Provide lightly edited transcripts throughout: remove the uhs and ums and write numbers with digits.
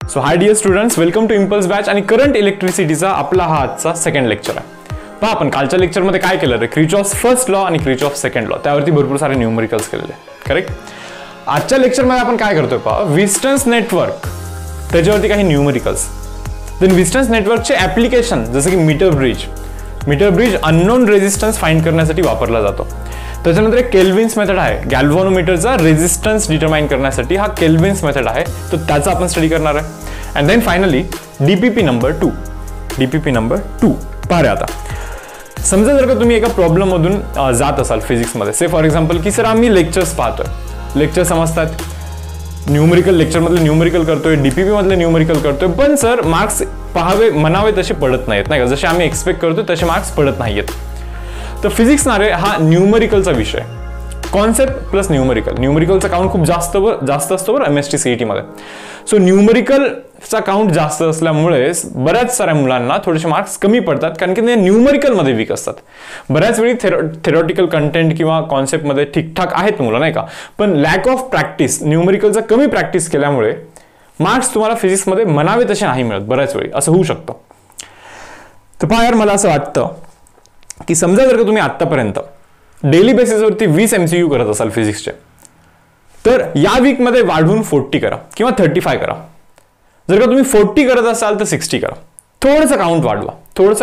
So hi dear students, welcome to Impulse batch आणि current इलेक्ट्रिसिटीचा आपला हा आजचा सेकंड लेक्चर आहे. पहा आपण कालच्या लेक्चरमध्ये काय केलं रे, किर्चॉफ्स फर्स्ट लॉ आणि किर्चॉफ्स सेकंड लॉ त्यावरती भरपूर सारे न्यूमरिकल्स केलेले, करेक्ट. आजच्या लेक्चरमध्ये आपण काय करतोय पहा, विस्टन्स नेटवर्क त्याच्यावरती काही न्यूमरिकल्स. देन विस्टन्स नेटवर्कचे ऍप्लिकेशन जसं की meter bridge unknown resistance find करण्यासाठी वापरला जातो. त्याच्यानंतर एक केल्विन्स मेथड आहे, गॅल्व्हॅनोमीटरचा रेजिस्टन्स डिटरमाइन करण्यासाठी हा केल्विन्स मेथड आहे, तर त्याचा आपण स्टडी करणार आहे. And then finally DPP number 2 पहा रे. आता समजा जर का तुम्ही एका प्रॉब्लेम मधून जात असाल फिजिक्समध्ये, से फॉर एक्झाम्पल की सर आम्ही लेक्चर्स पाहतोय, लेक्चर समजतात, न्यूमरिकल लेक्चर मधले न्यूमरिकल करतोय, डीपीपी मधले न्यूमरिकल करतोय, पण सर मार्क्स पाहावे म्हणावे तसे पडत नाहीत, नाही का, जसे आम्ही एक्सपेक्ट करतोय तसे मार्क्स पडत नाहीत. तर फिजिक्स ना रे हा न्यूमरिकलचा विषय, कॉन्सेप्ट प्लस न्यूमरिकलचा काउंट खूप जास्त असतो बरं एमएसटी सीईटी मध्ये. सो न्यूमरिकलचा काउंट जास्त असल्यामुळे बऱ्याच साऱ्या मुलांना थोडेसे मार्क्स कमी पडतात, कारण की ते न्यूमरिकल मध्ये वीक असतात. बऱ्याच वेळी थेरॉटिकल कंटेंट किंवा कॉन्सेप्ट मध्ये ठीकठाक आहेत मुलं, नाही का, पण लॅक ऑफ प्रॅक्टिस, न्यूमरिकलचा कमी प्रॅक्टिस केल्यामुळे मार्क्स तुम्हाला फिजिक्स मध्ये म्हणावे तसे नाही मिळत. बऱ्याच वेळी असं होऊ शकतं. तर पहा यार, मला असं वाटतं की समजा जर का तुम्ही आतापर्यंत डेली बेसिसवरती 20 MCQ करत असाल फिजिक्सचे, तर या वीक मध्ये वाढवून 40 करा किंवा 35 करा. जर का तुम्ही 40 करत असाल तर 60 करा. थोडंसं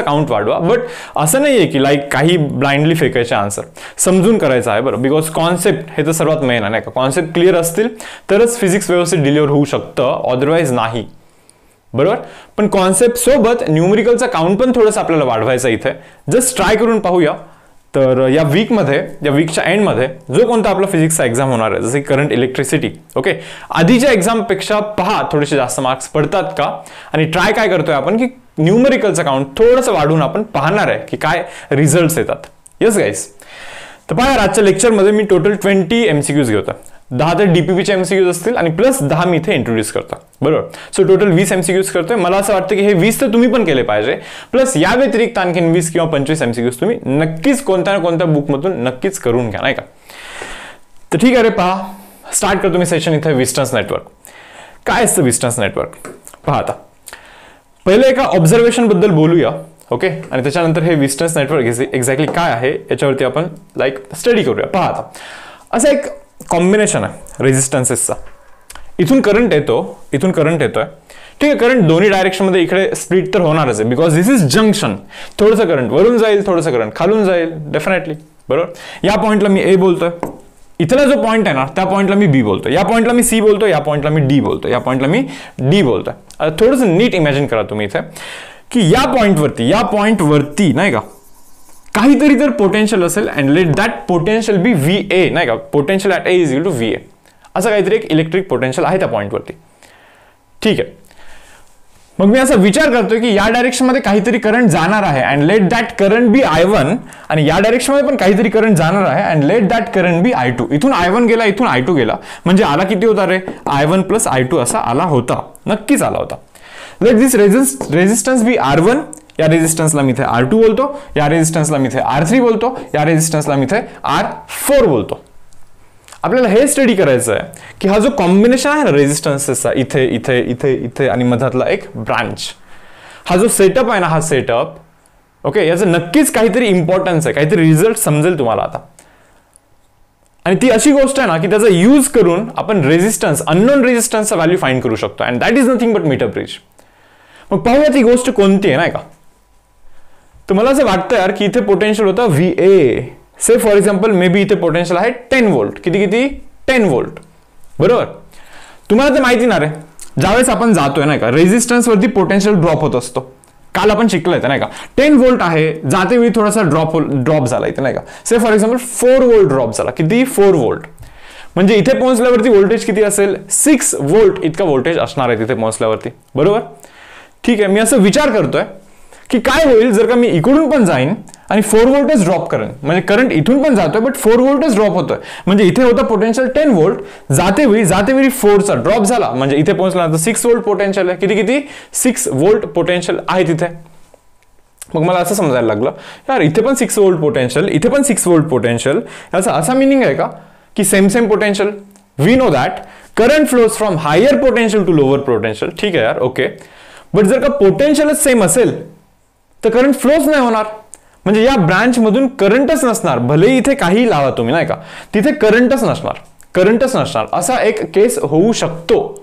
काउंट वाढवा, बट असं नाहीये की लाईक काही ब्लाइंडली फेकायचे आन्सर, समजून करायचं आहे बरं. बिकॉज कॉन्सेप्ट हे तर सर्वात मेन आहे, नाही का. कॉन्सेप्ट क्लिअर असतील तरच फिजिक्स व्यवस्थित डिलिव्हर होऊ शकतं, अदरवाईज नाही, बरोबर. पण कॉन्सेप्ट सोबत न्यूमरिकलचा काउंट पण थोडंसं आपल्याला वाढवायचा इथे. जस्ट ट्राय करून पाहूया. तर या वीकच्या एंडमध्ये जो कोणता आपला फिजिक्सचा एक्झाम होणार आहे, जसे करंट इलेक्ट्रिसिटी, ओके, आधीच्या एक्झामपेक्षा पहा थोडेसे जास्त मार्क्स पडतात का, आणि ट्राय काय करतोय आपण की न्यूमरिकलचा काउंट थोडंसं वाढवून आपण पाहणार आहे की काय रिझल्ट्स येतात. येस गाईस. तर पहा आजच्या लेक्चरमध्ये मी टोटल 20 MCQs घेतो. 10 तर डीपीपीचे MCQs असतील आणि प्लस 10 मी इथे इंट्रोड्यूस करतो, बरोबर. सो टोटल 20 MCQs करतोय. मला असं वाटतं की हे 20 तर तुम्ही पण केले पाहिजे, प्लस या व्यतिरिक्त आणखीन 20 किंवा 25 MCQs तुम्ही नक्कीच कोणत्या ना कोणत्या बुकमधून नक्कीच करून घ्या, नाही का. तर ठीक आहे रे, पहा स्टार्ट करतो मी सेशन इथे. विस्टन्स नेटवर्क काय असतं? विस्टन्स नेटवर्क पहा. आता पहिले एका ऑब्झर्वेशन बद्दल बोलूया, ओके, आणि त्याच्यानंतर हे विस्टन्स नेटवर्क एक्झॅक्टली काय आहे याच्यावरती आपण लाईक स्टडी करूया. पहा आता असं एक कॉम्बिनेशन आहे रेजिस्टन्सेसचा. इथून करंट येतोय, ठीक आहे. करंट दोन्ही डायरेक्शन मध्ये इकडे स्प्लिट तर होणारच आहे, बिकॉज दिस इज जंक्शन. थोडंसं करंट वरून जाईल, थोडंसं करंट खालून जाईल, डेफिनेटली, बरोबर. या पॉइंटला मी ए बोलतोय, इथला जो पॉइंट आहे ना त्या पॉइंटला मी बी बोलतोय, या पॉइंटला मी सी बोलतोय, या पॉइंटला मी डी बोलतोय, या पॉइंटला मी डी बोलतोय. थोडंसं नीट इमॅजिन करा तुम्ही इथे की या पॉइंटवरती नाही का काहीतरी तर पोटेन्शियल असेल, and let that potential be VA, नाही का, potential at A is equal to VA. असं काहीतरी एक इलेक्ट्रिक पोटेन्शियल आहे त्या पॉइंटवरती, ठीक आहे. मग मी असा विचार करतोय की या डायरेक्शन मध्ये काहीतरी करंट जाणार आहे, and let that current be I1, आणि या डायरेक्शन मध्ये पण काहीतरी करंट जाणार आहे, and let that current be I2. इथून I1 गेला, इथून I2 गेला, म्हणजे आला किती होता रे? I1 प्लस I2 असा आला होता, नक्कीच आला होता. Let this resistance B R1, या रेजिस्टन्सला मी इथे R2 बोलतो, या रेजिस्टन्सला मी इथे R3 बोलतो, या रेजिस्टन्सला मी इथे R4 बोलतो. आपल्याला हे स्टडी करायचं आहे की हा जो कॉम्बिनेशन आहे ना रेजिस्टन्सेसचा, इथे आणि मधातला एक ब्रांच, हा जो सेटअप आहे ना, हा सेटअप, ओके, याचं नक्कीच काहीतरी इम्पॉर्टन्स आहे, काहीतरी रिझल्ट समजेल तुम्हाला आता. आणि ती अशी गोष्ट आहे ना की त्याचा यूज करून आपण रेजिस्टन्स, अननोन रेजिस्टन्सचा व्हॅल्यू फाइंड करू शकतो, and that is nothing but meter bridge. मग पाहूया ती गोष्ट कोणती आहे, नाही का. तर मला असं वाटतं यार की इथे पोटेन्शियल होतं VA. Say for example may be इथे पोटेन्शियल आहे 10 व्होल्ट. किती 10 व्होल्ट, बरोबर. तुम्हाला ते माहिती ना रे, ज्यावेळेस आपण जातोय नाही का रेजिस्टन्स वरती पोटेन्शियल ड्रॉप होत असतो. काल आपण शिकलोय नाही का, 10 व्होल्ट आहे, जाते वेळी थोडासा ड्रॉप झाला इथे, नाही का. से फॉर एक्झाम्पल 4 व्होल्ट ड्रॉप झाला. किती? 4 व्होल्ट. म्हणजे इथे पोहोचल्यावरती व्होल्टेज किती असेल? 6 व्होल्ट इतका व्होल्टेज असणार आहे तिथे पोहोचल्यावरती, बरोबर. ठीक आहे. मी असं विचार करतोय की काय होईल जर का मी इकडून पण जाईन आणि 4 व्होल्टच ड्रॉप करेन, म्हणजे करंट इथून पण जातोय बट 4 व्होल्टच ड्रॉप होतोय. म्हणजे इथे होतं पोटेन्शियल 10 व्होल्ट, जाते वेळी 4चा ड्रॉप झाला, म्हणजे इथे पोहोचल्यानंतर 6 व्होल्ट पोटेन्शियल आहे. किती 6 व्होल्ट पोटेन्शियल आहे तिथे. मग मला असं समजायला लागलं यार इथे पण 6 व्होल्ट पोटेन्शियल, इथे पण 6 व्होल्ट पोटेन्शियल, याचा असा मिनिंग आहे का की same potential, we know that current flows from higher potential to lower potential. ठीक आहे यार, ओके. बट जर का पोटेन्शियलच सेम असेल तर करंट फ्लोच नाही होणार. म्हणजे या ब्रांच मधून करंटच नसणार. भले इथे काही लावा तुम्ही, नाही का, तिथे करंटच नसणार असा एक केस होऊ शकतो.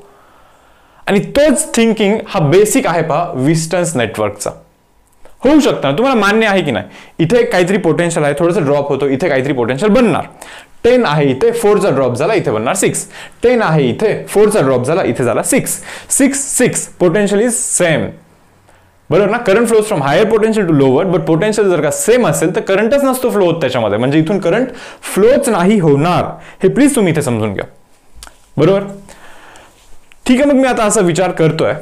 आणि तोच थिंकिंग हा बेसिक आहे पहा विस्टन्स नेटवर्कचा. होऊ शकतं ना, तुम्हाला मान्य आहे की नाही. इथे काहीतरी पोटेन्शियल आहे, थोडंसं ड्रॉप होतो, इथे काहीतरी पोटेन्शियल बनणार. 10 आहे इथे, 4चा ड्रॉप झाला, इथे बनणार 6. 10 आहे इथे, 4चा ड्रॉप झाला, इथे झाला 6. 6 पोटेन्शियल इज सेम. बरोबर ना. Current flows from higher potential to lower, but potential जर का सेम असेल तर करंटच नसतो फ्लो होत त्याच्यामध्ये. म्हणजे इथून करंट फ्लोच नाही होणार. हे प्लीज तुम्ही इथे समजून घ्या. बरोबर. ठीक आहे, मग मी आता असा विचार करतोय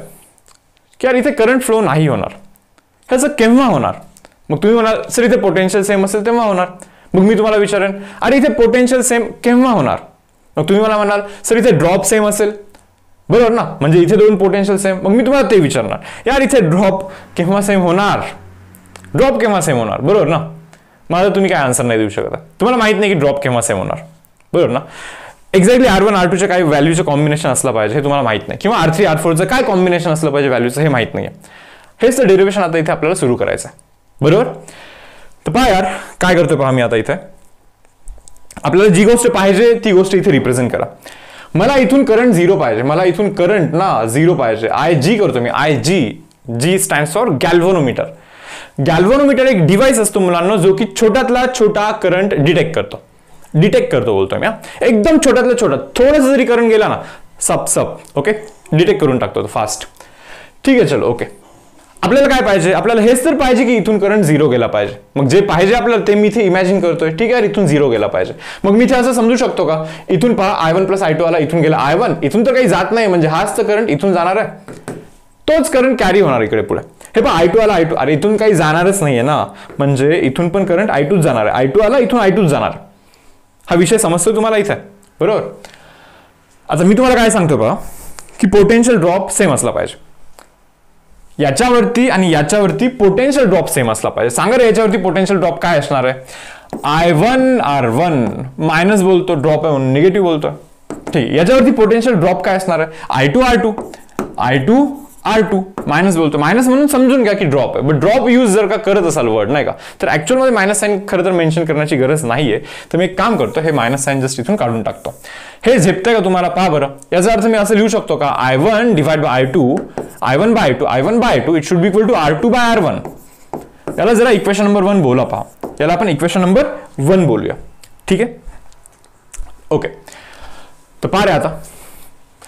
की यार इथे करंट फ्लो नाही होणार, ह्याचं केव्हा होणार? मग तुम्ही म्हणाल सर इथे पोटेन्शियल सेम असेल तेव्हा होणार. मग मी तुम्हाला विचारेन अरे इथे पोटेन्शियल सेम केव्हा होणार? मग तुम्ही मला म्हणाल सर इथे ड्रॉप सेम असेल, बरोबर ना, म्हणजे इथे दोन पोटेन्शियल सेम. मग मी तुम्हाला ते विचारणार यार इथे ड्रॉप केव्हा सेम होणार, ड्रॉप केव्हा सेम होणार, बरोबर ना. माझा तुम्ही काय आन्सर नाही देऊ शकता, तुम्हाला माहित नाही की ड्रॉप केव्हा सेम होणार, बरोबर ना. एक्झॅक्टली R1 R2च्या काही व्हॅल्यूचं कॉम्बिनेशन असलं पाहिजे हे तुम्हाला माहित नाही, किंवा R3 R4चं काय कॉम्बिनेशन असलं पाहिजे व्हॅल्यूचं हे माहित नाही. हेच तर डेरिव्हेशन आता इथे आपल्याला सुरू करायचं आहे, बरोबर. तर पहा यार काय करतोय पहा मी आता इथे, आपल्याला जी गोष्ट पाहिजे ती गोष्ट इथे रिप्रेझेंट करा. मला इथून करंट 0 पाहिजे, मला इथून करंट ना 0 पाहिजे. IG करतो मी, जी स्टँड्स फॉर गॅल्व्हनोमीटर. गॅल्व्हनोमीटर एक डिव्हाइस असतो मुलांना जो की छोट्यातला छोटा करंट डिटेक्ट करतो बोलतोय मी. एकदम छोट्यातला छोटा, थोडासा जरी करंट गेला ना सब ओके डिटेक्ट करून टाकतो फास्ट. ठीक आहे चलो ओके. आपल्याला काय पाहिजे, आपल्याला हेच तर पाहिजे की इथून करंट 0 गेला पाहिजे. मग जे पाहिजे आपल्याला ते मी इथे इमॅजिन करतोय, ठीक आहे, इथून 0 गेला पाहिजे. मग मी इथे असं समजू शकतो का, इथून पहा I1 + I2 आला, इथून गेला I1, इथून तर काही जात नाही, म्हणजे हाच तर करंट इथून जाणार आहे, तोच करंट कॅरी होणार इकडे पुढे. हे पहा I2 आला I2, अरे इथून काही जाणारच नाहीये ना, म्हणजे इथून पण करंट I2 जाणार आहे. I2 आला इथून I2 जाणार. हा विषय समजतोय तुम्हाला इथे, बरोबर. आता मी तुम्हाला काय सांगतो पहा की पोटेन्शियल ड्रॉप सेम असला पाहिजे. याच्यावरती आणि याच्यावरती पोटेन्शियल ड्रॉप सेम असला पाहिजे. सांगा रे याच्यावरती पोटेन्शियल ड्रॉप काय असणार आहे. I1 R1 मायनस बोलतो, ड्रॉप आहे म्हणून निगेटिव्ह बोलतोय, ठीक. याच्यावरती पोटेन्शियल ड्रॉप काय असणार आहे, I2 R2 मायनस बोलतो, मायनस म्हणून समजून घ्या की ड्रॉप आहे. बट ड्रॉप यूज जर का करत असाल वर्ड नाही का, तर ऍक्च्युअल मध्ये मायनस साइन खरं तर मेन्शन करण्याची गरज नाहीये. तर मी एक काम करतो, हे मायनस साइन जस्ट इथून काढून टाकतो. हे झेपतंय का तुम्हाला, पहा बरं. याचा अर्थ मी असं लिहू शकतो का, I1 divide by I2, I1 by I2 it should be equal to R2 by R1. याला जरा इक्वेशन नंबर 1 बोला पहा, याला आपण इक्वेशन नंबर 1 बोलूया, ठीक आहे ओके. तर पहा रे आता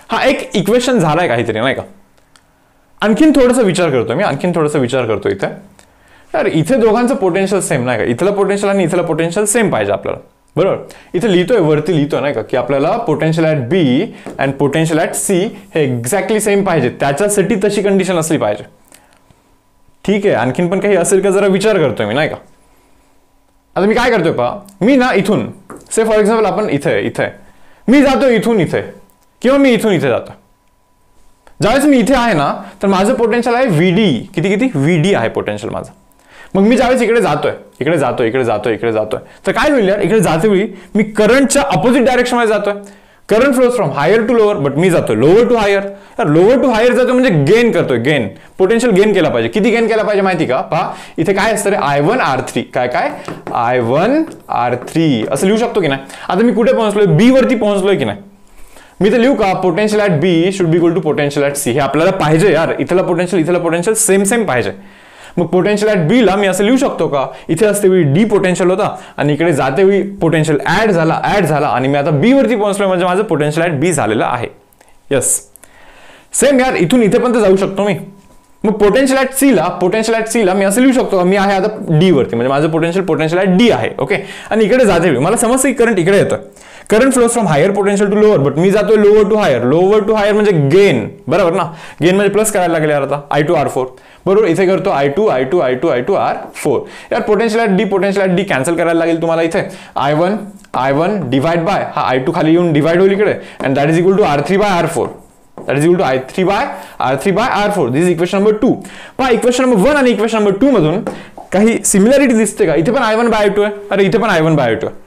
हा एक इक्वेशन झालाय काहीतरी नाही का. आणखीन थोडासा विचार करतो इथे. यार इथे दोघांचं पोटेन्शियल सेम नाही का, इथलं पोटेन्शियल आणि इथलं पोटेन्शियल सेम पाहिजे आपल्याला, बरोबर. इथे लिहितोय, वरती लिहितोय नाही का की आपल्याला potential at B and potential at C हे एक्झॅक्टली सेम पाहिजे, त्याच्यासाठी तशी कंडिशन असली पाहिजे, ठीक आहे. आणखीन पण काही असेल का जरा विचार करतोय मी नाही का. आता मी काय करतोय पहा, मी ना इथून से फॉर एक्झाम्पल आपण इथे मी जातो इथून इथे, किंवा मी इथून इथे जातो. ज्यावेळेस मी इथे आहे ना तर माझं पोटेन्शियल आहे VD, किती VD आहे पोटेन्शियल माझं. मग मी ज्यावेळेस इकडे जातोय तर काय होईल यार, इकडे जाते वेळी मी करंटच्या अपोजिट डायरेक्शन मध्ये जातोय. Current flows from higher to lower, but मी जातोय lower to higher. Lower to higher जातोय म्हणजे गेन करतोय, पोटेन्शियल गेन केला पाहिजे. किती गेन केला पाहिजे माहिती का, पहा इथे काय असतं रे, I1 R3 काय I1 R3 असं लिहू शकतो की नाही. आता मी कुठे पोहोचलोय, B वरती पोहोचलोय की नाही. मी तर लिहू का, potential at B should be equal to potential at C. हे आपल्याला पाहिजे यार, इथला पोटेन्शियल सेम पाहिजे. मग पोटेन्शियल ॲट B ला मी असं लिहू शकतो का, इथे असते वेळी D पोटेन्शियल होता आणि इकडे जाते वेळी पोटेन्शियल ऍड झाला आणि मी आता B वरती पोहोचलोय, म्हणजे माझं पोटेन्शियल ॲट B झालेलं आहे. यस सेम यार, इथून इथे पण तर जाऊ शकतो मी. मग पोटेन्शियल ॲट C ला मी असं लिहू शकतो, मी आहे आता D वरती, म्हणजे माझं पोटेन्शियल ॲट D आहे ओके. आणि इकडे जाते वेळी मला समजतं की करंट इकडे येतं. Current flows from higher potential to lower, but मी जातोय लोअर टू हायर म्हणजे गेन, बरोबर ना. गेन म्हणजे प्लस करायला लागले यार आता I2 R4, बरोबर. इथे करतो I2 R4. यार पोटेन्शियल ॲट D कॅन्सल करायला लागेल तुम्हाला. इथे I1 डिवाइड बाय हा I2 खाली येऊन डिवाइड होईल इकडे, and that is equal to R3 by R4. This is equation number 2. पहा इक्वेशन नंबर 1 आणि इक्वेशन नंबर 2 मधून काही सिमिलॅरिटी दिसते का. इथे पण I1 बाय I2 आहे, अरे इथे पण I1 बाय I2 आहे.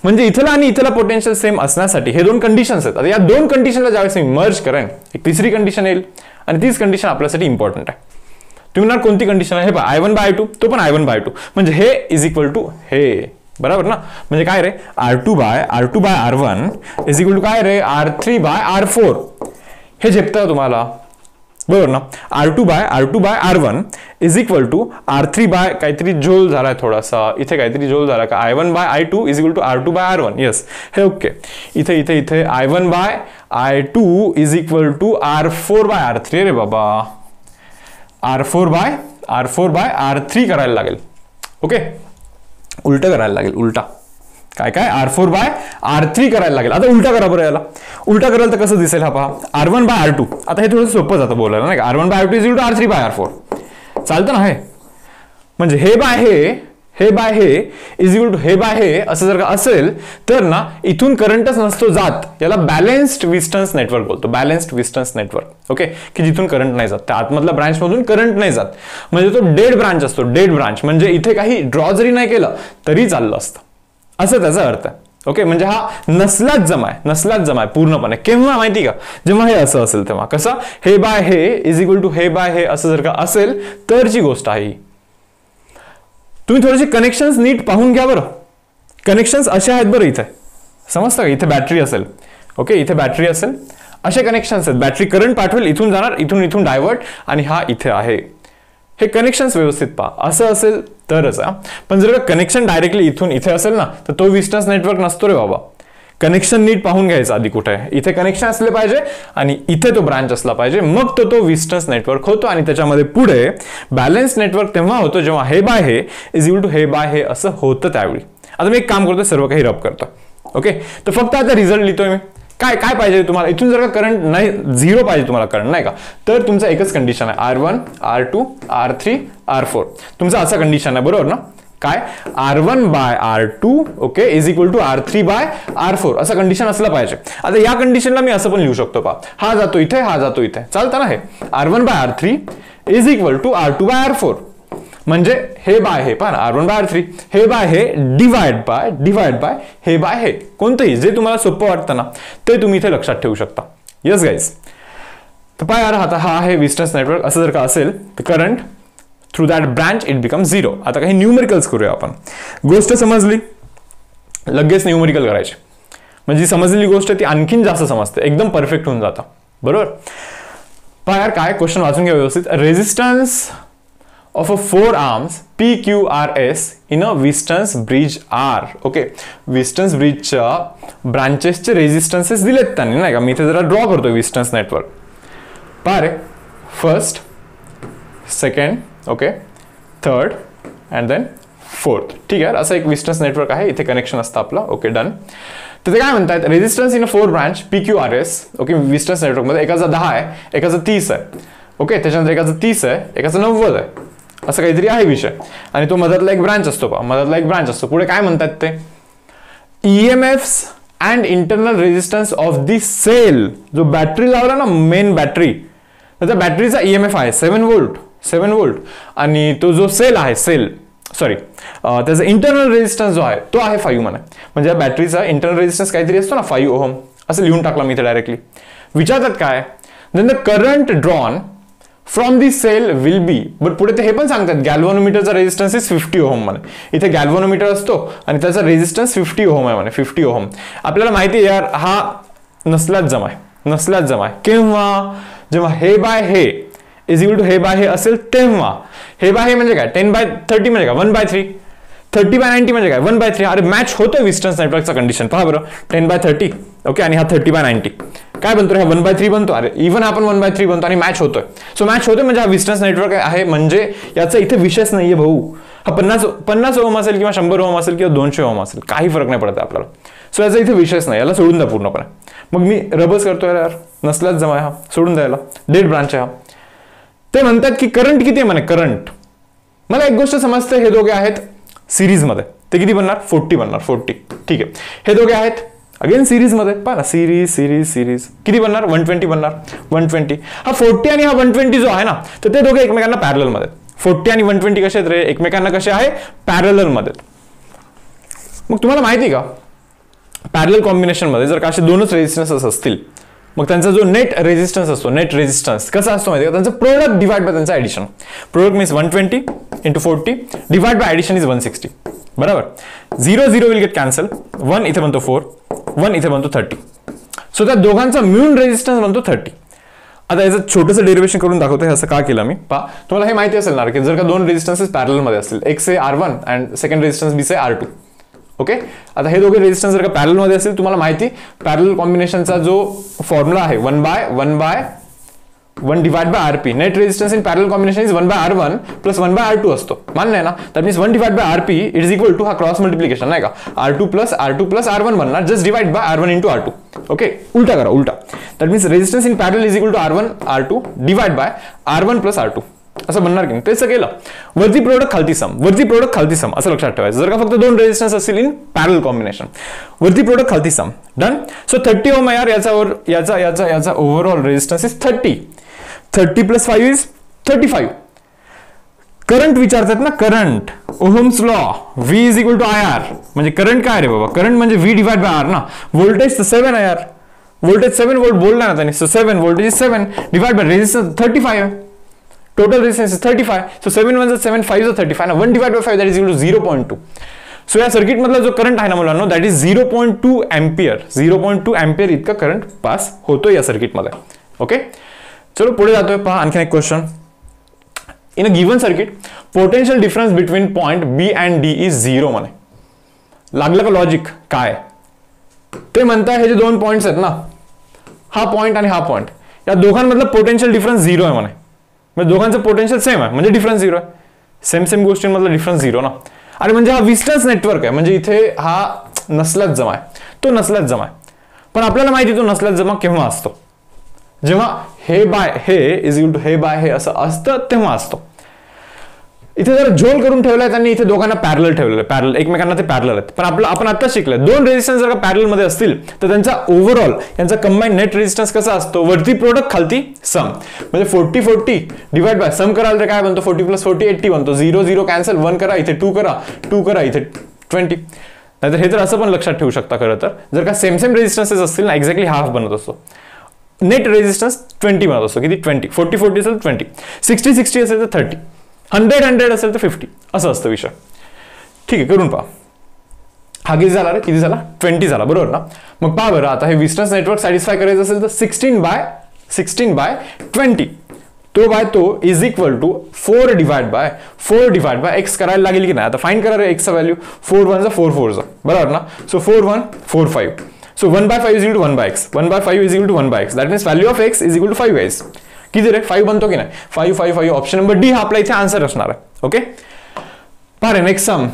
म्हणजे इथला आणि इथला पोटेन्शियल सेम असण्यासाठी हे दोन कंडिशन्स आहेत. आता या दोन कंडिशनला ज्यावेळेस मी मर्ज करेन एक तिसरी कंडिशन येईल आणि तीच कंडिशन आपल्यासाठी इम्पॉर्टंट आहे. तुम्ही म्हणणार कोणती कंडिशन आहे? हे पहा I1/I2 तो पण I1/I2 म्हणजे हे इज इक्वल टू हे, बरोबर ना? म्हणजे काय रे R2/R1 इज इक्वल टू काय रे R3/R4. हे झेपतं तुम्हाला, बरोबर ना? R2/R1 is equal to R3 bye काहीतरी जोल झालाय थोडासा इथे काहीतरी जोल झाला का I1/I2 is equal to R2/R1. Yes हे ओके. इथे इथे इथे I1/I2 is equal to R4/R3. रे बाबा R4/R3 करायला लागेल. ओके उलट करायला लागेल. उलटा काय R4/R3 करायला लागेल. आता उलटा करा बरं. याला उलटा करायला तर कसं दिसेल? हा पहा R1/R2. आता हे थोडं सोपं जातं बोलायला नाही का? R1/R2 is equal to R3/R4 चालतं ना? हे म्हणजे हे बाय हे इज इक्वल टू हे बाय हे असं जर का असेल तर ना इथून करंटच नसतो जात. याला बॅलन्स्ड विस्टन्स नेटवर्क बोलतो. Balanced Wheatstone network. ओके की जिथून करंट नाही जात, त्या आतमधल्या ब्रांच मधून करंट नाही जात. म्हणजे तो डेड ब्रांच असतो. डेड ब्रांच म्हणजे इथे काही ड्रॉ जरी नाही केलं तरी चाललं असतं असं त्याचा अर्थ आहे. ओके म्हणजे हा नसलाच जमाय पूर्णपणे. केव्हा माहिती का? जेव्हा हे असं असेल तेव्हा. कसं? हे बाय हे इज इक्वल टू हे बाय हे असं जर का असेल तरची गोष्ट आहे ही. तुम्ही थोडेसे कनेक्शन्स नीट पाहून घ्या बरं. कनेक्शन्स असे आहेत बरं. इथे समजतं का? इथे बॅटरी असेल. ओके इथे बॅटरी असेल. असे कनेक्शन्स आहेत. बॅटरी करंट पाठवेल, इथून जाणार, इथून डायव्हर्ट आणि हा इथे आहे. हे कनेक्शन्स व्यवस्थित पहा. असं असेल तरच. पण जर का कनेक्शन डायरेक्टली इथून इथे असेल ना तर तो विस्टन्स नेटवर्क नसतो रे बाबा. कनेक्शन नीट पाहून घ्यायचं आधी. कुठे आहे? इथे कनेक्शन असले पाहिजे आणि इथे तो ब्रांच असला पाहिजे. मग तो विस्टन्स नेटवर्क होतो आणि त्याच्यामध्ये पुढे बॅलन्स नेटवर्क तेव्हा होतो जेव्हा हे बाय हे इज इक्वल टू हे बाय हे असं होतं त्यावेळी. आता मी एक काम करतो, सर्व काही रब करतो. ओके तर फक्त आता रिझल्ट लिहितोय मी. काय पाहिजे तुम्हाला? इथून जर का करंट नाही, झिरो पाहिजे तुम्हाला करंट नाही का, तर तुमचा एकच कंडिशन आहे R1 R2 R3 R4. तुमचा असा कंडिशन आहे बरोबर ना? काय R1/R2 okay is equal to R3/R4 असं कंडिशन असलं पाहिजे. आता या कंडिशनला मी असं पण लिहू शकतो पहा. हा जातो इथे, हा जातो इथे, चालतं ना? हे R1/R3 is equal to R2/R4 म्हणजे हे बाय हे पहा R1/R3 हे बाय हे डिवाइड बाय हे बाय हे. कोणतंही जे तुम्हाला सोपं वाटतं ना ते तुम्ही इथे लक्षात ठेवू शकता. Yes guys. तर पाय यार आता हा आहे विस्टन्स नेटवर्क. असं जर का असेल तर current through that branch it become 0. आता काही न्यूमेरिकल्स करूया आपण. गोष्ट समजली लगेच न्यूमेरिकल करायचे म्हणजे समजलेली गोष्ट ती आणखीन जास्त समजते, एकदम परफेक्ट होऊन जातं. बरोबर? पहा यार काय क्वेश्चन वाचून घ्या व्यवस्थित. Resistance of a 4 arms PQRS in a Wheatstone's bridge R. Okay Wheatstone's ब्रिजच्या ब्रांचेसचे रेजिस्टन्सेस दिलेत त्यांनी नाही का? मी इथे जरा ड्रॉ करतो Wheatstone's नेटवर्क. पहा रे first second okay third and then fourth. ठीक आहे असं एक Wheatstone's नेटवर्क आहे. इथे कनेक्शन असतं आपलं. Okay done. तर ते काय म्हणतात? Resistance in a 4 branch PQRS okay Wheatstone's network मध्ये एकाचा 10 आहे, एकाचा 30 आहे. ओके त्याच्यानंतर एकाचा 30 आहे, एकाचा 90 आहे. असं काहीतरी आहे विषय आणि तो मधातला एक ब्रांच असतो पहा. मधातला एक ब्रांच असतो. पुढे काय म्हणतात ते? EMFs and internal resistance of the cell. जो बॅटरी लावला ना मेन बॅटरी, त्या बॅटरीचा EMF आहे 7 व्होल्ट आणि तो जो सेल आहे त्याचा इंटरनल रेजिस्टन्स जो आहे तो आहे 5 म्हणा. म्हणजे या बॅटरीचा इंटरनल रेजिस्टन्स काहीतरी असतो ना 5 ओहम. असं लिहून टाकला मी इथे डायरेक्टली. विचारतात काय? Then the current drawn from the cell will be. But पुढे ते हे पण सांगतात गॅल्व्हॅनोमीटरचा रेजिस्टन्स इज 50 ओहम म्हणे. इथे गॅल्व्हॅनोमीटर असतो आणि त्याचा रेजिस्टन्स 50 ओहम आहे म्हणे. 50 ओहम आपल्याला माहिती आहे यार. हा नसलाच जमाय. केव्हा? जेव्हा हे बाय हे इज इक्वल टू हे बाय हे असेल तेव्हा. हे बाय हे म्हणजे काय? 10/30 म्हणजे काय? 1/3. 30/90 म्हणजे काय? 1/3. अरे मॅच होतोय विस्टन्स नेटवर्कचा कंडिशन. पहा बरं 10/30 ओके आणि हा 30/90 काय बनतो? हा 1/3 बनतो. अरे इव्हन आपण 1/3 बनतो आणि मॅच होतोय. सो मॅच होतोय म्हणजे हा विस्टन्स नेटवर्क आहे. म्हणजे याचा इथे विषयच नाहीये भाऊ. हा 50 ओहम असेल किंवा 100 ओहम असेल किंवा 200 ओहम असेल काही फरक नाही पडत आपल्याला. सो याचा इथे विषयच नाही. याला सोडून द्या पूर्णपणे. मग मी रबच करतोय यार. नसलाच जमा हा सोडून द्यायला. डेड ब्रांच आहे हा. ते म्हणतात की करंट किती आहे म्हणे. करंट मला एक गोष्ट समजते. हे दोघे आहेत सिरीज मध्ये. ते किती बनणार? 40 बनणार. 40 ठीक आहे. हे दोघे आहेत अगेन सिरीज मध्ये. पहा ना सिरीज किती बनणार? 120 बनणार. 120 हा 40 आणि हा 120 जो आहे ना तर ते दोघे एकमेकांना पॅरलल मध्ये. 40 आणि 120 कसे आहेत रे? एकमेकांना कसे आहे? पॅरलल मध्ये. मग तुम्हाला माहिती का पॅरलल कॉम्बिनेशनमध्ये जर का असे दोनच रेजिस्टन्सेस असतील मग त्यांचा जो नेट रेजिस्टन्स असतो, नेट रेजिस्टन्स कसा असतो माहिती आहे का, त्यांचं प्रोडक्ट डिवाइड बाय त्यांचं addition. Product means 120 × 40 divide by addition is 160. बरोबर. 0 0 विल गेट कॅन्सल. 1 इथे बनतो 4, 1 इथे बनतो 30. सो त्या दोघांचा मिळून रेजिस्टन्स बनतो 30. आता याचं छोटंसं डेरिव्हेशन करून दाखवतो. हे असं का केलं मी पहा. तुम्हाला हे माहिती असेल ना की जर का दोन रेजिस्टन्सेस पॅरलमध्ये असतील, एक say R1 and second resistance be say R2. Okay. आता हे दोघे रेजिस्टन्स जर का पॅरलमध्ये असतील, तुम्हाला माहिती पॅरलल कॉम्बिनेशनचा जो फॉर्म्युला आहे 1/1 divide by RP. Net resistance in parallel combination is 1/R1 plus 1/R2 असतो. मान्य आहे ना. That means 1 divide by RP it is equal to हा क्रॉस मल्टिप्लिकेशन नाही का, R2 प्लस R1 बनणार, just divide by R1 × R2. Okay. उलटा करा, उलटा. That means resistance in parallel is equal to R1 R2 divide by R1 plus R2 असं बनणार की नाही. तेच केलं. वरती प्रोडक्ट खालती सम, वरती प्रोडक्ट खालती सम असं लक्षात ठेवायचं. जर का फक्त दोन रेजिस्टन्स असतील इन पॅरलल कॉम्बिनेशन, वरती प्रोडक्ट खालती सम. डन. सो 30 ओम यार, याचा overall resistance is 30. 30 + 5 is 35. Current विचारतात ना, current. Ohm's law V is equal to IR. म्हणजे करंट काय रे बाबा, करंट म्हणजे V डिवाइड बाय R ना. व्होल्टेज तर 7 आहे यार, व्होल्टेज 7 व्होल्ट बोलला ना त्यांनी. So 7 voltage is 7 divide by resistance 35 आहे. Total resistance is 35. So 7 1 is 7, 5 is 35. Now 1 divided by 5 that is equal to 0.2. So या सर्किट मधला जो करंट आहे ना मुलांनो, दॅट इज 0.2 एम्पियर. 0.2 एम्पियर इतका करंट पास होतो या सर्किट मध्ये. ओके. चलो पुढे जातोय. पहा आणखी एक question. In a given circuit potential difference between point B and D is 0 म्हणे. लागलं का लॉजिक काय ते म्हणताय. हे जे दोन पॉइंट्स आहेत ना, हा पॉइंट आणि हा पॉइंट, या दोघांमधलं पोटेन्शियल डिफरन्स 0 आहे म्हणे. म्हणजे दोघांचं पोटेन्शियल सेम आहे, म्हणजे डिफरन्स 0 आहे. सेम गोष्टींमधला डिफरन्स 0 ना. आणि म्हणजे हा विस्टन्स नेटवर्क आहे, म्हणजे इथे हा नसल्यात जमा आहे, तो नसल्यात जमा आहे. पण आपल्याला माहिती तो नसल्यात जमा केव्हा असतो, जेव्हा हे बाय हे इज इक्वल टू हे बाय हे असं असतं तेव्हा असतो. इथे जर झोल करून ठेवलाय त्यांनी, इथे दोघांना पॅरलल ठेवलेलं, पॅरलल एकमेकांना ते पॅरलल आहेत. पण आपण आता शिकलोय दोन रेजिस्टन्स जर का पॅरलल मध्ये असतील तर त्यांचा ओव्हरऑल यांचा कंबाईन नेट रेजिस्टन्स कसा असतो, वरती प्रोडक्ट खालती सम. म्हणजे 40 डिवाइड बाय सम कराल तर काय बनतो, 40 + 40 80 बनतो. 0 0 कॅन्सल, 1 करा इथे, 2 करा, 2 करा इथे 20. नाहीतर हे तर असं पण लक्षात ठेवू शकता खरं तर, जर का सेम रेजिस्टन्सेस असतील ना, एक्झॅक्टली हाफ बनत असतो. नेट रेजिस्टन्स 20 बनत असतो. किती 20. 40 40 असेल 20, 60 60 असेल तर 30, 100 100 असेल तर 50 असं असतं विषय. ठीक आहे, करून पहा. हा किती झाला रे, किती झाला 20 झाला बरोबर ना. मग पहा बरं, आता हे विस्टन्स नेटवर्क सॅटिस्फाय करायचं असेल तर 16/20 तो बाय तो is equal to 4 divide by x करायला लागेल की नाही. आता फाइंड करा रे x चा व्हॅल्यू. 4 1 4 4 बरोबर ना. So 4 1 4 5. So 1/5 is equal to 1/x. 1/5 is equal to 1/x. That means value of x is equal to 5x. किती रे 5 बनतो की नाही. 5 5 5 ऑप्शन नंबर डी हा आपला इथे आन्सर असणार आहे. ओके. पहा रे नेक्स्ट सम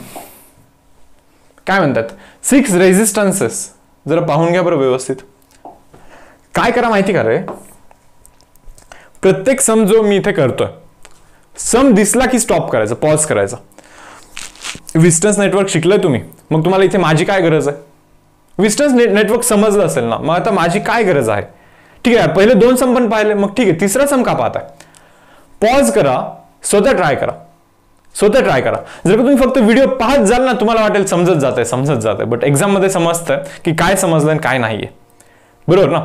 काय म्हणतात. 6 रेजिस्टन्सेस जरा पाहून घ्या बरं व्यवस्थित. काय करा माहिती का रे, प्रत्येक सम जो मी इथे करतोय, सम दिसला की स्टॉप करायचं, पॉज करायचा. विस्टन्स नेटवर्क शिकलंय तुम्ही, मग तुम्हाला इथे माझी काय गरज आहे. विस्टन्स नेटवर्क समजलं असेल ना, मग आता माझी काय गरज आहे. ठीक आहे, पहिले 2 सम पण पाहिले, मग ठीक आहे तिसरा सम का पाहताय. पॉज करा, स्वतः ट्राय करा. जर का तुम्ही फक्त व्हिडिओ पाहत जाल ना, तुम्हाला वाटेल समजत जात आहे, बट एक्झाम मध्ये समजतं की काय समजलं आणि काय नाहीये. बरोबर ना.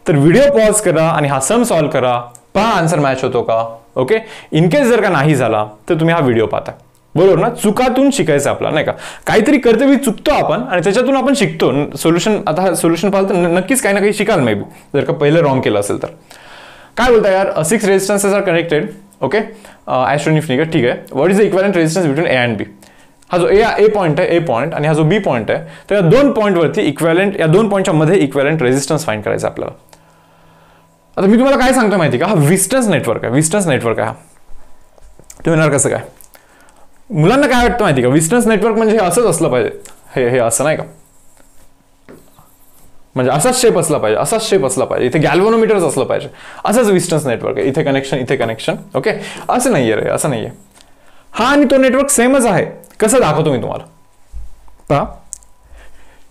तर व्हिडिओ पॉज करा आणि हा सम सॉल्व्ह करा, पहा आन्सर मॅच होतो का. ओके. इन केस जर का नाही झाला तर तुम्ही हा व्हिडिओ पाहता. बरोबर ना. चुकातून शिकायचं आपला नाही का. काहीतरी कर्तव्य चुकतो आपण आणि त्याच्यातून आपण शिकतो. सोल्युशन, आता सोल्युशन पाहिलं तर नक्कीच काही ना काही शिकाल मे बी, जर का पहिलं रॉंग केलं असेल तर. काय बोलता यार, 6 resistances are connected. Okay. As shown in figure. ठीक आहे. What is the equivalent resistance between A and B. हा जो ए पॉईंट आहे, ए पॉईंट, आणि हा जो बी पॉईंट आहे, तर या 2 पॉईंटवरती इक्विव्हॅलेंट, या 2 पॉईंटच्या मध्ये इक्विव्हॅलेंट रेजिस्टन्स फाइंड करायचा आपल्याला. आता मी तुम्हाला काय सांगतो माहिती का, हा विस्टन्स नेटवर्क आहे हा. तुम्ही म्हणणार कसं काय. मुलांना काय वाटतं माहिती का, विस्टन्स नेटवर्क म्हणजे हे असंच असलं पाहिजे, हे असं नाही का, म्हणजे असाच शेप असला पाहिजे, इथे गॅल्व्हनोमीटरच असलं पाहिजे, असंच विस्टन्स नेटवर्क आहे. इथे कनेक्शन. ओके. असं नाहीये रे, असं नाहीये. हा आणि तो नेटवर्क सेमच आहे. कसं दाखवतो मी तुम्हाला. पहा,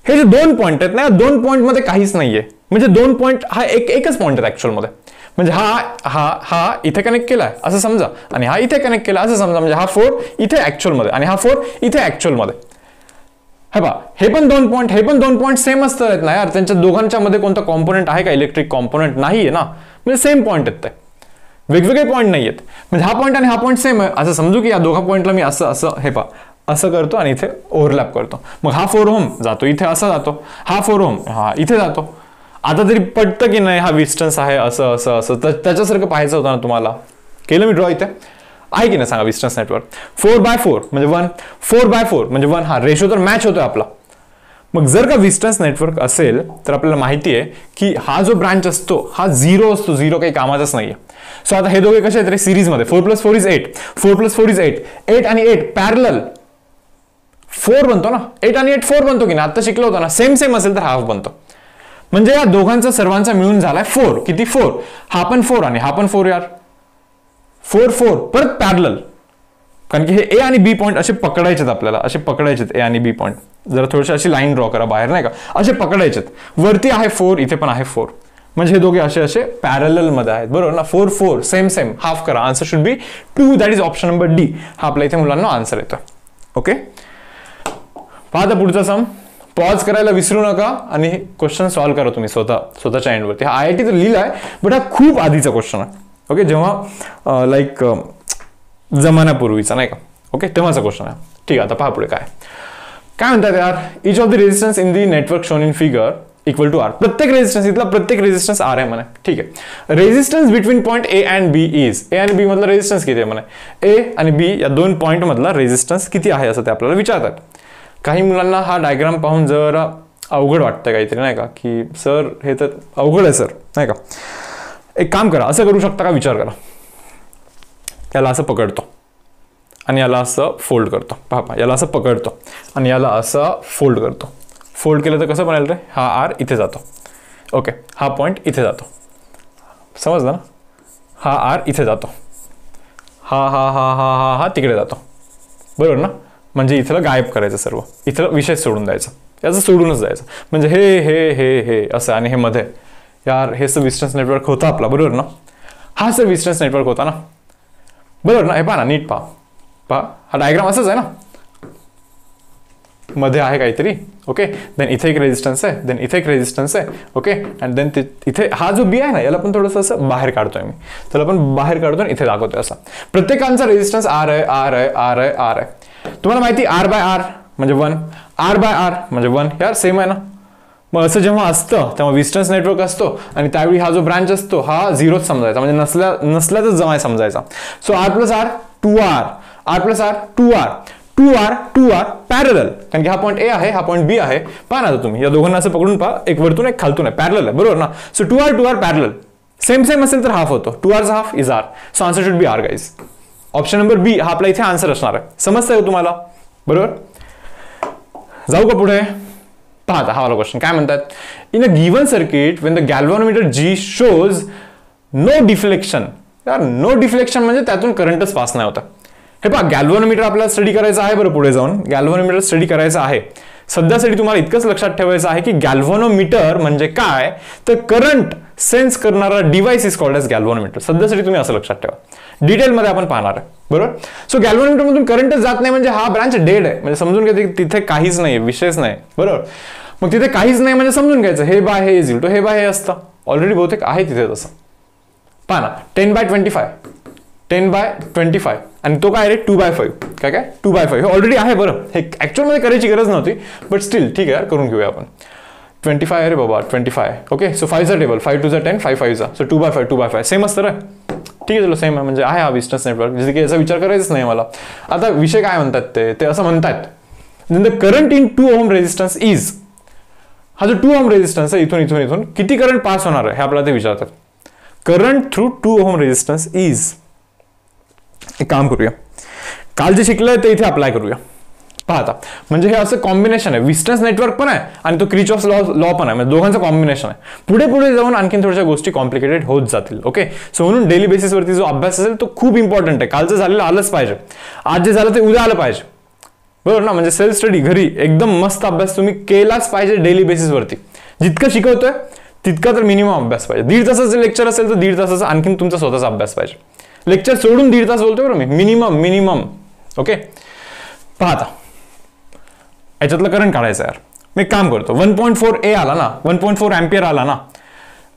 हे जे 2 पॉईंट आहेत ना, या 2 पॉईंट मध्ये काहीच नाहीये. म्हणजे 2 पॉईंट हा एकच पॉईंट आहे ऍक्च्युअल मध्ये. म्हणजे हा इथे कनेक्ट केलाय असं समजा, आणि हा इथे कनेक्ट केला असं समजा. म्हणजे हा 4 इथे ऍक्च्युअल मध्ये आणि हा 4 इथे ऍक्च्युअल मध्ये. हे पहा, हे पण 2 पॉईंट, हे पण 2 पॉईंट सेम असतात ना यार, त्यांच्या दोघांच्या मध्ये कोणता कॉम्पोनंट आहे का इलेक्ट्रिक कॉम्पोनंट नाहीये ना, म्हणजे सेम पॉईंट आहेत ते, वेगवेगळे पॉईंट नाही आहेत. म्हणजे हा पॉईंट आणि हा पॉईंट सेम आहे असं समजू की या दोघा पॉईंटला मी असं असं हे पहा असं करतो आणि इथे ओव्हरलॅप करतो. मग हा 4 ओहम जातो इथे असा जातो, हा 4 ओहम हा इथे जातो. आता तरी पटतं की नाही हा डिस्टन्स आहे असं असं असं, तर त्याच्यासारखं पाहायचं होतं ना तुम्हाला. केलं मी ड्रॉ इथे, आहे की नाही सांगा डिस्टन्स नेटवर्क. 4/4 म्हणजे 1, 4/4 म्हणजे 1, हा रेशो तर मॅच होतोय आपला. मग जर का डिस्टन्स नेटवर्क असेल तर आपल्याला माहिती आहे की हा जो ब्रांच असतो हा 0 असतो, 0 काही कामाचाच नाहीये. सो आता हे दोघे कसे आहेत रे सिरीज मध्ये, 4 + 4 = 8, 4 + 4 = 8, 8 आणि 8 पॅरलल 4 बनतो ना, 8 आणि 8 4 बनतो की नाही, आता शिकलो होतो ना. सेम सेम असेल तर हाफ बनतो. म्हणजे या दोघांचा सर्वांचा मिळून झालाय 4. किती 4, हा पण 4 आणि हा पण 4 यार, 4 4 परत पॅरलल. कारण की हे ए आणि बी पॉईंट असे पकडायचेत आपल्याला, असे पकडायचेत ए आणि बी पॉईंट. जरा थोडीशी अशी लाईन ड्रॉ करा बाहेर नाही का, असे पकडायचेत. वरती आहे 4, इथे पण आहे 4, म्हणजे हे दोघे असे असे पॅरलल मध्ये आहेत, बरोबर ना. 4 4 सेम सेम, हाफ करा. Answer should be 2, that is option number D. हा आपल्या इथे मुलांना आन्सर येतो. ओके, पाहता पुढचा सम. पॉज करायला विसरू नका आणि क्वेश्चन सॉल्व्ह करा तुम्ही स्वतःच्या एंडवरती. हा IIT तर लिहिलाय बट हा खूप आधीचा क्वेश्चन आहे. ओके, जेव्हा लाईक जमान्यापूर्वीचा नाही का, ओके तेव्हाचा क्वेश्चन आहे. ठीक आहे, आता पहा पुढे काय म्हणतात यार. Each of the resistance in the network shown in figure equal to R. प्रत्येक रेजिस्टन्स, इथला प्रत्येक रेजिस्टन्स आर आहे म्हणे. ठीक आहे, resistance between point A and B is. A आणि बी मधला रेजिस्टन्स किती आहे म्हणे. ए आणि बी या 2 पॉईंट मधला रेजिस्टन्स किती आहे असं ते आपल्याला विचारतात. काही मुलांना हा डायग्राम पाहून जरा अवघड वाटतं काहीतरी नाही का, की सर हे तर अवघड आहे सर नाही का. एक काम करा, असं करू शकता का, विचार करा. याला असं पकडतो आणि याला असं फोल्ड करतो. पहा, याला असं पकडतो आणि याला असं फोल्ड करतो. फोल्ड केलं तर कसं बनेल रे, हा आर इथे जातो. ओके, हा पॉईंट इथे जातो, समजलं ना. हा आर इथे जातो, हा हा हा हा हा हा तिकडे जातो, बरोबर ना. म्हणजे इथलं गायब करायचं सर्व, इथलं विषय सोडून द्यायचा, याचं सोडूनच जायचं. म्हणजे हे हे हे हे असं आणि हे मध्ये यार हे सर डिस्टन्स नेटवर्क होता आपला, बरोबर ना. हा सर डिस्टन्स नेटवर्क होता ना, बरोबर ना. हे पहा ना, नीट पहा, हा डायग्राम असंच आहे ना. मध्ये आहे काहीतरी, ओके. देन इथे एक रेजिस्टन्स आहे, देन इथे एक रेजिस्टन्स आहे, ओके. अँड देन इथे हा जो बी आहे ना, याला पण थोडंसं असं बाहेर काढतोय मी, त्याला पण बाहेर काढतो आणि इथे दाखवतोय असा. प्रत्येकांचा रेजिस्टन्स आर आहे, आर आहे, आर आहे, आर आहे. तुम्हाला माहिती R/R म्हणजे 1, R/R म्हणजे 1, यार सेम आहे ना. मग असं जेव्हा असतं तेव्हा डिस्टन्स नेटवर्क असतो आणि त्यावेळी हा जो ब्रांच असतो हा 0च समजायचा, म्हणजे नसल्यातच जमाय समजायचा. So R+R 2R, R+R 2R, 2R 2R parallel. कारण की हा पॉईंट ए आहे, हा पॉईंट बी आहे. पहा ना तुम्ही या दोघांना असं पकडून पहा, एक वरतून एक खालतून आहे, पॅरलल आहे, बरोबर ना. So 2R 2R parallel, same same असेल तर हाफ होतो. 2Rचा half is R. So answer should be R guys. Option number B हा आपला इथे आन्सर असणार आहे. समजतंय तुम्हाला, बरोबर. जाऊ का पुढे. पहा आता हा वाला क्वेश्चन काय म्हणतात. In a given circuit when the galvanometer G shows no deflection. यार नो डिफ्लेक्शन म्हणजे त्यातून करंटच पास नाही होता. हे पहा, गॅल्व्हनोमीटर आपल्याला स्टडी करायचं आहे. बरं, पुढे जाऊन गॅल्व्हनोमीटर स्टडी करायचं आहे. सध्यासाठी तुम्हाला इतकंच लक्षात ठेवायचं आहे की गॅल्व्हनोमीटर म्हणजे काय, तर करंट सेन्स करणारा device is called as galvanometer. सध्यासाठी तुम्ही असं लक्षात ठेवा, डिटेलमध्ये आपण पाहणार आहे, बरोबर. सो गॅल्व्हनोमीटर मधून करंटच जात नाही म्हणजे हा ब्रांच डेड आहे, म्हणजे समजून घ्यायचं तिथे काहीच नाही, विषयच नाही, बरोबर. मग तिथे काहीच नाही म्हणजे समजून घ्यायचं हे बाय हे इज इक्वल टू हे बाय हे असतं. ऑलरेडी बहुतेक आहे तिथे तसं. पहा ना, 10/25, 10/25 आणि तो काय रे 2/5. काय 2/5 हे ऑलरेडी आहे. बरं, हे ऍक्च्युअल मध्ये करायची गरज नव्हती, बट स्टील ठीक आहे, करून घेऊया आपण. 25 आहे रे बाबा, 25. ओके, सो 5चा टेबल, 5 2 10, 5 5 सो 2/5 2/5 सेम असतं रे. ठीक आहे, चलो सेम आहे, म्हणजे आहे हा डिस्टन्स नेटवर्क. जसे की याचा विचार करायचाच नाही मला. आता विषय काय म्हणतात ते असं म्हणतात, the current in 2 ohm resistance is. हा जो 2 ओहम रेजिस्टन्स आहे, इथून किती करंट पास होणार आहे हे आपल्याला ते विचारतात. Current through 2 ohm resistance is. एक काम करूया, काल जे शिकलंय ते इथे अप्लाय करूया. पाहता, म्हणजे हे असं कॉम्बिनेशन आहे, डिस्टन्स नेटवर्क पण आहे आणि तो क्रिचॉफ्स लॉ पण आहे, म्हणजे दोघांचं कॉम्बिनेशन आहे. पुढे पुढे जाऊन आणखीन थोड्याशा गोष्टी कॉम्प्लिकेटेड होत जातील. ओके, सो म्हणून डेली बेसिसवरती जो अभ्यास असेल तो खूप इम्पॉर्टंट आहे. कालचं झालेलं आलंच पाहिजे, आज जे झालं ते उद्या आलं पाहिजे, बरोबर ना. म्हणजे सेल्फ स्टडी घरी एकदम मस्त अभ्यास तुम्ही केलाच पाहिजे डेली बेसिसवरती. जितकं शिकवतोय तितका तर मिनिमम अभ्यास पाहिजे. 1.5 तासाचं लेक्चर असेल तर 1.5 तासाचा आणखीन तुमचा स्वतःचा अभ्यास पाहिजे. लेक्चर सोडून 1.5 तास बोलतोय बरं मी, मिनिमम. ओके, पाहता याच्यातलं करंट काढायचं यार. मी एक काम करतो, 1.4 A आला ना, 1.4 अँपियर आला ना,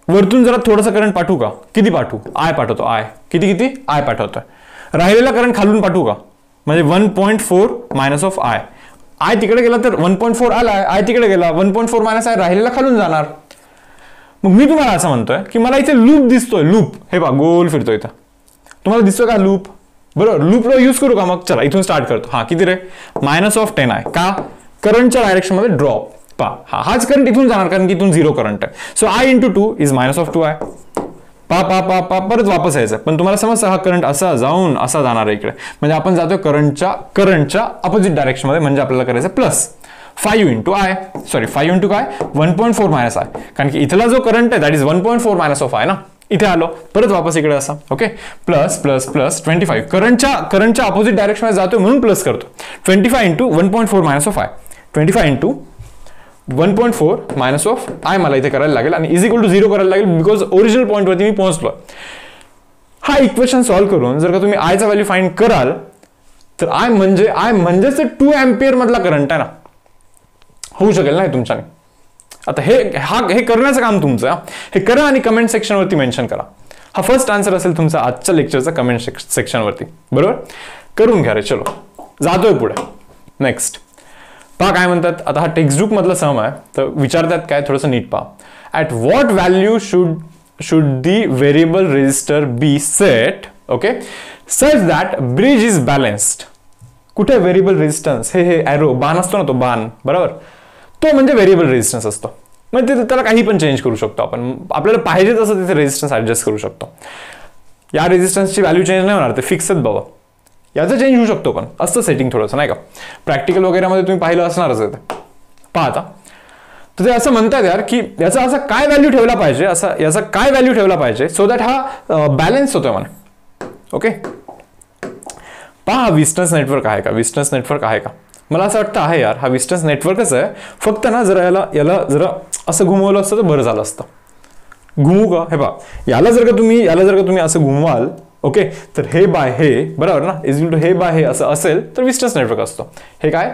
वरतून जरा थोडंसं करंट पाठवू का? किती पाठवू? आय पाठवतो, आय. किती आय पाठवतोय. राहिलेला करंट खालून पाठवू का? म्हणजे 1.4 मायनस ऑफ आय. आय तिकडे गेला तर 1.4 आला, आय तिकडे गेला, 1.4 मायनस आय राहिलेला खालून जाणार. मग मी तुम्हाला असं म्हणतोय की मला इथे लूप दिसतोय, लूप हे पहा गोल फिरतोय इथं. तुम्हाला दिसतोय का लूप? बरोबर, लूपला यूज करू का मग? चला इथून स्टार्ट करतो. हा किती रे? मायनस ऑफ 10 आहे. का? करंटच्या डायरेक्शन मध्ये ड्रॉप. पहा हाच करंट इथून जाणार कारण की इथून 0 करंट आहे. So I into 2 is minus of 2 I. परत वापस यायचं. पण तुम्हाला समजतं हा करंट असा जाऊन असा जाणार आहे इकडे. म्हणजे आपण जातोय करंटच्या अपोजिट डायरेक्शन मध्ये. म्हणजे आपल्याला करायचं plus 5 into I, sorry 5 into काय? 1.4 मायनस आय. कारण की इथला जो करंट आहे that is 1.4 minus of I ना. इथे आलो परत वापस इकडे असा. ओके, प्लस प्लस प्लस 25 करंटच्या अपोजिट डायरेक्शन मध्ये जातोय म्हणून प्लस करतो. 25 into 1.4 minus of I. 25 into 1.4 minus of I मला इथे करायला लागेल आणि इज इक्वल टू 0 करायला लागेल बिकॉज ओरिजिनल पॉईंट वरती मी पोहोचलो. हा इक्वेशन सॉल्व्ह करून जर का तुम्ही आयचा व्हॅल्यू फाइंड कराल तर आय म्हणजेच 2 अँपियर मधला करंट आहे ना. होऊ शकेल ना तुमच्याने. आता हे करण्याचं काम तुमचं. हे करा आणि कमेंट सेक्शन वरती मेन्शन करा. हा फर्स्ट आन्सर असेल तुमचा आजच्या लेक्चरचा कमेंट सेक्शन वरती. बरोबर, करून घ्या रे. चलो जातोय पुढे. नेक्स्ट पहा काय म्हणतात. आता हा टेक्स्टबुक मधला सम आहे तर विचारतात काय, थोडंसं नीट पहा. At what value should the variable resistor be set, okay, such that bridge is balanced. कुठे व्हेरिएबल रेजिस्टन्स? हे ॲरो बाण असतो ना, तो बाण, बरोबर, तो म्हणजे व्हेरिएबल रेजिस्टन्स असतो. म्हणजे त्याला काही पण चेंज करू शकतो आपण. आपल्याला पाहिजे तसं तिथे रेजिस्टन्स ऍडजस्ट करू शकतो. या रेजिस्टन्सची व्हॅल्यू चेंज नाही होणार, ते फिक्सच बाबा. याचं चेंज होऊ शकतो पण असतं सेटिंग थोडंसं, नाही का? प्रॅक्टिकल वगैरेमध्ये तुम्ही पाहिलं असणारच आहे. पहा आता तर ते असं म्हणतात यार की याचा असा काय व्हॅल्यू ठेवला पाहिजे, याचा काय व्हॅल्यू ठेवला पाहिजे सो दॅट हा बॅलन्स होतोय म्हणा. ओके, पहा हा विस्टन्स नेटवर्क आहे का? विस्टन्स नेटवर्क आहे का? मला असं वाटतं आहे यार. हा विस्टन्स नेटवर्कच आहे. फक्त ना जरा याला जरा असं घुमवलं असतं तर बरं झालं असतं. घुमू का? हे पहा, याला जर का तुम्ही असं घुमवाल, ओके, तर हे बाय हे, बरोबर ना, इज इक्वल टू हे बाय हे असं असेल तर विस्टन्स नेटवर्क असतो. हे काय?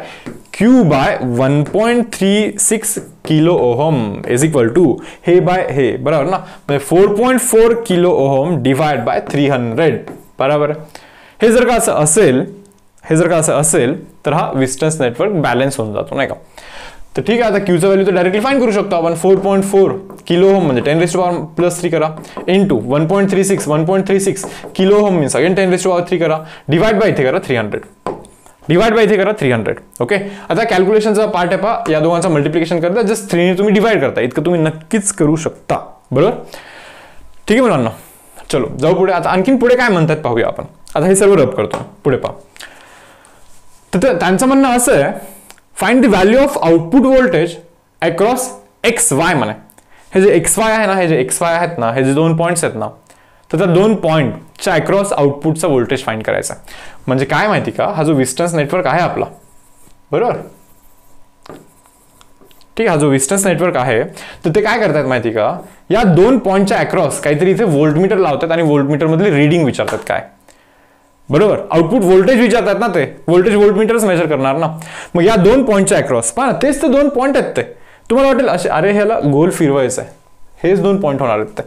Q by 1.36 kilo ohm is equal to हे बाय हे, बरोबर ना, 4.4 किलो ओहम डिवाइड बाय 300, बरोबर. हे जर का असं असेल तर हा विस्टन्स नेटवर्क बॅलन्स होऊन जातो, नाही का? तर ठीक आहे, आता क्यूचा व्हॅल्यू तर डायरेक्टली फाइंड करू शकतो आपण. 4.4 किलो ओहम म्हणजे 10⁻³ करा into 1.36 kilo ohm means again 10⁻³ करा, डिवाइड बाय इथे करा 300. ओके, आता कॅल्क्युलेशनचा पार्ट आहे पहा. या दोघांचा मल्टिप्लिकेशन करता जस्ट 3 ने तुम्ही डिवाइड करता. इतकं तुम्ही नक्कीच करू शकता, बरोबर. ठीक आहे मुलांना, चलो जाऊ पुढे. आता आणखीन पुढे काय म्हणतात पाहूया आपण. आता हे सर्व रब करतो, पुढे पहा. तर त्यांचं म्हणणं असं आहे, find the value of output voltage across XY म्हणे. हे जे XY आहे ना, हे जे XY आहेत ना, हे जे 2 पॉईंट्स आहेत ना, तर त्या 2 पॉईंटच्या अक्रॉस आउटपुटचा व्होल्टेज फाइंड करायचा. म्हणजे काय माहिती का, हा जो विस्टन्स नेटवर्क आहे आपला, बरोबर, ठीक आहे, हा जो विस्टन्स नेटवर्क आहे तर ते काय करतात माहिती का, या 2 पॉईंटच्या अक्रॉस काहीतरी इथे व्होल्टमीटर लावतात आणि व्होल्टमीटर मधली रीडिंग विचारतात. काय? बरोबर, आउटपुट व्होल्टेज विचारतात ना, ते व्होल्टेज व्होल्टमीटरच मेजर करणार ना. मग या 2 पॉईंटच्या अक्रॉस पहा ना, तेच ते 2 पॉईंट आहेत. ते तुम्हाला वाटेल असे, अरे ह्याला गोल फिरवायचं आहे, हेच 2 पॉईंट होणार आहेत ते.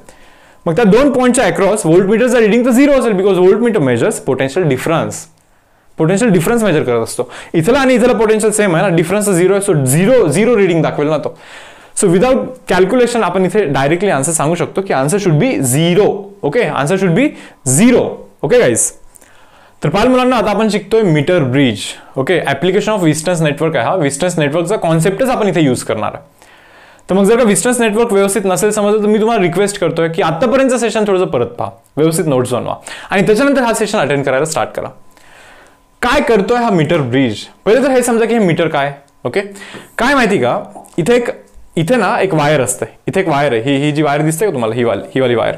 मग त्या 2 पॉईंटच्या अक्रॉस व्होल्टमीटरचा रीडिंग तर 0 असेल because voltmeter measures potential difference measure करत असतो. इथला आणि इथला पोटेन्शियल सेम आहे ना, डिफरन्स 0 आहे, सो 0 रीडिंग दाखवेल ना तो. सो विदाउट कॅल्क्युलेशन आपण इथे डायरेक्टली आन्सर सांगू शकतो की answer should be 0. Okay, answer should be 0. Okay guys, तर पाल मुलांना आता आपण शिकतोय metre bridge. Okay, application of Wheatstone network आहे हा. विस्टन्स नेटवर्कचा कॉन्सेप्टच आपण इथे यूज करणार आहे. तर मग जर का विस्टन्स नेटवर्क व्यवस्थित नसेल समजलं तर मी तुम्हाला रिक्वेस्ट करतोय की आतापर्यंतचं सेशन थोडंसं परत पहा, व्यवस्थित नोट्स बनवा आणि त्याच्यानंतर हा सेशन अटेंड करायला स्टार्ट करा. काय करतोय हा मीटर ब्रिज? पहिले तर हे समजा की हे मीटर काय. ओके, काय माहिती का, इथे ना एक वायर असते. इथे एक वायर आहे, ही जी वायर दिसते का तुम्हाला, ही वाली वायर.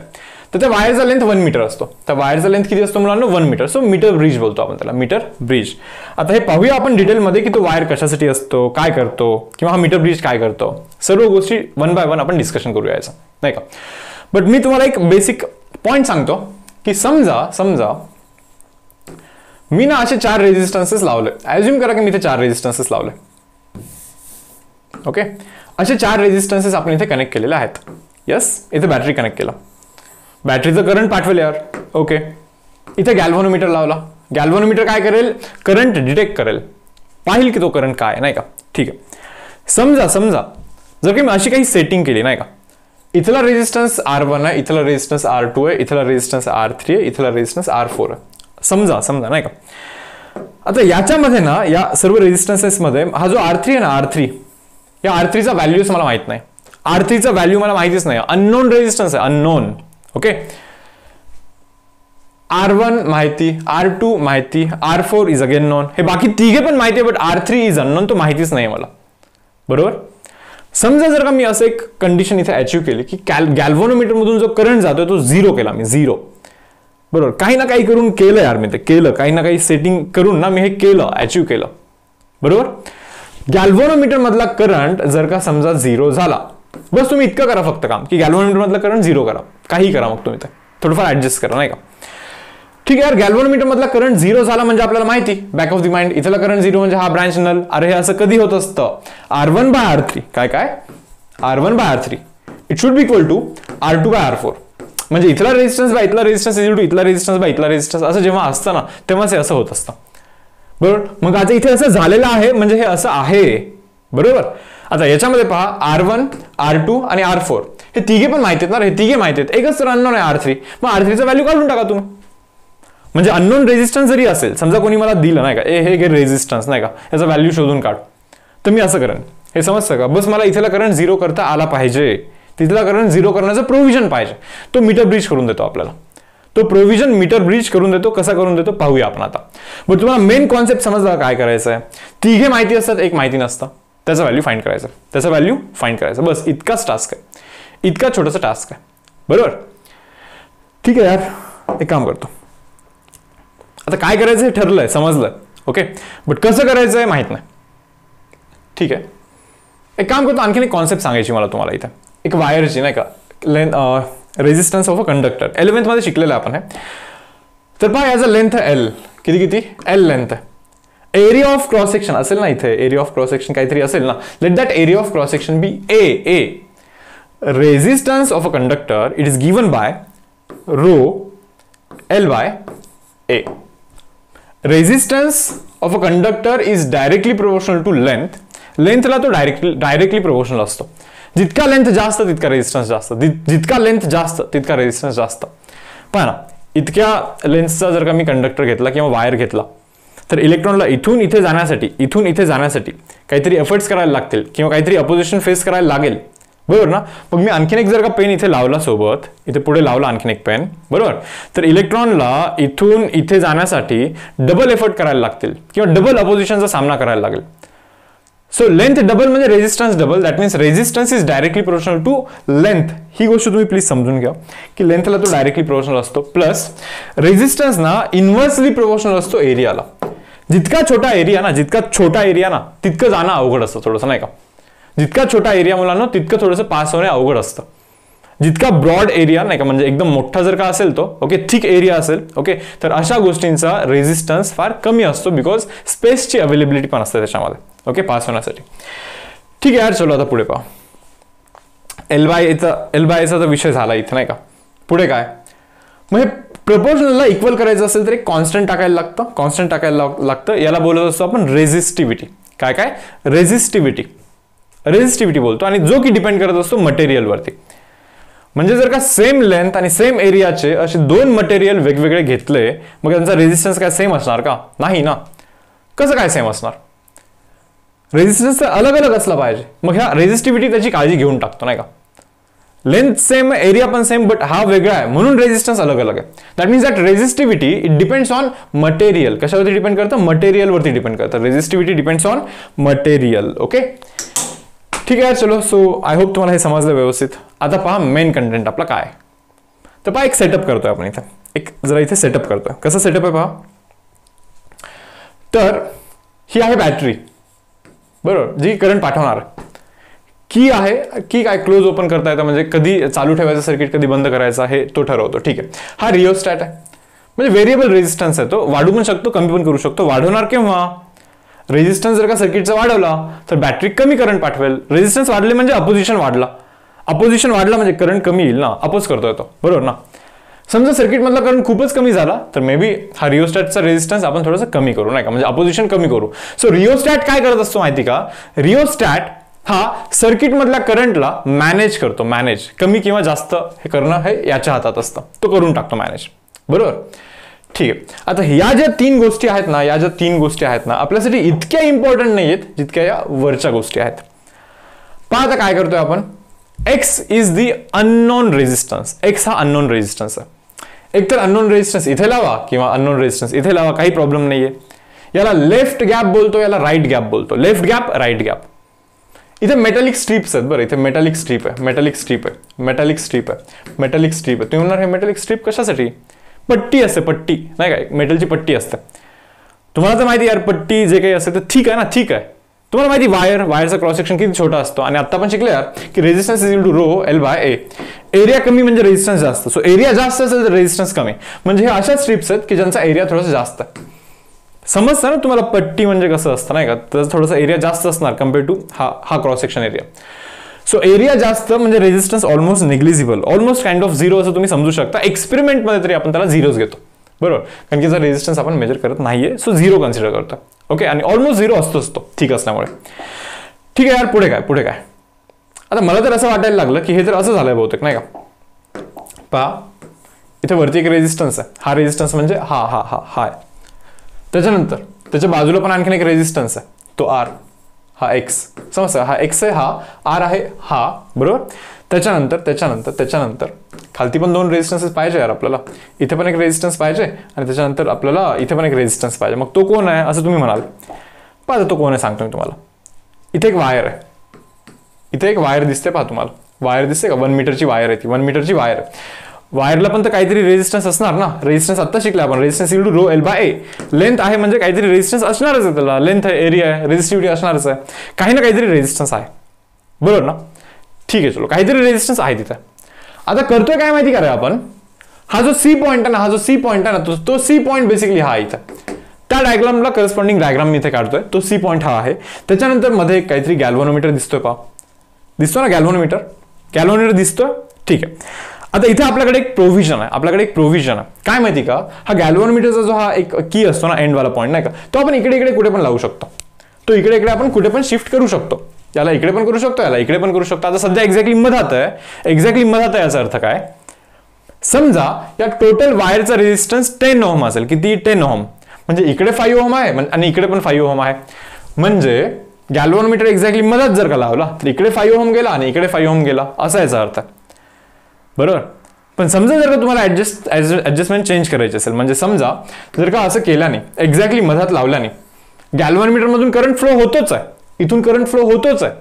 तर त्या वायरचा लेंथ 1 मीटर असतो. त्या वायरचा लेंथ किती असतो मुलांना? 1 मीटर. सो मीटर ब्रिज बोलतो आपण त्याला, मीटर ब्रिज. आता हे पाहूया आपण डिटेलमध्ये की तो वायर कशासाठी असतो, काय करतो, किंवा हा मीटर ब्रिज काय करतो. सर्व गोष्टी 1 बाय 1 आपण डिस्कशन करूया याचं, नाही का. बट मी तुम्हाला एक बेसिक पॉईंट सांगतो की समजा मी ना असे 4 रेजिस्टन्सेस लावले. ॲज्युम करा की मी इथे 4 रेजिस्टन्सेस लावले. ओके, असे 4 रेजिस्टन्सेस आपण इथे कनेक्ट केलेले आहेत. यस, इथे बॅटरी कनेक्ट केला, बॅटरीचं करंट पाठवले यार. ओके, इथे गॅल्व्हॅनोमीटर लावला. गॅल्व्हॅनोमीटर काय करेल? करंट डिटेक्ट करेल, पाहिल की तो करंट काय आहे, नाही का. ठीक आहे, समजा जर की मी अशी काही सेटिंग केली, नाही का, इथला रेजिस्टन्स R1 आहे, इथला रेजिस्टन्स R2 आहे, इथला रेजिस्टन्स R3 आहे, इथला रेजिस्टन्स R4 आहे. समजा नाही का. आता याच्यामध्ये ना, या सर्व रेजिस्टन्सेस मध्ये हा जो R3 आहे ना, R3, या R3चा व्हॅल्यूच मला माहित नाही. R3चा व्हॅल्यू मला माहितीच नाही, अननोन रेजिस्टन्स आहे, अननोन. ओके, R1 माहिती, R2 माहिती, R4 इज अगेन नोन. हे बाकी तिघे पण माहिती आहे, बट R3 इज अननोन, तो माहितीच नाही मला. बरोबर. समजा जर का मी असं एक कंडिशन इथे अचीव केली की गॅल्व्हॅनोमीटर मधून जो करंट जातोय तो 0 केला मी, 0. बरोबर, काही ना काही करून केलं यार मी, ते केलं, काही ना काही सेटिंग करून ना मी हे केलं, अचीव केलं. बरोबर. गॅल्व्हॅनोमीटर मधला करंट जर का समजा 0 झाला, बस तुम्ही इतकं करा फक्त काम की गॅल्व्हॅनोमीटर मधला करंट 0 करा, काही करा, मग तुम्ही ते थोडंफार ऍडजस्ट करा, नाही का. ठीक आहे यार, गॅल्व्हॅनोमीटर मधला करंट 0 झाला म्हणजे आपल्याला माहिती, बॅक ऑफ द माइंड, इथला करंट 0 म्हणजे हा ब्रांच नल. अरे हे असं कधी होत असतं? R1/R3 काय R1/R3 it should be equal to R2/R4. म्हणजे इथला रेजिस्टन्स बाय इथला रेजिस्टन्स इक्वल टू इथला रेजिस्टन्स बाय इथला रेजिस्टन्स, असं जेव्हा असतं ना तेव्हाच हे असं होत असतं. बरोबर. मग आता इथे असं झालेलं आहे म्हणजे हे असं आहे. बरोबर. आता याच्यामध्ये पहा, R1, R2 आणि R4 हे तिघे पण माहिती आहेत ना, हे तिघे माहिती आहेत, एकच तर अननोन आहे R3. मग R3चा व्हॅल्यू काढून टाका तुम्ही. म्हणजे अननोन रेजिस्टन्स जरी असेल, समजा कोणी मला दिलं, नाही का, हे घे रेजिस्टन्स, नाही का, याचा व्हॅल्यू शोधून काढ, तर मी असं करेन. हे समजतं का? बस मला इथला करंट 0 करता आला पाहिजे, तिथला करंट 0 करण्याचं प्रोव्हिजन पाहिजे. तो मीटर ब्रिज करून देतो आपल्याला, तो प्रोव्हिजन मीटर ब्रिज करून देतो. कसा करून देतो पाहूया आपण आता. बट तुम्हाला मेन कॉन्सेप्ट समजला काय करायचं आहे? तिघे माहिती असतात, एक माहिती नसतं, त्याचा व्हॅल्यू फाइंड करायचं, त्याचा व्हॅल्यू फाइंड करायचं, बस इतकाच टास्क आहे, इतका छोटासा टास्क आहे. बरोबर. ठीक आहे यार, एक काम करतो, आता काय करायचं हे ठरलंय, समजलंय. ओके, बट कसं करायचं आहे माहित नाही. ठीक आहे, एक काम करतो, आणखीन एक कॉन्सेप्ट सांगायची मला तुम्हाला इथे, एक वायरची, नाही का, resistance of a conductor. 11th मध्ये शिकलेलं आपण हे. तर पहा, याचा लेंथ आहे L. किती L लेंथ आहे. एरिया ऑफ क्रॉस सेक्शन असेल ना, इथे एरिया ऑफ क्रॉस सेक्शन काहीतरी असेल ना, let that area of cross section be A. Resistance of a conductor it is given by rho L/A. Resistance of a conductor is directly proportional to length. लेंथला तो directly proportional असतो. जितका length जास्त तितका resistance जास्त, जितका length जास्त तितका रेजिस्टन्स जास्त. पहा ना, इतक्या लेंथचा जर का मी कंडक्टर घेतला किंवा वायर घेतला, तर इलेक्ट्रॉनला इथून इथे जाण्यासाठी काहीतरी एफर्ट्स करायला लागतील किंवा काहीतरी अपोजिशन फेस करायला लागेल. बरोबर ना. मग मी आणखीन एक जर का पेन इथे लावला सोबत, इथे पुढे लावला आणखीन एक पेन, बरोबर, तर इलेक्ट्रॉनला इथून इथे जाण्यासाठी डबल एफर्ट करायला लागतील किंवा डबल अपोजिशनचा सामना करायला लागेल. सो लेंथ डबल म्हणजे resistance double, that means resistance is directly proportional to length. ही गोष्ट तुम्ही प्लीज समजून घ्या की लेंथला तो डायरेक्टली प्रोपोर्शनल असतो, प्लस रेजिस्टन्स ना इन्व्हर्सली प्रोपोर्शनल असतो एरियाला. जितका छोटा एरिया ना तितकं जाणं अवघड असतं थोडंसं, नाही का. जितका छोटा एरिया मुलांना तितकं थोडंसं पास होणे अवघड असतं. जितका ब्रॉड एरिया, नाही का, म्हणजे एकदम मोठा जर का असेल तो, ओके, थिक एरिया असेल, ओके, तर अशा गोष्टींचा रेजिस्टन्स फार कमी असतो, बिकॉज स्पेसची अवेलेबिलिटी पण असते त्याच्यामध्ये, ओके, पास होण्यासाठी. ठीक आहे यार, चलो आता पुढे पहा. L/Aचा विषय झाला इथे, नाही का. पुढे काय, मग हे प्रपोर्शनलला इक्वल करायचं असेल तर एक कॉन्स्टंट टाकायला लागतं. याला बोलत असतो आपण रेझिस्टिव्हिटी. काय रेझिस्टिव्हिटी बोलतो, आणि जो की डिपेंड करत असतो मटेरियलवरती. म्हणजे जर का सेम लेंथ आणि सेम एरियाचे असे दोन मटेरियल वेगवेगळे घेतले, मग त्यांचा रेजिस्टन्स काय सेम असणार का? नाही ना. कसं काय सेम असणार? रेजिस्टन्स तर अलग अलग असला पाहिजे. मग ह्या रेजिस्टिव्हिटी त्याची काळजी घेऊन टाकतो, नाही का. लेंथ सेम, एरिया पण सेम, बट हा वेगळा आहे म्हणून रेजिस्टन्स अलग अलग आहे. That means that resistivity it depends on material. कशावरती डिपेंड करतं? मटेरियलवरती डिपेंड करतं. Resistivity depends on material. Okay, ठीक आहे. चलो, सो आय होप तुम्हाला हे समजलं व्यवस्थित. आता पहा मेन कंटेंट आपला काय. तर पहा, एक सेटअप करतोय आपण इथे, एक जरा इथे सेटअप करतोय. कसं सेटअप आहे पहा. तर ही आहे बॅटरी, बरोबर, जी करंट पाठवणार. की आहे, की काय क्लोज ओपन करता येतं, म्हणजे कधी चालू ठेवायचं सर्किट, कधी बंद करायचा हे तो ठरवतो. ठीक आहे. हा रिओस्टॅट आहे, म्हणजे व्हेरिएबल रेजिस्टन्स आहे. तो वाढू पण शकतो, कमी पण करू शकतो. वाढवणार केव्हा? रेझिस्टन्स जर का सर्किटचा वाढवला तर बॅटरी कमी करंट पाठवेल. रेझिस्टन्स वाढले म्हणजे अपोजिशन वाढला, अपोजिशन वाढला म्हणजे करंट कमी येईल ना, अपोज करतोय तो, बरोबर ना. समजा सर्किट मधला करंट खूपच कमी झाला तर मे बी हा रिओस्टॅटचा रेझिस्टन्स आपण थोडंसं कमी करू, नाही का, म्हणजे अपोजिशन कमी करू. सो रिओस्टॅट काय करत असतो माहिती का, रिओस्टॅट हा सर्किट मधल्या करंटला मॅनेज करतो. मॅनेज कमी किंवा जास्त हे करणं हे याच्या हातात असतं, तो करून टाकतो मॅनेज, बरोबर. ठीक आहे. आता या ज्या 3 गोष्टी आहेत ना, या ज्या 3 गोष्टी आहेत ना आपल्यासाठी इतक्या इम्पॉर्टंट नाही आहेत जितक्या या वरच्या गोष्टी आहेत. पहा आता काय करतोय आपण, x is the unknown resistance. X हा अननोन रेझिस्टन्स आहे. एकतर अननोन रेझिस्टन्स इथे लावा किंवा अननोन रेझिस्टन्स इथे लावा, काही प्रॉब्लेम नाहीये. याला लेफ्ट गॅप बोलतो, याला राईट गॅप बोलतो. Left gap, right gap. इथे मेटॅलिक स्ट्रीप्स आहेत बरं, इथे मेटॅलिक स्ट्रीप आहे, मेटॅलिक स्ट्रीप आहे, मेटॅलिक स्ट्रीप आहे, मेटॅलिक स्ट्रीप आहे. तुम्ही म्हणणार हे मेटॅलिक स्ट्रीप कशासाठी, पट्टी असते, पट्टी नाही काय, मेटलची पट्टी असते. तुम्हाला तर माहिती यार पट्टी जे काही असते ते ठीक आहे ना, ठीक आहे. तुम्हाला माहिती वायरचा क्रॉस सेक्शन किती छोटा असतो आणि आता आपण शिकले यार की resistance is equal to rho L by A. Area कमी म्हणजे रेझिस्टन्स जास्त. सो एरिया जास्त असेल तर रेझिस्टन्स कमी, म्हणजे हे अशा स्ट्रीप्स आहेत की ज्यांचा एरिया थोडासा जास्त आहे. समजतं ना तुम्हाला पट्टी म्हणजे कसं असतं नाही का, त्याचा थोडासा एरिया जास्त असणार कम्पेअर टू हा cross section area. So area जास्त म्हणजे resistance almost negligible, almost kind of zero असं तुम्ही समजू शकता. एक्सपेरिमेंटमध्ये तरी आपण त्याला झिरोच घेतो, बरोबर, कारण की जर रेझिस्टन्स आपण मेजर करत नाहीये सो झिरो कन्सिडर करतो. ओके, आणि ऑलमोस्ट झिरो असतोच तो ठीक असल्यामुळे. ठीक आहे यार, पुढे काय, पुढे काय. आता मला तर असं वाटायला लागलं की हे तर असं झालंय बहुतेक नाही का. पहा इथे वरती एक रेझिस्टन्स आहे, हा रेझिस्टन्स म्हणजे हा हा हा हा आहे. त्याच्यानंतर त्याच्या बाजूला पण आणखीन एक रेझिस्टन्स आहे, तो आर, हा एक्स. समजतं, हा एक्स आहे, हा आर आहे, हा, बरोबर. त्याच्यानंतर खालती पण 2 रेझिस्टन्सेस पाहिजे यार आपल्याला. इथे पण एक रेझिस्टन्स पाहिजे आणि त्याच्यानंतर आपल्याला इथे पण एक रेझिस्टन्स पाहिजे. मग तो कोण आहे असं तुम्ही म्हणाल. पहा तो कोण आहे सांगतो मी तुम्हाला. इथे एक वायर आहे, इथे एक वायर दिसते, पहा तुम्हाला वायर दिसते का, 1 मीटरची वायर आहे ती, 1 मीटरची वायर आहे. वायरला पण तर काहीतरी रेझिस्टन्स असणार ना. रेझिस्टन्स आता शिकले आपण, resistance equal to rho L by A. Length आहे म्हणजे काहीतरी रेझिस्टन्स असणारच आहे त्याला, लेंथ आहे, एरिया आहे, रेझिस्टिव्हिटी असणारच आहे, काही ना काहीतरी रेझिस्टन्स आहे, बरोबर ना. ठीक आहे, चलो काहीतरी रेझिस्टन्स आहे तिथे. आता करतोय काय माहिती का रे आपण, हा जो सी पॉइंट आहे ना, हा जो सी पॉइंट आहे ना, तो सी पॉइंट बेसिकली हा इथे, त्या डायग्रामला करस्पॉन्डिंग डायग्राम मी इथे काढतोय. तो सी पॉइंट हा आहे. त्याच्यानंतर मध्ये काहीतरी गॅल्व्हनोमीटर दिसतोय, पहा दिसतो ना गॅल्व्हनोमीटर, गॅल्व्हनोमीटर दिसतोय. ठीक आहे. आता इथे आपल्याकडे एक प्रोव्हिजन आहे, आपल्याकडे एक प्रोव्हिजन आहे. काय माहिती का, हा गॅल्व्हनोमीटरचा जो हा एक की असतो ना एंडवाला पॉईंट नाही का, तो आपण इकडे इकडे कुठे पण लावू शकतो. तो इकडे इकडे आपण कुठे पण शिफ्ट करू शकतो. याला इकडे पण करू शकतो, याला इकडे पण करू शकतो. आता सध्या एक्झॅक्टली मधात आहे, एक्झॅक्टली मधात आहे. याचा अर्थ काय, समजा या टोटल वायरचा रेझिस्टन्स 10 ओहम असेल. किती, 10 ओहम. म्हणजे इकडे 5 ओहम आहे आणि इकडे पण 5 ओहम आहे. म्हणजे गॅल्व्हनोमीटर एक्झॅक्टली मधात जर का लावला तर इकडे 5 ओहम गेला आणि इकडे 5 ओहम गेला, असा याचा अर्थ आहे, बरोबर. पण समजा जर का तुम्हाला ऍडजस्टमेंट चेंज करायची असेल, म्हणजे समजा जर का असं केल्याने, एक्झॅक्टली मधात लावल्याने गॅल्व्हनोमीटर मधून करंट फ्लो होतोच आहे, इथून करंट फ्लो होतोच आहे,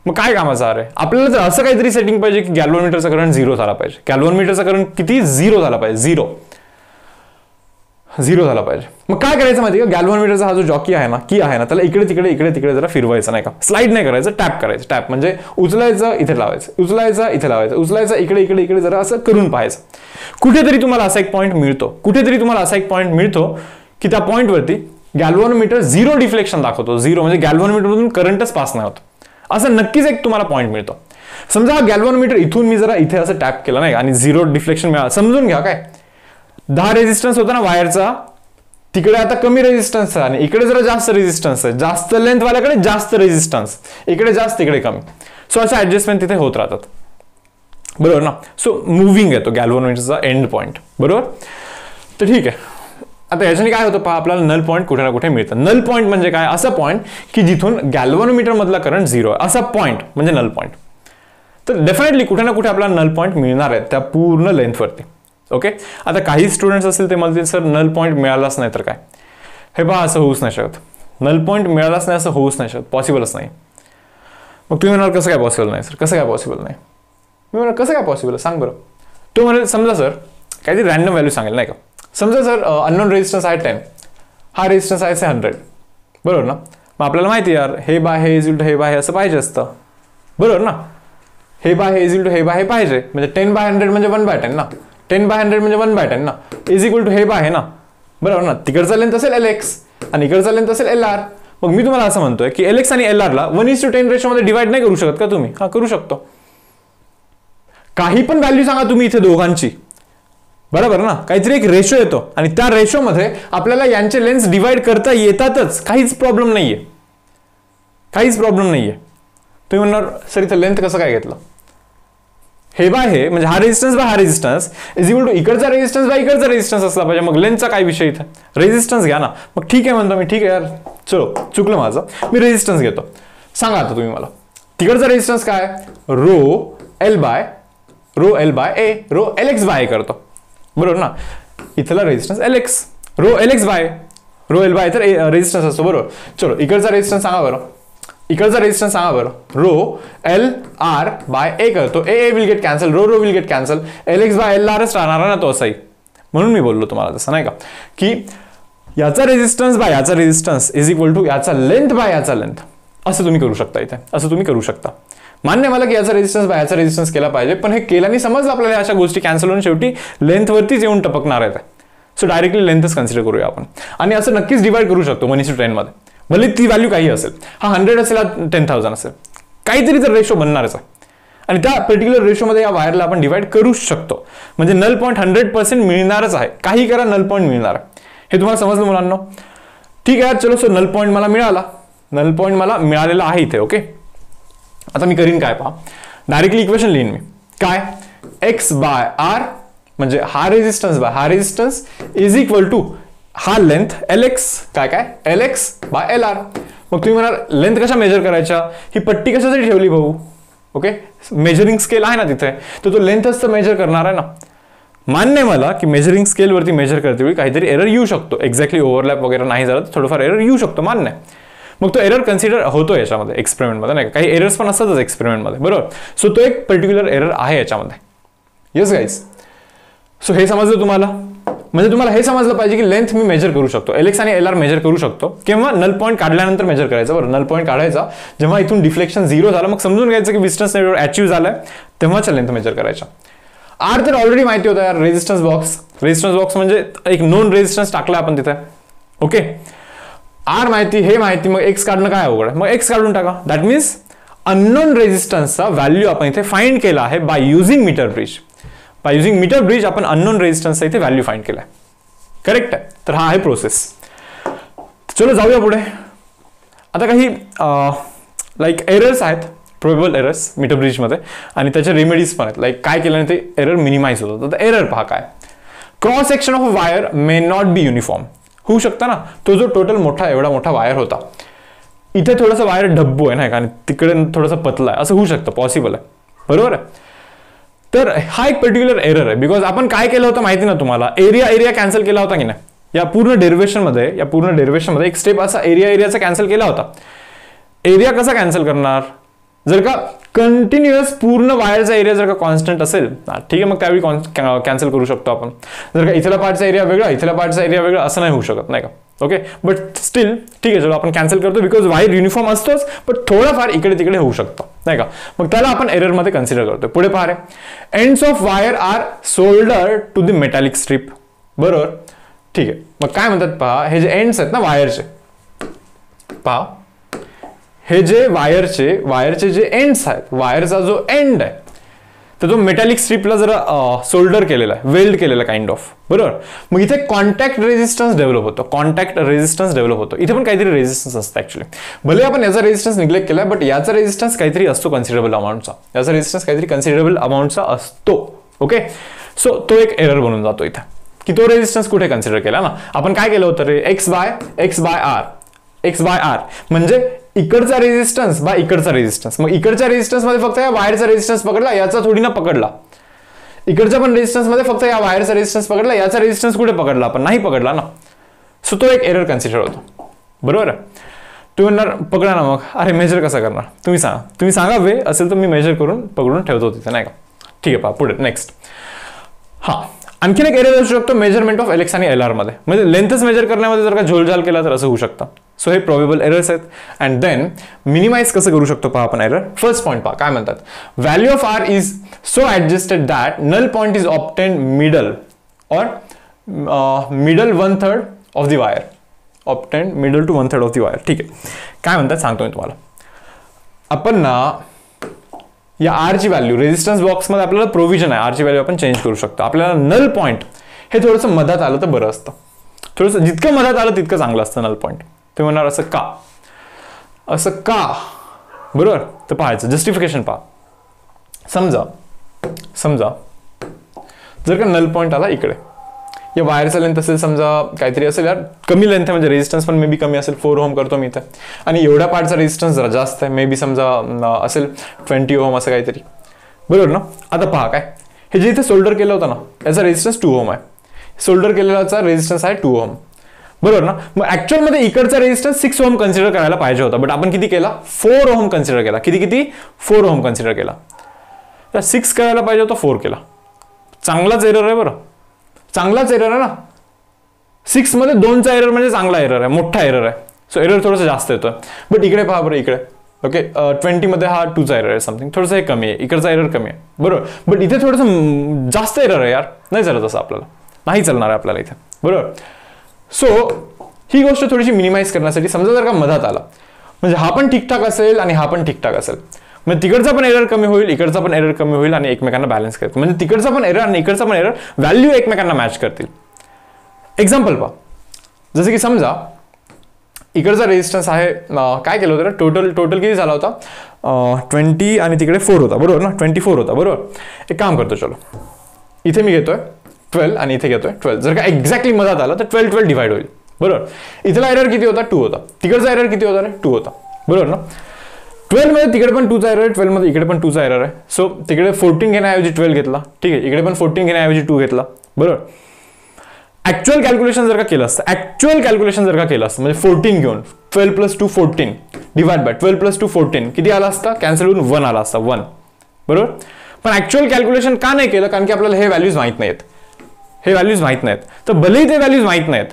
मग काय कामाचं आहे. आपल्याला तर असं काहीतरी सेटिंग पाहिजे की गॅल्व्हनोमीटरचा करंट 0 झाला पाहिजे. गॅल्व्हनोमीटरचा करंट किती, 0 झाला पाहिजे, 0 झाला पाहिजे. मग काय करायचं माहिती का, गॅल्व्हनोमीटरचा हा जो जॉकी आहे ना, की आहे ना, त्याला इकडे तिकडे जरा फिरवायचं नाही का, स्लाइड नाही करायचं, टॅप करायचं. टॅप म्हणजे उचलायचं इथे लावायचं, उचलायचं इथे लावायचं, उचलायचं इकडे जरा असं करून पाहायचं. कुठेतरी तुम्हाला असा एक पॉईंट मिळतो, की त्या पॉईंटवरती गॅल्व्हनोमीटर 0 डिफ्लेक्शन दाखवतो. 0 म्हणजे गॅल्व्हनोमीटर मधून करंटच पास नाही होत, असं नक्कीच एक तुम्हाला पॉईंट मिळतो. समजा हा गॅल्व्हनोमीटर इथून मी जरा इथे असं टॅप केलं नाही आणि 0 डिफ्लेक्शन मिळालं. समजून घ्या काय, 10 रेझिस्टन्स होता ना वायरचा, तिकडे आता कमी रेझिस्टन्स आहे आणि इकडे जरा जास्त रेझिस्टन्स आहे. जास्त लेंथ वाल्याकडे जास्त रेझिस्टन्स, इकडे जास्त इकडे कमी. सो अशा ऍडजस्टमेंट तिथे होत राहतात, बरोबर ना. सो मुव्हिंग आहे तो गॅल्व्हनोमीटरचा एंड पॉईंट, बरोबर. तर ठीक आहे. आता याच्याने काय होतं पहा, आपल्याला नल पॉईंट कुठे ना कुठे मिळतं. नल पॉईंट म्हणजे काय, असा पॉईंट की जिथून गॅल्व्हनोमीटर मधला करंट 0 आहे, असा पॉईंट म्हणजे नल पॉईंट. तर डेफिनेटली कुठे ना कुठे आपल्याला नल पॉईंट मिळणार आहेत त्या पूर्ण लेंथवरती. ओके. आता काही स्टुडंट्स असतील ते म्हणतील सर नल पॉईंट मिळालाच नाही तर काय. हे पहा, असं होऊच नाही शकत. नल पॉईंट मिळालाच नाही असं होऊच नाही शकत, पॉसिबलच नाही. मग तुम्ही म्हणाल कसं काय पॉसिबल नाही सर, कसं काय पॉसिबल नाही. मी म्हणाल कसं काय पॉसिबल सांग बरं. तो म्हणेल समजा सर काहीतरी रॅन्डम व्हॅल्यू सांगेल नाही का. समजा सर अननोन रेझिस्टन्स आहे 10, हा रेझिस्टन्स आहे 100, बरोबर ना. मग आपल्याला माहिती यार हे बाय हे इज इक्वल टू हे बाय हे असं पाहिजे असतं, बरोबर ना. हे बाय हे इज इक्वल टू हे बाय हे पाहिजे, म्हणजे 10/100 म्हणजे 1/10 ना. 10/100 म्हणजे 1/10 ना, इज इक्वल टू हे बाय हे ना, बरोबर ना. तिकडचा लेंथ असेल LX आणि इकडचा लेंथ असेल LR. मग मी तुम्हाला असं म्हणतोय की LX आणि LR ला 1:10 रेशोमध्ये डिवाइड नाही करू शकत का तुम्ही? हा, करू शकतो. काही पण व्हॅल्यू सांगा तुम्ही इथे दोघांची, बरोबर ना, काहीतरी एक रेशो येतो आणि त्या रेशोमध्ये आपल्याला यांचे लेन्स डिवाइड करता येतातच, काहीच प्रॉब्लेम नाहीये, काहीच प्रॉब्लेम नाहीये. तुम्ही म्हणणार सर इथे लेंथ कसं काय घेतलं? हे बाय हे म्हणजे हा रेजिस्टन्स बाय हा रेजिस्टन्स इज इक्वल टू इकडचा रेजिस्टन्स बाय इकडचा रेजिस्टन्स असला पाहिजे. मग लेंथचा काय विषय इथे? रेजिस्टन्स घ्या ना. मग ठीक आहे म्हणतो मी, ठीक आहे यार, चलो चुकलं माझं, मी रेजिस्टन्स घेतो. सांगा आता तुम्ही मला तिकडचा रेजिस्टन्स काय? Rho L by A, rho LX by A करतो, बरोबर ना. इथला resistance LX, rho LX by rho L by तर रेजिस्टन्स असतो, बरोबर. चलो इकडचा रेजिस्टन्स सांगा बरं, इकडचा रेजिस्टन्स सांगा बरं. रो LR बाय ए करतो, A will get cancel, rho will get cancel, LX by LRच राहणार ना तो असाही. म्हणून मी बोललो तुम्हाला तसं, नाही का, की याचा रेजिस्टन्स बाय याचा रेजिस्टन्स इज इक्वल टू याचा लेंथ बाय याचा लेंथ, असं तुम्ही करू शकता इथे, असं तुम्ही करू शकता. मान्य मला की याचा रेजिस्टन्स बाय याचा रेजिस्टन्स केला पाहिजे, पण हे केल्याने समजलं आपल्याला अशा गोष्टी कॅन्सल होऊन शेवटी लेंथवरतीच येऊन टपकणार आहेत. सो डायरेक्टली लेंथच कन्सिडर करूया आपण, आणि असं नक्कीच डिवाइड करू शकतो 1:10 मध्ये, भले ती व्हॅल्यू काही असेल. हा 100 असेल, हा 10,000 असेल, काहीतरी तर रेशो बनणारच आहे. आणि त्या पर्टिक्युलर रेशोमध्ये या वायरला आपण डिवाइड करू शकतो, म्हणजे नल पॉईंट 100% मिळणारच आहे. काही करा, नल पॉईंट मिळणार आहे. हे तुम्हाला समजलं मुलांना? ठीक आहे, चलो. सो नल पॉईंट मला मिळाला, नल पॉईंट मला मिळालेला आहे इथे. ओके, आता मी करीन काय पहा, डायरेक्टली इक्वेशन लिहीन मी. काय? X बाय R म्हणजे हा रेजिस्टन्स बाय हा रेजिस्टन्स इज इक्वल टू हा लेंथ LX, काय LX बाय LR. मग तुम्ही म्हणाल लेंथ कशा मेजर करायच्या? ही पट्टी कशासाठी ठेवली भाऊ? ओके, मेजरिंग स्केल आहे ना तिथे, तर तो लेंथच तर मेजर करणार आहे ना. मान्य मला की मेजरिंग स्केलवरती मेजर करते वेळी काहीतरी एरर येऊ शकतो, एक्झॅक्टली ओव्हरलॅप वगैरे नाही झालं तर थोडंफार एरर येऊ शकतो, मान्य. मग तो एरर कन्सिडर होतो याच्यामध्ये एक्सपेरिमेंटमध्ये, नाही का, काही एरर्स पण असतातच एक्सपेरिमेंटमध्ये, बरोबर. सो तो एक पर्टिक्युलर एरर आहे याच्यामध्ये. येस गाईज, सो हे समजलं तुम्हाला? म्हणजे तुम्हाला हे समजलं पाहिजे की लेंथ मी मेजर करू शकतो, LX आणि LR मेजर करू शकतो, किंवा नल पॉईंट काढल्यानंतर मेजर करायचं. बरं, नल पॉईंट काढायचा जेव्हा इथून डिफ्लेक्शन 0 झालं, मग समजून घ्यायचं की डिस्टन्स अचीव्ह झालाय, तेव्हाच्या लेंथ मेजर करायच्या. R तर ऑलरेडी माहिती होता यार, रेजिस्टन्स बॉक्स म्हणजे एक नोन रेजिस्टन्स टाकला आपण तिथे. ओके, R माहिती, हे माहिती, मग X काढणं काय अवघड आहे? मग X काढून टाका. दॅट मीन्स अननोन रेजिस्टन्सचा व्हॅल्यू आपण इथे फाइंड केला आहे by using meter bridge. By using meter bridge आपण अननोन रेजिस्टन्सचा इथे व्हॅल्यू फाइंड केलाय. करेक्ट आहे? तर हा आहे प्रोसेस. चलो जाऊया पुढे. आता काही लाईक एरर्स आहेत, प्रोबेबल एरर्स मीटर ब्रिजमध्ये, आणि त्याचे रेमेडीज पण आहेत. लाईक काय केल्याने ते एरर मिनिमाइज होतं. तर एरर पहा काय, cross section of wire may not be uniform. होऊ शकता ना, तो जो टोटल मोठा एवढा मोठा वायर होता, इथे थोडासा वायर डब्बू आहे ना, आणि तिकडे थोडासा पतला आहे, असं होऊ शकतं, पॉसिबल आहे, बरोबर आहे. तर हा एक पर्टिक्युलर एरर आहे, बिकॉज आपण काय केलं होतं माहिती ना तुम्हाला, एरिया कॅन्सल केला होता की नाही या पूर्ण डेरिव्हेशनमध्ये एक स्टेप असा एरियाचा कॅन्सल केला होता. एरिया कसा कॅन्सल करणार? जर का कंटिन्युअस पूर्ण वायरचा एरिया जर का कॉन्स्टंट असेल, ठीक आहे, मग त्यावेळी कॅन्सल करू शकतो आपण. जर का इथला पार्टचा एरिया वेगळा, इथला पार्टचा एरिया वेगळा, असं नाही होऊ शकत, नाही का. ओके, बट स्टील ठीक आहे, चलो आपण कॅन्सल करतो, बिकॉज वायर युनिफॉर्म असतोच, पण थोडाफार इकडे तिकडे होऊ शकतं, नाही का. मग त्याला आपण एररमध्ये कन्सिडर करतो. पुढे पहा रे, ends of wire are solder to the metallic strip. बरोबर, ठीक आहे. मग काय म्हणतात पहा, हे जे एंड्स आहेत ना वायरचे, पहा हे जे वायरचे जे एंड्स आहेत, वायरचा जो एंड आहे तर तो मेटॅलिक स्ट्रीपला जरा सोल्डर केलेला आहे, वेल्ड केलेला काइंड ऑफ, बरोबर. मग इथे कॉन्टॅक्ट रेजिस्टन्स डेव्हलप होतो, इथे पण काहीतरी रेजिस्टन्स असतं ऍक्च्युली. भले आपण याचा रेजिस्टन्स निग्लेक्ट केला, बट याचा रेजिस्टन्स काहीतरी असतो कन्सिडरेबल अमाऊंटचा, असतो. ओके, सो तो एक एरर बनून जातो इथे की तो रेजिस्टन्स कुठे कन्सिडर केला ना. आपण काय केलं होतं रे, एक्स बाय आर म्हणजे इकडचा रेजिस्टन्स बाय इकडचा रेजिस्टन्स. मग इकडच्या रेजिस्टन्स मध्ये फक्त या वायरचा रेजिस्टन्स पकडला, याचा थोडी ना पकडला. इकडच्या पण रेजिस्टन्स मध्ये फक्त या वायरचा रेजिस्टन्स पकडला, याचा रेजिस्टन्स कुठे पकडला आपण? नाही पकडला ना. सो तो एक एरर कन्सिडर होतो, बरोबर आहे. तुम्ही म्हणणार पकडा ना, मग अरे मेजर कसा करणार? तुम्ही सांगा वे असेल तर मी मेजर करून पकडून ठेवतो तिथे, नाही का. ठीक आहे, पहा पुढे नेक्स्ट. हा, आणखीन एक एरर असू शकतो मेजरमेंट ऑफ LX आणि LR मध्ये, म्हणजे लेंथच मेजर करण्यामध्ये जर का झोलझाल केला तर असं होऊ शकतं. सो हे प्रोबेबल एरर्स आहेत. अँड देन मिनिमाइज कसं करू शकतो पहा आपण एरर. फर्स्ट पॉईंट पहा काय म्हणतात, value of R is so adjusted that null point is obtain middle 1/3 of the wire. Obtained middle to 1/3 of the wire. ठीक आहे, काय म्हणतात सांगतो मी तुम्हाला. आपण ना या आर ची व्हॅल्यू रेजिस्टन्स बॉक्समध्ये आपल्याला प्रोव्हिजन आहे, आर ची व्हॅल्यू आपण चेंज करू शकतो. आपल्याला नल पॉईंट हे थोडंसं मधात आलं तर बरं असतं. थोडंसं जितकं मधात आलं तितकं चांगलं असतं नल पॉईंट. ते म्हणणार असं का, असं का, बरोबर. तर पाहायचं जस्टिफिकेशन पहा. समजा जर का नल पॉईंट आला इकडे, या वायरचा लेंथ असेल समजा काहीतरी असेल यार कमी लेंथ आहे, म्हणजे रेजिस्टन्स पण मे बी कमी असेल, 4 ओहम करतो मी इथे, आणि एवढ्या पार्टचा रेजिस्टन्स जरा जास्त आहे, मे बी समजा असेल 20 ओहम असं काहीतरी, बरोबर ना. आता पहा काय, हे जे इथे सोल्डर केलं होतं ना याचा रेजिस्टन्स 2 ओहम आहे, सोल्डर केलेलाचा रेजिस्टन्स आहे 2 ओहम, बरोबर ना. मग ऍक्च्युअल मध्ये इकडचा रेजिस्टन्स 6 ओहम कन्सिडर करायला पाहिजे होता, बट आपण किती केला, 4 ओहम कन्सिडर केला. किती 4 ओहम कन्सिडर केला. तर 6 करायला पाहिजे होता, 4 केला. चांगलाच एरर आहे बरं, चांगलाच एरर आहे ना. 6 मध्ये 2चा एरर म्हणजे चांगला एरर आहे, मोठा एरर आहे. सो एरर थोडंसं जास्त येतोय. बट इकडे पहा बरं, इकडे ओके 20 मध्ये हा 2चा एरर आहे समथिंग, थोडंसं हे कमी आहे, इकडचा एरर कमी आहे, बरोबर. बट इथे थोडंसं जास्त एरर आहे यार, नाही चालत असं, आपल्याला नाही चालणार आहे आपल्याला इथे, बरोबर. सो ही गोष्ट थोडीशी मिनिमाइज करण्यासाठी समजा जर का मधात आला म्हणजे हा पण ठीकठाक असेल आणि हा पण ठीकठाक असेल, म्हणजे तिकडचा पण एरर कमी होईल, इकडचा पण एरर कमी होईल आणि एकमेकांना बॅलन्स करतील. म्हणजे तिकडचा पण एरर आणि इकडचा पण एरर व्हॅल्यू एकमेकांना मॅच करतील. एक्झाम्पल पहा, जसं की समजा इकडचा रेजिस्टन्स आहे काय केलं होतं, टोटल किती झाला होता 20 आणि तिकडे 4 होता, बरोबर ना. 24 होता, बरोबर. एक काम करतो, चलो इथे मी घेतोय 12 आणि इथे घेतोय 12. जर का एक्झॅक्टली मधात आला तर 12 डिवाइड होईल, बरोबर. इथला एरर किती होता, 2 होता. तिकडचा एरर किती होता रे, 2 होता, बरोबर ना. 12 मध्ये तिकडे पण 2चा एरर आहे, 12 मध्ये इकडे पण 2चा एरर आहे. सो तिकडे 14 घेण्याऐवजी 12 घेतला, ठीक आहे. इकडे पण 14 घेण्याऐवजी 2 घेतला, बरोबर. ऍक्च्युअल कॅल्क्युलेशन जर का केलं असतं, म्हणजे 14 घेऊन 12 + 2 14 डिवाइड बाय 12 + 2 14 किती आला असता, कॅन्सल होऊन 1 आला असता, 1, बरोबर. पण ऍक्च्युअल कॅल्क्युलेशन का नाही केलं, कारण की आपल्याला हे व्हॅल्यूज माहित नाहीत, तर भलेही ते व्हॅल्यूज माहित नाहीत,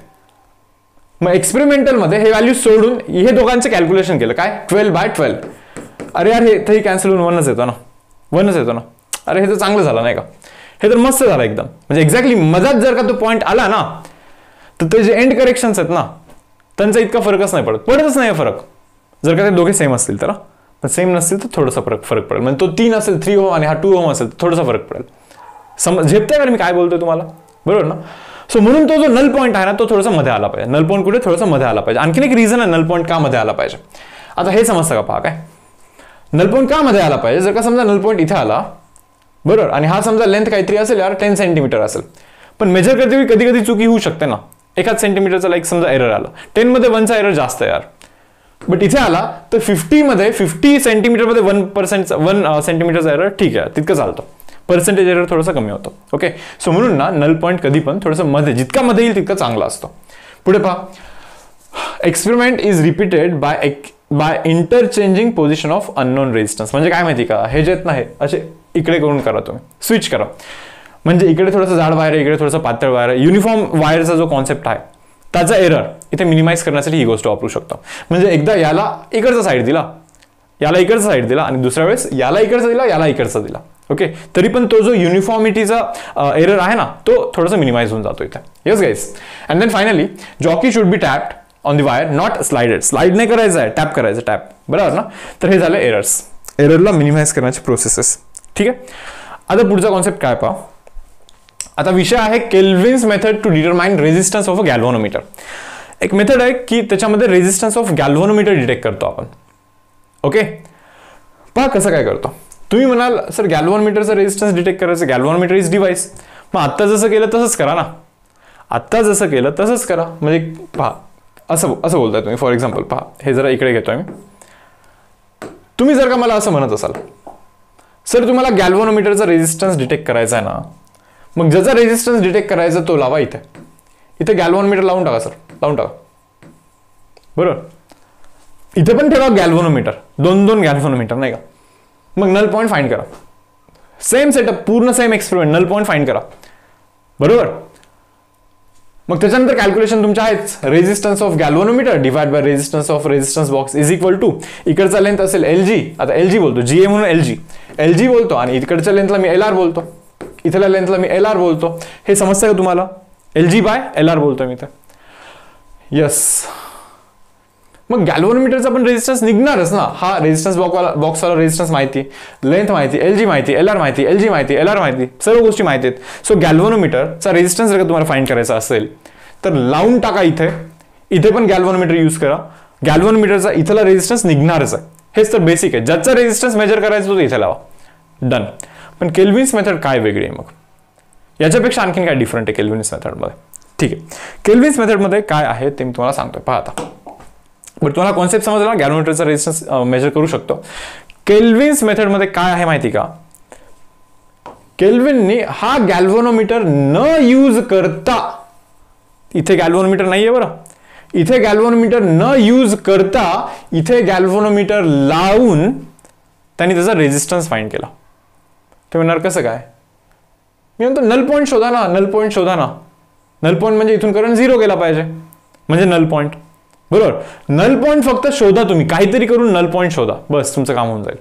मग एक्सपेरिमेंटल मध्ये हे व्हॅल्यूज सोडून हे दोघांचं कॅल्क्युलेशन केलं, काय 12/12. अरे यार हे कॅन्सल होऊन 1च येतो ना. अरे हे तर चांगलं झालं नाही का, हे तर मस्त झालं एकदम. म्हणजे एक्झॅक्टली मधात जर का तो पॉईंट आला ना तर ते जे एंड करेक्शन्स आहेत ना त्यांचा इतका फरकच नाही पडतच नाही फरक, जर का ते दोघे सेम असतील तर. पण सेम नसतील तर थोडासा फरक पडेल. म्हणजे तो 3 असेल 3 ओहम आणि हा 2 ओहम असेल तर थोडासा फरक पडेल. झेपताय का मी काय बोलतोय तुम्हाला, बरोबर ना. सो म्हणून तो जो नल पॉईंट आहे ना तो थोडासा मध्ये आला पाहिजे. नल पॉईंट कुठे, थोडासा मध्ये आला पाहिजे. आणखीन एक रिझन आहे नल पॉईंट का मध्ये आला पाहिजे. आता हे समजतं का, पहा काय नल पॉईंट का मध्ये आला पाहिजे. जर का समजा नल पॉईंट इथे आला, बरोबर, आणि हा समजा लेंथ काहीतरी असेल यार 10 सेंटीमीटर असेल, पण मेजर करते कधी कधी चुकी होऊ शकते ना. एकाच सेंटीमीटरचा लाईक समजा एरर आला, 10 मध्ये 1चा एरर जास्त आहे यार, बट इथे आला तर 50 सेंटीमीटर मध्ये 1 सेंटीमीटरचा एरर ठीक आहे, तितकं चालतं. पर्सेंटेज एरर थोडासा कमी होतो, ओके. सो म्हणून ना नल पॉईंट कधी पण थोडंसं मध्ये, जितका मध्ये येईल तितका चांगला असतो. पुढे पहा, experiment is repeated by interchanging position of unknown resistance. म्हणजे काय माहिती का, हे जे आहेत ना हे असे इकडे करून करा, तुम्ही स्विच करा. म्हणजे इकडे थोडंसं जाड वायर आहे, इकडे थोडंसं पातळ वायर आहे. युनिफॉर्म वायरचा जो कॉन्सेप्ट आहे त्याचा एरर इथे मिनिमाइज करण्यासाठी ही गोष्ट वापरू शकतो. म्हणजे एकदा याला इकडचा साईड दिला, याला इकडचा साईड दिला आणि दुसऱ्या वेळेस याला इकडचा दिला, याला इकडचा दिला, ओके. तरी पण तो जो युनिफॉर्मिटीचा एरर आहे ना तो थोडासा मिनिमाइज होऊन जातो इथे. Yes guys. And then finally jockey should be tapped on the wire, not slided. Slide नाही करायचं आहे, टॅप करायचं, टॅप, बरोबर ना. तर हे झालं एरर्स, एररला मिनिमाइज करण्याचे प्रोसेसेस, ठीक आहे. आता पुढचा कॉन्सेप्ट काय पहा. आता विषय आहे Kelvin's method to determine resistance of a galvanometer. एक मेथड आहे की त्याच्यामध्ये रेजिस्टन्स ऑफ गॅल्व्हनोमीटर डिटेक्ट करतो आपण, ओके. पहा कसं काय करतो. तुम्ही म्हणाल सर गॅल्व्हनोमीटरचा रेजिस्टन्स डिटेक्ट करायचं, गॅल्व्हनोमीटर इज डिव्हाइस. मग आत्ता जसं केलं तसंच करा ना, म्हणजे पहा असं बोलताय तुम्ही. फॉर एक्झाम्पल पहा, हे जरा इकडे घेतोय मी. तुम्ही जर का मला असं म्हणत असाल सर तुम्हाला गॅल्व्हनोमीटरचा रेजिस्टन्स डिटेक्ट करायचा आहे ना, मग ज्याचा रेजिस्टन्स डिटेक्ट करायचा तो लावा इथे गॅल्व्हनोमीटर लावून टाका सर, लावून टाका, बरोबर. इथे पण ठेवा गॅल्व्हनोमीटर, 2 गॅल्व्हनोमीटर नाही का. मग नल पॉईंट फाइंड करा, सेम सेटअप, पूर्ण same experiment, null point find करा, बरोबर. मग त्याच्यानंतर कॅल्क्युलेशन तुमच्या आहेच. Resistance of galvanometer divide by resistance of resistance box is equal to, इकडचा लेंथ असेल LG, आता LG बोलतो, GA म्हणून LG बोलतो, आणि इकडच्या लेंथला मी LR बोलतो, इथल्या लेंथला मी LR बोलतो. हे समजतं का तुम्हाला, LG बाय LR बोलतो मी इथे. यस. मग गॅल्व्हनोमीटरचा पण रेजिस्टन्स निघणारच ना. हा रेजिस्टन्स बॉक्सवाला रेजिस्टन्स माहिती, लेंथ माहिती, LG माहिती, LR माहिती, LG माहिती, LR माहिती, सर्व गोष्टी माहिती आहेत. सो गॅल्व्हनोमीटरचा रेजिस्टन्स जर का तुम्हाला फाइंड करायचा असेल तर लावून टाका इथे पण गॅल्व्हनोमीटर यूज करा. गॅल्व्हनोमीटरचा इथला रेजिस्टन्स निघणारच आहे. हेच तर बेसिक आहे. ज्याचा रेजिस्टन्स मेजर करायचा तो इथे लावा, डन. पण केल्विन्स मेथड काय वेगळी आहे मग? याच्यापेक्षा आणखीन काय डिफरंट आहे केल्विन्स मेथडमध्ये? ठीक आहे, केल्विन्स मेथडमध्ये काय आहे ते मी तुम्हाला सांगतोय, पहा आता. बट तुम्हाला कॉन्सेप्ट समजला ना, गॅल्व्हनोमीटरचा रेजिस्टन्स मेजर करू शकतो. केल्विन्स मेथडमध्ये काय आहे माहिती का? केल्विननी हा गॅल्व्हनोमीटर न यूज करता, इथे गॅल्व्हनोमीटर नाहीये बरं, इथे गॅल्व्हनोमीटर न यूज करता इथे गॅल्व्हनोमीटर लावून त्यांनी त्याचा रेजिस्टन्स फाइंड केला. ते म्हणणार कसं काय? मी म्हणतो नल पॉईंट शोधा ना, नल पॉईंट शोधा ना. नल पॉईंट म्हणजे इथून करंट 0 गेला पाहिजे, म्हणजे नल पॉईंट. बरोबर, नल पॉईंट फक्त शोधा तुम्ही, काहीतरी करून नल पॉईंट शोधा, बस तुमचं काम होऊन जाईल.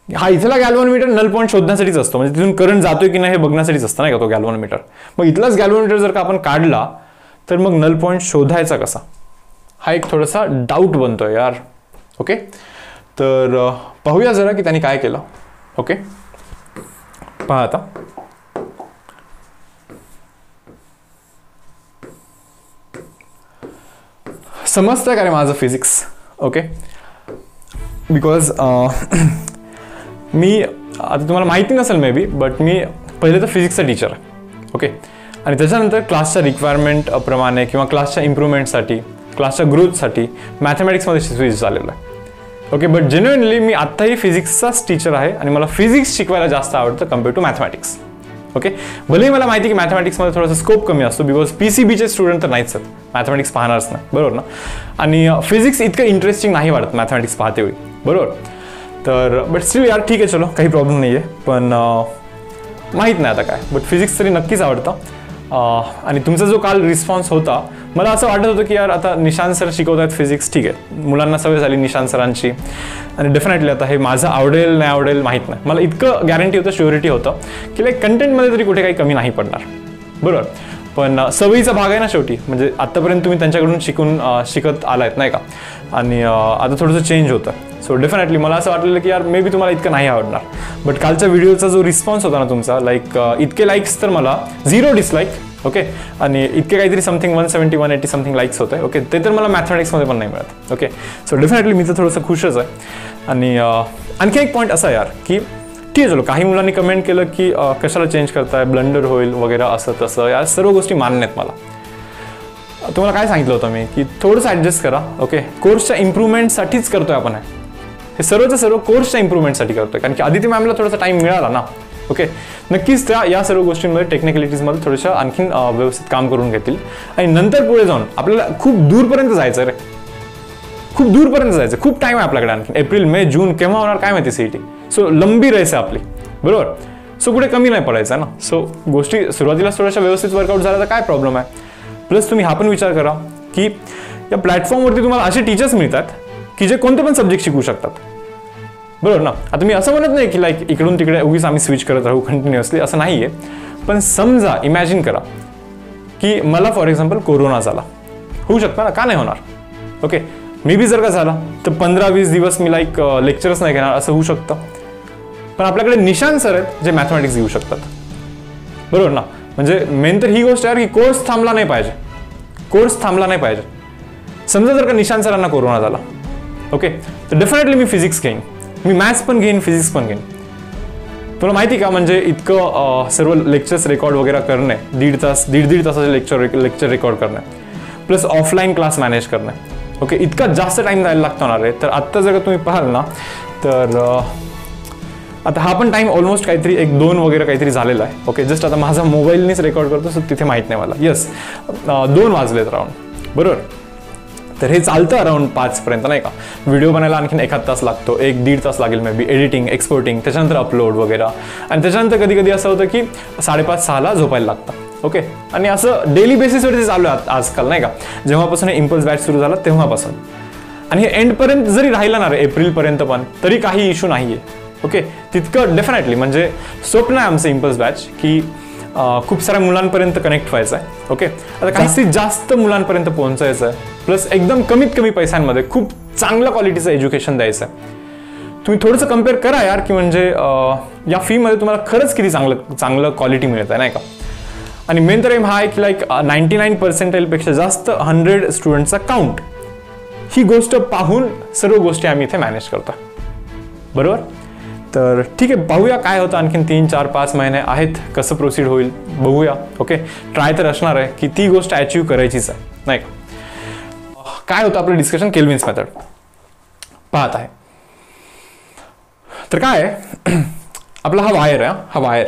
हा इथला गॅल्व्हनोमीटर नल पॉईंट शोधण्यासाठीच असतो, म्हणजे तिथून करंट जातोय की नाही हे बघण्यासाठीच असतं नाही का तो गॅल्व्हनोमीटर. मग इथलाच गॅल्व्हनोमीटर जर का आपण काढला तर मग नल पॉईंट शोधायचा कसा, हा एक थोडासा डाऊट बनतोय यार. ओके, तर पाहूया जरा की त्यांनी काय केलं. ओके, पहा आता. समजतंय का रे माझं फिजिक्स? ओके, बिकॉज मी आता तुम्हाला माहिती नसेल मे बी, बट मी पहिले तर फिजिक्सचा टीचर आहे. ओके, आणि त्याच्यानंतर क्लासच्या रिक्वायरमेंट प्रमाणे किंवा क्लासच्या इम्प्रूव्हमेंटसाठी, क्लासच्या ग्रोथसाठी मॅथमॅटिक्समध्ये स्विच झालेलं आहे. ओके, बट जेन्युइनली मी आत्ताही फिजिक्सचाच टीचर आहे आणि मला फिजिक्स शिकवायला जास्त आवडतं कम्पेअर टू मॅथमॅटिक्स. ओके, भलेही मला माहिती की मॅथमॅटिक्समध्ये थोडासा स्कोप कमी असतो, बिकॉज PCBचे स्टुडंट तर नाहीच आहेत, मॅथमॅटिक्स पाहणारच नाही, बरोबर ना. आणि फिजिक्स इतकं इंटरेस्टिंग नाही वाटत मॅथमॅटिक्स पाहते वेळी, बरोबर. तर बट स्टील यार ठीक आहे, चलो काही प्रॉब्लेम नाही आहे. पण माहीत नाही आता काय, बट फिजिक्स तरी नक्कीच आवडतं. आणि तुमचा जो काल रिस्पॉन्स होता, मला असं वाटत होतं की यार आता निशांत सर शिकवत आहेत फिजिक्स, ठीक आहे, मुलांना सवय झाली निशांत सरांची, आणि डेफिनेटली आता हे माझं आवडेल नाही आवडेल माहीत नाही. मला इतकं गॅरंटी होतं, श्युरिटी होतं की लाईक कंटेंटमध्ये तरी कुठे काही कमी नाही पडणार, बरोबर. पण सवयीचा भाग आहे ना शेवटी, म्हणजे आत्तापर्यंत तुम्ही त्यांच्याकडून शिकत आलायत नाही का, आणि आता थोडंसं चेंज होतं. सो डेफिनेटली मला असं वाटलेलं की यार मे बी तुम्हाला इतकं नाही आवडणार. बट कालच्या व्हिडिओचा जो रिस्पॉन्स होता ना तुमचा, लाईक इतके लाईक्स तर मला 0 डिसलाईक, ओके, आणि इतके काहीतरी समथिंग 170 180 समथिंग लाईक्स होते. ओके, ते तर मला मॅथमॅटिक्समध्ये पण नाही मिळत. ओके, सो डेफिनेटली मी तर थोडंसं खुशच आहे. आणि आणखी एक पॉईंट असा यार की ठीक आहे, चलो काही मुलांनी कमेंट केलं की कशाला चेंज करताय, ब्लंडर होईल वगैरे असं तसं, या सर्व गोष्टी मान्य आहेत मला. तुम्हाला काय सांगितलं होतं मी की थोडंसं ॲडजस्ट करा. ओके, कोर्सच्या इम्प्रूव्हमेंटसाठीच करतोय आपण हे सर्वचं सर्व कोर्सच्या इम्प्रूव्हमेंटसाठी करतोय, कारण की आदिती मॅमला थोडासा टाइम मिळाला ना. ओके, नक्कीच त्या या सर्व गोष्टींमध्ये टेक्निकलिटीजमध्ये थोड्याशा आणखीन व्यवस्थित काम करून घेतील. आणि नंतर पुढे जाऊन आपल्याला खूप दूरपर्यंत जायचं रे, खूप दूरपर्यंत जायचं, खूप टाइम आहे आपल्याकडे आणखी. एप्रिल मे जून केव्हा होणार काय माहिती CET. सो लंबी रेस आहे आपली, बरोबर. सो कुठे कमी नाही पडायचं ना. सो गोष्टी सुरुवातीला थोड्याशा व्यवस्थित वर्कआउट झाला तर काय प्रॉब्लेम आहे. प्लस तुम्ही हा पण विचार करा की या प्लॅटफॉर्मवरती तुम्हाला असे टीचर्स मिळतात की जे कोणते पण सब्जेक्ट शिकवू शकतात, बरोबर ना. आता मी असं म्हणत नाही की लाईक इकडून तिकडे उगीच आम्ही स्विच करत राहू कंटिन्युअसली, असं नाही आहे. पण समजा इमॅजिन करा की मला फॉर एक्झाम्पल कोरोना झाला, होऊ शकतं ना, का नाही होणार. ओके, मे बी जर का झाला तर 15-20 दिवस मी लाईक लेक्चरच नाही घेणार, असं होऊ शकतं. पण आपल्याकडे निशांत सर आहेत जे मॅथमॅटिक्स घेऊ शकतात, बरोबर ना. म्हणजे मेन तर ही गोष्ट आहे की कोर्स थांबला नाही पाहिजे, कोर्स थांबला नाही पाहिजे. समजा जर का निशांत सरांना कोरोना झाला, ओके, तर डेफिनेटली मी फिजिक्स घेईन, मी मॅथ्स पण घेईन, फिजिक्स पण घेईन. तुला माहिती का, म्हणजे इतकं सर्व लेक्चर्स रेकॉर्ड वगैरे करणे, दीड तासाचे लेक्चर रेकॉर्ड करणे, प्लस ऑफलाईन क्लास मॅनेज करणे. ओके, इतका जास्त टाइम द्यायला लागतो ना रे. तर आत्ता जर का तुम्ही पाहाल ना तर आता हा पण टाइम ऑलमोस्ट काहीतरी 1-2 वगैरे काहीतरी झालेला आहे. ओके, जस्ट आता माझा मोबाईलनेच रेकॉर्ड करतो, सो तिथे माहीत नाही मला. येस, 2 वाजलेत राऊंड, बरोबर. तर हे चालतं अराउंड 5 पर्यंत नाही का. व्हिडिओ बनायला आणखीन 1 तास लागतो, 1-1.5 तास लागेल मे बी, एडिटिंग, एक्सपोर्टिंग, त्याच्यानंतर अपलोड वगैरे. आणि त्याच्यानंतर कधी कधी असं होतं की 5:30-6ला झोपायला लागतं. ओके, आणि असं डेली बेसिसवरती चालू आहे आजकाल नाही का, जेव्हापासून हे इम्पल्स बॅच सुरू झाला तेव्हापासून. आणि हे एंडपर्यंत जरी राहिला ना रे, एप्रिलपर्यंत पण, तरी काही इश्यू नाही आहे. ओके, तितकं डेफिनेटली म्हणजे स्वप्न आहे आमचं इम्पल्स बॅच की खूप साऱ्या मुलांपर्यंत कनेक्ट व्हायचं आहे. ओके, आता जास्तीत जास्त मुलांपर्यंत पोहोचायचं आहे, प्लस एकदम कमीत कमी पैशांमध्ये खूप चांगल्या क्वालिटीचं एज्युकेशन द्यायचं आहे. तुम्ही थोडंसं कम्पेअर करा यार, की म्हणजे या फीमध्ये तुम्हाला खरंच किती चांगलं क्वालिटी मिळत आहे, नाही का. आणि मेन तर एम हा आहे की लाईक 99% जास्त 100 स्टुडंटचा काउंट, ही गोष्ट पाहून सर्व गोष्टी आम्ही इथे मॅनेज करतो. बरोबर, तर ठीक आहे, पाहूया काय होतं. आणखीन 3, 4, 5 महिने आहेत, कसं प्रोसीड होईल बघूया. ओके, ट्राय तर असणार आहे की ती गोष्ट अचीव्ह करायचीच आहे, नाही का. काय होतं आपलं डिस्कशन, केल्विन्स मेथड पाहत आहे. तर काय आहे आपला हा वायर आहे, हा वायर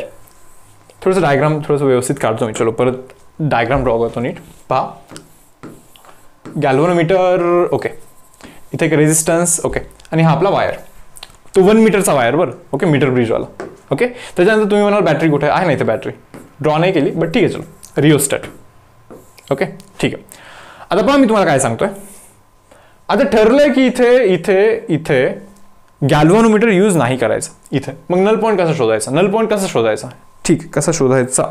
थोडंसं डायग्राम थोडंसं व्यवस्थित काढतो मी. चलो परत डायग्राम ड्रॉ करतो नीट. पहा, गॅल्व्हनोमीटर, ओके, इथे एक रेजिस्टन्स, ओके, आणि हा आपला वायर, तो 1 मीटरचा वायर, बरं. Okay, metre ब्रिजवाला. ओके, त्याच्यानंतर तुम्ही म्हणाल बॅटरी कुठे आहे, ना इथे बॅटरी ड्रॉ नाही केली, बट ठीक आहे, चलो रिओस्टॅट. ओके, ठीक आहे. आता पहा मी तुम्हाला काय सांगतोय. आता ठरलंय की इथे इथे इथे गॅल्व्हनोमीटर यूज नाही करायचं इथे. मग नल पॉईंट कसा शोधायचा, नल पॉईंट कसा शोधायचा, ठीक, कसा शोधायचा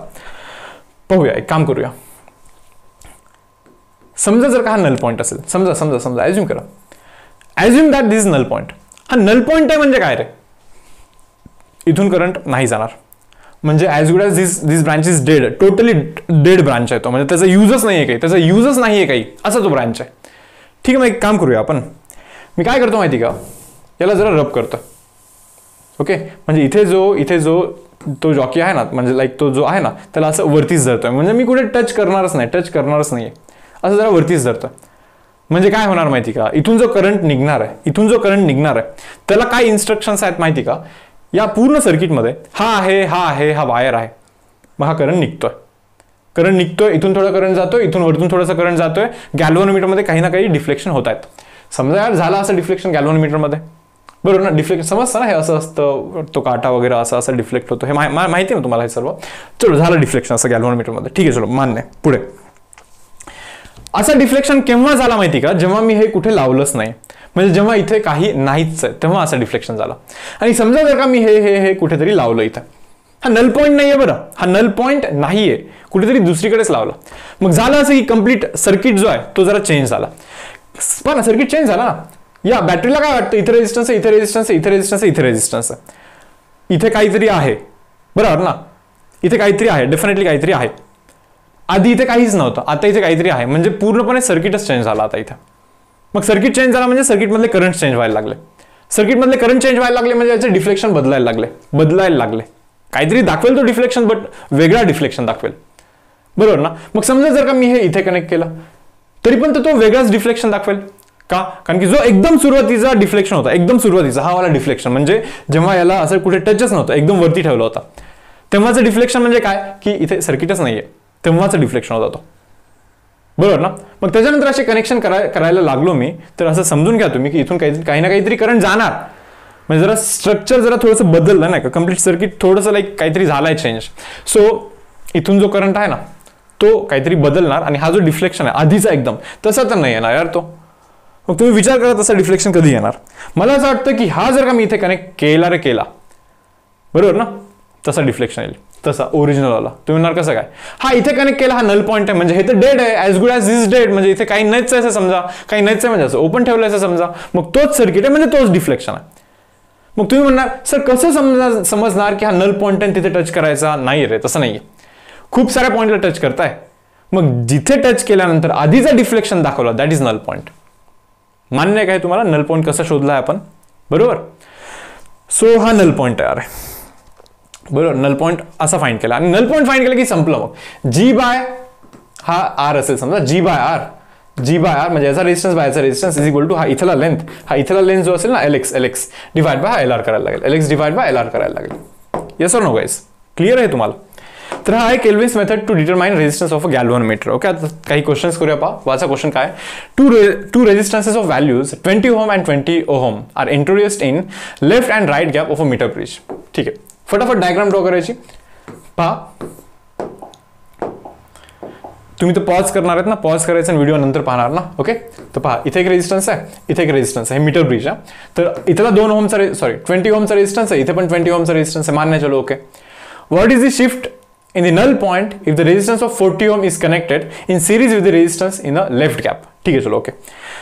पाहूया. एक काम करूया. समजा जर का हा नल पॉईंट असेल, समजा समजा समजा ॲज्युम करा, assume that this null point. हा नल पॉईंट आहे म्हणजे काय रे, इथून करंट नाही जाणार, म्हणजे as good as this branch is dead, totally dead branch आहे तो, म्हणजे त्याचा युजच नाही आहे काही, त्याचा युजच नाही आहे काही, असा तो ब्रांच आहे. ठीक आहे, मग एक काम करूया आपण. मी काय करतो माहिती का, याला जरा रब करतो. ओके, म्हणजे इथे जो तो जॉकी आहे ना, म्हणजे लाईक तो जो आहे ना, त्याला असं वरतीच धरतोय, म्हणजे मी कुठे टच करणारच नाही, असं जरा वरतीच धरतोय. म्हणजे काय होणार माहिती का, इथून जो करंट निघणार आहे त्याला काय इन्स्ट्रक्शन्स आहेत माहिती का, या पूर्ण सर्किटमध्ये हा वायर आहे, मग हा करंट निघतोय, इथून थोडा करंट जातोय, इथून वरतून थोडासा करंट जातोय. गॅल्व्हनोमीटरमध्ये काही ना काही डिफ्लेक्शन होत आहेत. समजा यार झालं असं डिफ्लेक्शन गॅल्व्हनोमीटरमध्ये, बरोबर ना, डिफ्लेक्शन समजतं ना, हे असं असतं, तो काटा वगैरे असं डिफ्लेक्ट होतो, हे माहिती ना तुम्हाला हे सर्व. चलो झालं डिफ्लेक्शन असं गॅल्व्हनोमीटरमध्ये, ठीक आहे, चलो मान्य. पुढे असं डिफ्लेक्शन केव्हा झाला माहिती का, जेव्हा मी हे कुठे लावलंच नाही, म्हणजे जेव्हा इथे काही नाहीच आहे तेव्हा असं डिफ्लेक्शन झालं. आणि समजा जर का मी हे कुठेतरी लावलं, इथं हा नल पॉईंट नाहीये, बरं, हा नल पॉईंट नाहीये, कुठेतरी दुसरीकडेच लावलं, मग झालं असं की कम्प्लीट सर्किट जो आहे तो जरा चेंज झाला. पण सर्किट चेंज झाला ना, या बॅटरीला काय वाटतं, इथे रेजिस्टन्स आहे, इथे रेजिस्टन्स आहे, इथे रेजिस्टन्स आहे, इथे रेजिस्टन्स आहे, इथे काहीतरी आहे, बरोबर ना, इथे काहीतरी आहे, डेफिनेटली काहीतरी आहे. आधी इथे काहीच नव्हतं, आता इथे काहीतरी आहे, म्हणजे पूर्णपणे सर्किटच चेंज झाला आता इथे. मग सर्किट चेंज झाला म्हणजे सर्किटमधले करंट चेंज व्हायला लागले, म्हणजे याचे डिफ्लेक्शन बदलायला लागले. काहीतरी दाखवेल तो डिफ्लेक्शन, बट वेगळा डिफ्लेक्शन दाखवेल, बरोबर ना. मग समजा जर का मी हे इथे कनेक्ट केलं, तरी पण तो वेगळाच डिफ्लेक्शन दाखवेल. का, कारण की जो एकदम सुरुवातीचा डिफ्लेक्शन होता, एकदम सुरुवातीचा हा वाला डिफ्लेक्शन, म्हणजे जेव्हा याला असं कुठे टचच नव्हतं, एकदम वरती ठेवला होता, तेव्हाचं डिफ्लेक्शन म्हणजे काय, की इथे सर्किटच नाहीये, तेव्हाचं डिफ्लेक्शन होता तो, बरोबर ना. मग त्याच्यानंतर असे कनेक्शन करायला लागलो मी, तर असं समजून घ्या तुम्ही की इथून काही ना काहीतरी करंट जाणार, म्हणजे जरा स्ट्रक्चर जरा थोडंसं बदललं नाही का, कम्प्लीट सर्किट थोडंसं लाईक काहीतरी झालाय चेंज. सो इथून जो करंट आहे ना तो काहीतरी बदलणार, आणि हा जो डिफ्लेक्शन आहे आधीचा एकदम तसा तर नाही येणार यार तो. मग तुम्ही विचार करा तसा डिफ्लेक्शन कधी येणार. मला असं वाटतं की हा जर का मी इथे कनेक्ट केला, बरोबर ना, तसा डिफ्लेक्शन येईल, तसा ओरिजिनल वाला. तुम्ही म्हणणार कसं काय, हा इथे कनेक्ट केला, हा नल पॉईंट आहे, म्हणजे हे तर डेड आहे, ॲज गुड ॲज दिस डेड, म्हणजे इथे काही नाहीच आहे असं समजा, काही नाहीच आहे म्हणजे असं ओपन ठेवलं असं समजा, मग तोच सर्किट आहे, म्हणजे तोच डिफ्लेक्शन आहे. मग तुम्ही म्हणणार सर कसं समजणार की हा नल पॉईंट आहे तिथे टच करायचा नाही रे, तसं नाहीये, खूप साऱ्या पॉईंटला टच करताय, मग जिथे टच केल्यानंतर आधीचा डिफ्लेक्शन दाखवला दॅट इज नल पॉईंट. मान्य आहे काय तुम्हाला, नल पॉईंट कसा शोधलाय आपण, बरोबर. सो हा नल पॉईंट तयार आहे, बरोबर. नल पॉईंट असा फाइंड केला, आणि नल पॉईंट फाइंड केला की संपलं. मग जी बाय हा आर असेल समजा, जी बाय आर म्हणजे याचा रेजिस्टन्स बाय याचा रेजिस्टन्स इज इक्वल टू हा इथला लेंथ जो असेल ना LX divide by L R करायला लागेल, LX divide by L R करायला लागेल. येस और नो गाइस, क्लिअर आहे तुम्हाला. तर हा आहे Kelvin's method to determine resistance of a galvanometer. Okay, आता काही क्वेश्चन्स करूया. पहा वाचा क्वेश्चन काय, two resistances of values 20 ohm and 20 ohm are introduced in left and right gap of a metre bridge. ठीक आहे, फटाफट डायग्राम ड्रॉ करायची. पहा तुम्ही तर पॉज करणार आहेत ना, पॉज करायचं आणि व्हिडिओ नंतर पाहणार ना. ओके, तर पहा इथे एक रेजिस्टन्स आहे, इथे एक रेजिस्टन्स आहे, मीटर ब्रिज आहे. तर इथला 2 ओहमचा 20 ओहमचा रेजिस्टन्स आहे, इथे पण 20 ओहमचा रेजिस्टन्स आहे, मान्य. चलो okay, what is the shift in the null point if the resistance of 40 ohm is connected in series with the resistance in the left gap. ठीक आहे, चलो ओके.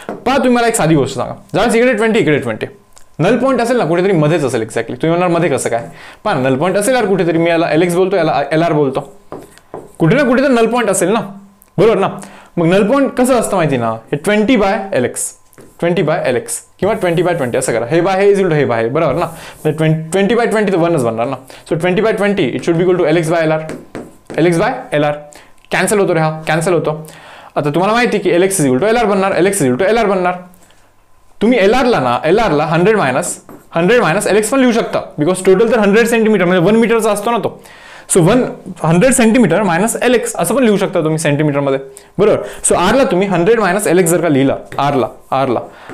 पहा तुम्ही मला एक साधी गोष्ट सांगा, ज्यावेळेस इकडे 20 इकडे 20 नल पॉईंट असेल ना कुठेतरी मध्येच असेल एक्झॅक्टली. तुम्ही म्हणणार मध्ये कसं काय? पहा नल पॉईंट असेल यार कुठेतरी, मी याला LX बोलतो याला LR बोलतो, कुठे ना कुठे तर नल पॉईंट असेल ना, बरोबर ना. मग नल पॉईंट कसं असतं माहिती ना, हे 20/LX 20/LX किंवा 20/20 असं करा. हे बाय हे इज इक्वल टू हे बाय, बरोबर ना. 20/20 तर 1च बनणार ना. So 20/20 it should be equal to LX/LR. LX/LR cancel होतो रे, हा कॅन्सल होतो. आता तुम्हाला माहिती की LX is equal to LR बनणार, LX is equal to LR बनणार. तुम्ही LR ला 100 मायनस LX पण लिहू शकता, बिकॉज टोटल तर 100 सेंटीमीटर म्हणजे 1 मीटरचा असतो ना तो. सो 100 सेंटीमीटर मायनस LX असं पण लिहू शकता तुम्ही सेंटीमीटर मध्ये, बरोबर. सो R ला तुम्ही 100 मायनस LX जर का लिहिला, R ला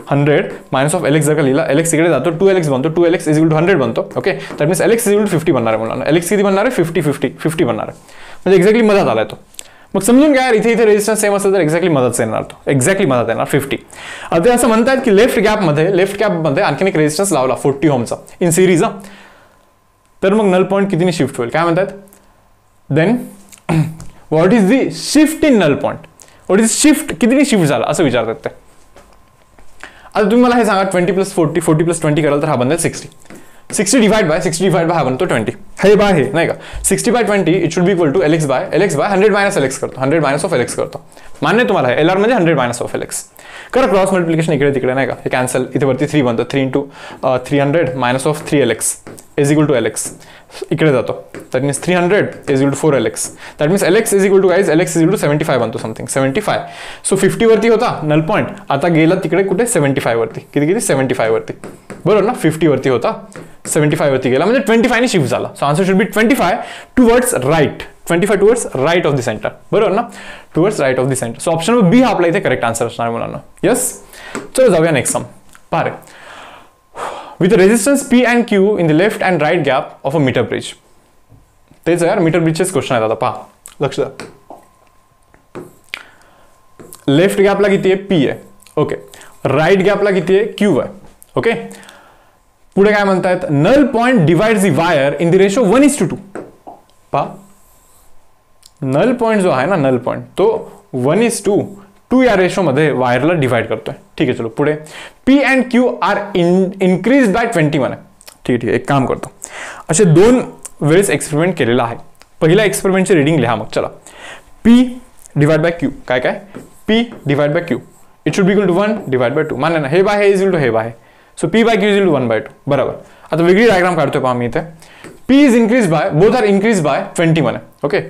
100 मायनस ऑफ LX जर का लिहिला, LX इकडे जातो 2LX बनतो, 2LX इज इक्वल टू 100 बनतो. Okay, that means LX is equal to 50 बनणार आहे मुलांना. LX किती बनणार आहे? 50 बनणार आहे, म्हणजे एक्झॅक्टली मधात आलाय तो. मग समजून घ्या, इथे रेजिस्टन्स सेम असेल तर एक्झॅक्टली मधात येणार तो, एक्झॅक्टली मधात येणार 50. आता असं म्हणतात की लेफ्ट गॅपमध्ये आणखीन एक रेजिस्टन्स लावला 40 ओमचा इन सिरीज, तर मग नल पॉईंट कितीने शिफ्ट होईल काय म्हणतात? Then what is the shift in null point, what is shift, कितीने शिफ्ट झाला असं विचारतात ते. आता तुम्ही मला हे सांगा 20 + 40 40 + 20 कराल तर हा बनेल 60. 60 डिवाइड बाय हा बनतो 20. हे बाय हे नाही का, 60/20 it should be equal to LX by 100 minus LX करतो, 100 मायनस ऑफ LX करतो. मान्य तुम्हाला हे LR म्हणजे 100 मायनस ऑफ LX. करा क्रॉस मल्टिप्लिकेशन इकडे तिकडे नाही का, हे कॅन्सल, इथे वरती 3 बनतं, 3 × 300 minus of 3LX is equal to LX इकडे जातो, that means 300 is equal to 4LX. That means LX is equal to guys LX is equal to 75 बनतो, समथिंग 75. सो 50 वरती होता नल पॉईंट, आता गेला तिकडे कुठे 75 वरती, किती 75 वरती, बरोबर ना. 50 वरती होता 75 वरती गेला म्हणजे 25 ने शिफ्ट झाला. So answer should be 25 towards right, 25 towards right of the centre, बरोबर ना, towards right of the centre. So option number B हा आपला इथे करेक्ट आन्सर असणार मुलांना. यस, चलो जाऊया नेक्स्ट सम. पहा रे, with resistance P and Q in the left and right gap of a metre bridge. तेच यार मीटर ब्रिजचेच क्वेश्चन आहेत आता, पहा लक्ष द्या. लेफ्ट गॅपला किती आहे? P आहे, ओके. राईट गॅपला किती आहे? Q आहे, ओके. पुढे काय म्हणतायत? Null point divides the wire in the ratio 1:2. पहा नल पॉइंट जो आहे ना, नल पॉइंट तो 1:2 या रेशो मध्ये वायरला डिवाइड करतोय. ठीक आहे, चलो पुढे. P and Q are increase by 21 आहे. ठीक आहे, एक काम करतो, असे 2 वेळेस एक्सपेरिमेंट केलेला आहे. पहिला एक्सपेरिमेंटची रीडिंग लिहा मग. चला, P डिवाइड बाय Q काय काय, P divide by Q it should be equal to 1 divide by 2. मान्य ना, हे बाय हे इज इक्वल टू हे by. So P by Q is equal to 1/2, बराबर. आता वेगळी डायग्राम काढतोय पहा मी इथे. P is increase by, both are increase by 21 आहे, ओके.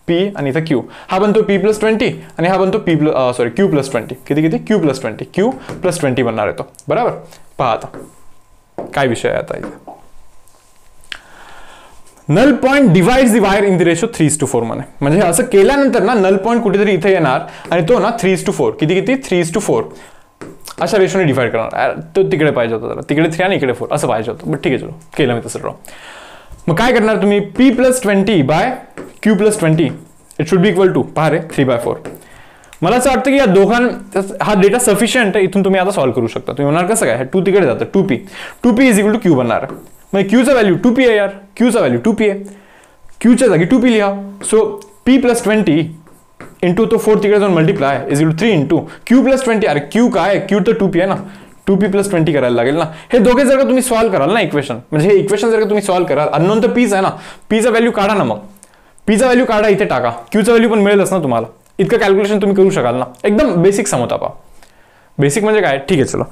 P आणि इथे Q, हा बनतो P + 20 आणि हा बनतो Q + 20. किती Q + 20, Q + 20 बनणार आहे तो, बराबर. पहा आता काय विषय आहे आता इथे. Null point divides the wire in the ratio 3:4 मध्ये, म्हणजे असं केल्यानंतर ना नल पॉइंट कुठेतरी इथे येणार आणि तो ना 3:4 किती 3:4 अशा रेशोने डिवाइड करणार. तो तिकडे पाहिजे होता, जरा तिकडे 3 आणि इकडे 4 असं पाहिजे होतं, बट ठीक आहे, चलो केलं मी तसं ड्रॉ. मग काय करणार तुम्ही? P + 20 by Q + 20 it should be equal to, पहा रे, 3/4. मला असं वाटतं की या दोघांना हा डेटा सफिशियंट आहे, इथून तुम्ही आता सॉल्व्ह करू शकता. तुम्ही म्हणणार कसं काय, 2 तिकडे जातं, 2P is equal to Q बनणार. मग Qचा व्हॅल्यू 2P आहे यार, Qचा व्हॅल्यू 2P आहे, Qच्या जागी 2P लिहा. सो P + 20 इंटू तो 4 तिकडे जाऊन multiply is equal to 3 into Q + 20. अरे Q काय, Q तर 2P आहे ना, 2P + 20 करायला लागेल ना. हे दोघे जर का तुम्ही सॉल्व्ह कराल ना इक्वेशन, म्हणजे हे इक्वेशन जर का तुम्ही सॉल्व्ह कराल, अननोन तर Pच आहे ना, Pचा व्हॅल्यू काढा ना. मग Pचा व्हॅल्यू काढा, इथे टाका, Qचा व्हॅल्यू पण मिळेलच ना तुम्हाला. इतकं कॅल्क्युलेशन तुम्ही करू शकाल ना. एकदम बेसिक सम होता पहा. बेसिक म्हणजे काय, ठीक आहे, चलो.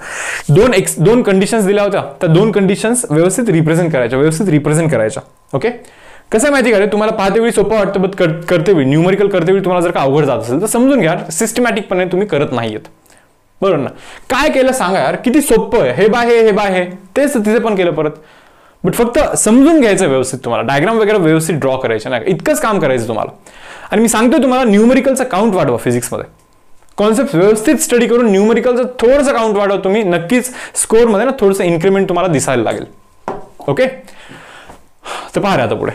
2 कंडिशन्स दिल्या होत्या, त्या 2 कंडिशन्स व्यवस्थित रिप्रेझेंट करायच्या, ओके. कसं आहे माहिती का रे, तुम्हाला पाहते वेळी सोपं वाटतं, बट करते वेळी न्यूमरिकल करते वेळी तुम्हाला जर का अवघड जात असेल तर समजून घ्या, सिस्टमॅटिकपणे तुम्ही करत नाहीयेत, बरोबर ना. काय केलं सांगा यार, किती सोपं आहे. हे बाय हे तेच तिथे पण केलं परत, बट फक्त समजून घ्यायचं व्यवस्थित. तुम्हाला डायग्राम वगैरे व्यवस्थित ड्रॉ करायचे नाही, इतकंच काम करायचं तुम्हाला. आणि मी सांगतोय तुम्हाला न्यूमरिकलचा काउंट वाढवा फिजिक्समध्ये. कॉन्सेप्ट व्यवस्थित स्टडी करून न्यूमरिकलचं थोडंसं काउंट वाढवा तुम्ही, नक्कीच स्कोअरमध्ये ना थोडंसं इन्क्रीमेंट तुम्हाला दिसायला लागेल, ओके. तर पहा आता पुढे.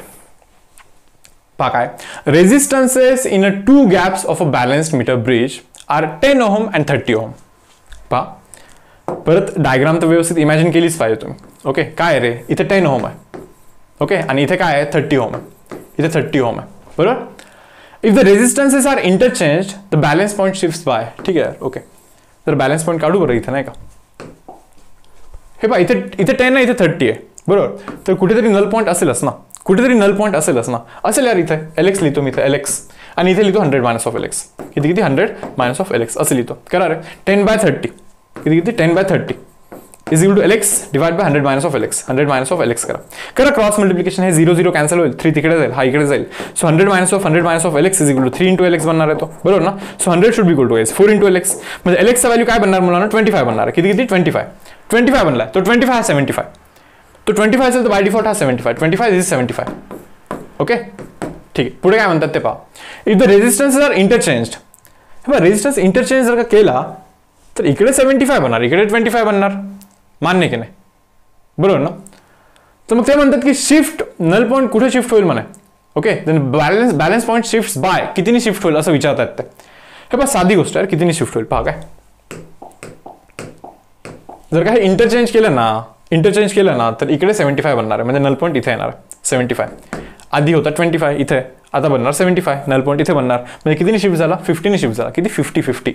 पहा काय, resistances in 2 gaps of a balanced metre bridge are 10 ohm and 30 ohm. पहा परत डायग्राम तर व्यवस्थित इमॅजिन केलीच पाहिजे तुम्ही, ओके. काय रे, इथे 10 ओहम आहे, ओके, आणि इथे काय आहे 30 ओहम आहे, इथे 30 ओहम आहे. बरोबर. If the resistances are interchange the balance point shifts by. ठीक आहे, ओके. तर बॅलन्स पॉईंट काढू बरं इथे, नाही का. हे पहा, इथे 10 आहे, इथे 30 आहे, बरोबर. तर कुठेतरी नल पॉईंट असेलच ना, कुठेतरी नल पॉईंट असेलच ना. असेल यार. इथे LX लिहितो मी, इथे LX आणि इथे लिहितो 100 मायनस ऑफ LX. किती 100 मायनस ऑफ LX असं लिहितो. करा रे. 10/30 किती 10/30 is equal to LX divide by 100 minus of LX. 100 minus of LX करा क्रॉस मल्टिप्लिकेशन. हे 0 0 कॅन्सल होईल, 3 तिकडे जाईल, हा इकडे जाईल. So 100 minus of LX is equal to 3 into LX बनणार आहे तो, बरोबर ना. So 100 should be equal to 4 into LX. म्हणजे LX चा व्हॅल्यू काय बनणार मुलांना, 25 बनणार आहे. किती 25 बनलाय. तो 25 हा 75. तो 25 असेल तर बाय डिफॉल्ट हा 75. 25 इज 75. ओके, ठीक आहे. पुढे काय म्हणतात ते पहा. If the resistances are interchanged. हे बघा, रेजिस्टन्स इंटरचेंज जर का केला तर इकडे 75 बनणार, इकडे 25 बनणार. मान्य की नाही, बरोबर ना. तर मग ते म्हणतात की शिफ्ट नल पॉईंट कुठे शिफ्ट होईल म्हणे. Okay, then balance point shift by कितीनी शिफ्ट होईल असं विचारतात ते. हे पहा, साधी गोष्ट आहे, कितीनी शिफ्ट होईल पहा. काय जर का हे इंटरचेंज केलं ना तर इकडे 75 बनणार आहे. म्हणजे नल पॉईंट इथे येणार 75. आधी होता 25 इथे, आता बनणार 75. नल पॉईंट इथे बनणार. म्हणजे कितीनी शिफ्ट झाला, 50 ने शिफ्ट झाला. किती 50.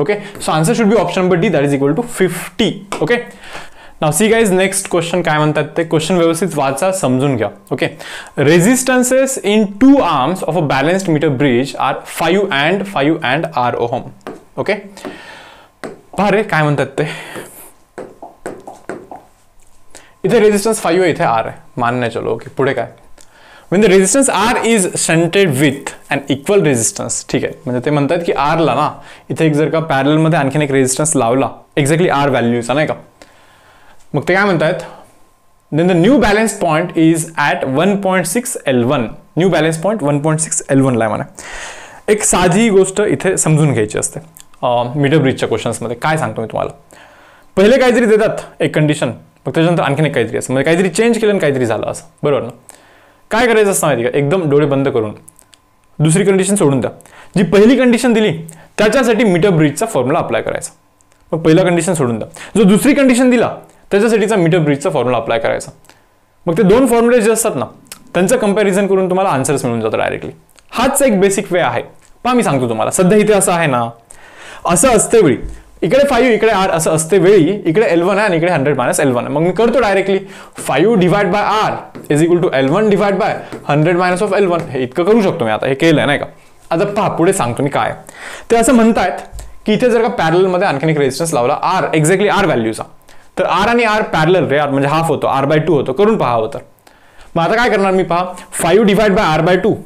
Okay, so answer should be option number D, that is equal to 50. Okay, now see guys next question काय म्हणतात ते. क्वेश्चन व्यवस्थित वाचा, समजून घ्या. Okay, resistances in 2 arms of a balanced metre bridge are 5 and R ohm. Okay, पहा रे काय म्हणतात ते. इथे रेजिस्टन्स 5 आहे, इथे R आहे, मान्य. चलो ओके, पुढे काय. when the resistance R is shunted with an equal resistance. ठीक आहे, म्हणजे ते म्हणतात की R ला ना इथे एक जर का पॅरलल मध्ये आणखीन एक रेजिस्टन्स लावला एक्झॅक्टली R व्हॅल्यूचा, नाही का. मग ते काय म्हणतात, then the new balance point is at 1.6 L1. New balance point 1.6 L1 ला म्हणा. एक साधी गोष्ट इथे समजून घ्यायची असते मीटर ब्रिजच्या क्वेश्चन्समध्ये. काय सांगतो मी तुम्हाला, पहिले काहीतरी देतात एक कंडिशन, मग त्याच्यानंतर आणखीन एक काहीतरी असं, म्हणजे काहीतरी चेंज केलं आणि काहीतरी झालं असं, बरोबर ना. काय करायचं असतं माहिती का, एकदम डोळे बंद करून दुसरी कंडिशन सोडून द्या. जी पहिली कंडिशन दिली त्याच्यासाठी मीटर ब्रिजचा फॉर्म्युला अप्लाय करायचा. मग पहिला कंडिशन सोडून द्या. जो दुसरी कंडिशन दिला त्याच्यासाठीचा मीटर ब्रिजचा फॉर्म्युला अप्लाय करायचा. मग ते दोन फॉर्म्युले जे असतात ना त्यांचं कंपॅरिझन करून तुम्हाला आन्सर्स मिळून जातं डायरेक्टली. हाच एक बेसिक वे आहे. पहा मी सांगतो तुम्हाला, सध्या इथे असं आहे ना, असं असते वेळी इकडे 5 इकडे R असं असते वेळी इकडे L1 आहे आणि इकडे 100 मायनस L1 आहे. मग मी करतो directly 5 divide by R is equal to L1 divide by 100 minus of L1. हे इतकं करू शकतो मी, आता हे केलंय नाही का. आता पहा पुढे सांगतो मी काय. ते असं म्हणतायत की इथे जर का पॅरलल मध्ये आणखीन एक रेजिस्टन्स लावला R एक्झॅक्टली R व्हॅल्यूचा, तर R आणि R पॅरलल रे, म्हणजे हाफ होतो, R/2 होतो. करून पहा हवं तर. मग आता काय करणार मी, पहा 5 divide by R/2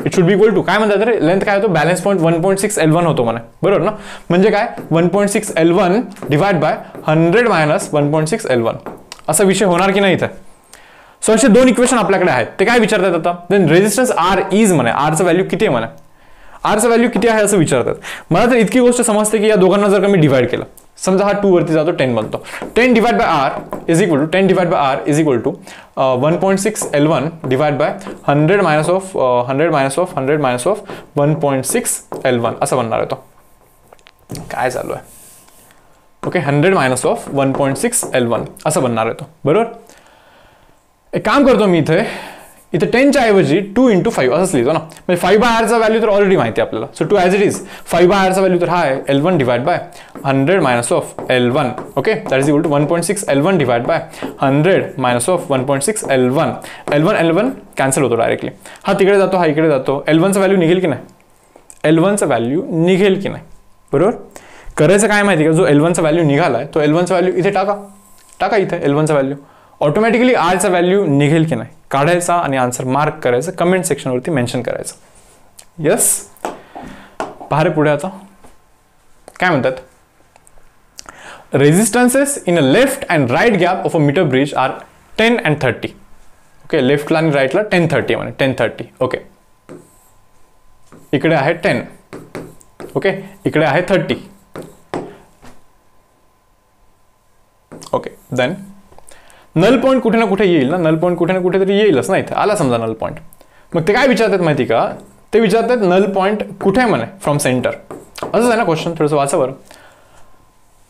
it should be equal to काय म्हणतात रे, लेंथ काय होतो, बॅलन्स पॉईंट 1.6 L1 होतो म्हणे, बरोबर ना. म्हणजे काय 1.6 L1 divide by 100 minus 1.6 L1 असा विषय होणार की नाही इथे. सो असे दोन इक्वेशन आपल्याकडे आहेत. ते काय विचारतात आता, देन रेजिस्टन्स R इज म्हणे, Rचं व्हॅल्यू किती आहे म्हणे, Rचं व्हॅल्यू किती आहे असं विचारतात. मला तर इतकी गोष्ट समजते की या दोघांना जर का मी डिवाइड केलं, समजा हा 2 वरती जातो 10 बनतो, 10 divide by R is equal to 10 divide by R is equal to 1.6 L1 divide by 100 minus of 100 minus of 1.6 L1 असं बनणार आहे तो. काय चालू आहे, ओके 100 मायनस ऑफ 1.6 L1 असं बनणार आहे तो, बरोबर. एक काम करतो मी इथे 10 च्या ऐवजी 2 × 5 असंच लिहितो ना. म्हणजे 5 बाय R चा व्हॅल्यू तर ऑलरेडी माहिती आहे आपल्याला. So 2 as it is 5 bye R चा व्हॅल्यू तर हा आहे L1 divide by 100 minus of L1. Okay, that is equal to 1.6 L1 divide by 100 minus of 1.6 L1. L1 cancel होतो डायरेक्टली. हा तिकडे जातो, हा इकडे जातो. L1 चा व्हॅल्यू निघेल की नाही, L1 चा व्हॅल्यू निघेल की नाही, बरोबर. करायचं काय माहिती का, जो L1 चा व्हॅल्यू निघालाय तो L1 चा व्हॅल्यू इथे टाका इथे L1 चा व्हॅल्यू. ऑटोमॅटिकली R चा व्हॅल्यू निघेल की नाही काढायचा आणि आन्सर मार्क करायचं, कमेंट सेक्शन वरती मेन्शन करायचं. यस, पहा पुढे आता काय म्हणतात, resistances in a left and right gap of a metre bridge are 10 and 30. Okay, लेफ्टला आणि राईटला 10-30 म्हणे, 10-30. ओके, इकडे आहे 10, ओके इकडे आहे 30. ओके, देन नल पॉईंट कुठे ना कुठे येईल ना, नल पॉईंट कुठे ना कुठे तरी येईलच ना. इथे आला समजा नल पॉईंट. मग ते काय विचारतात माहिती का, ते विचारतात नल पॉईंट कुठे म्हणे, फ्रॉम सेंटर. असंच आहे ना क्वेश्चन, थोडंसं वाचा बरं.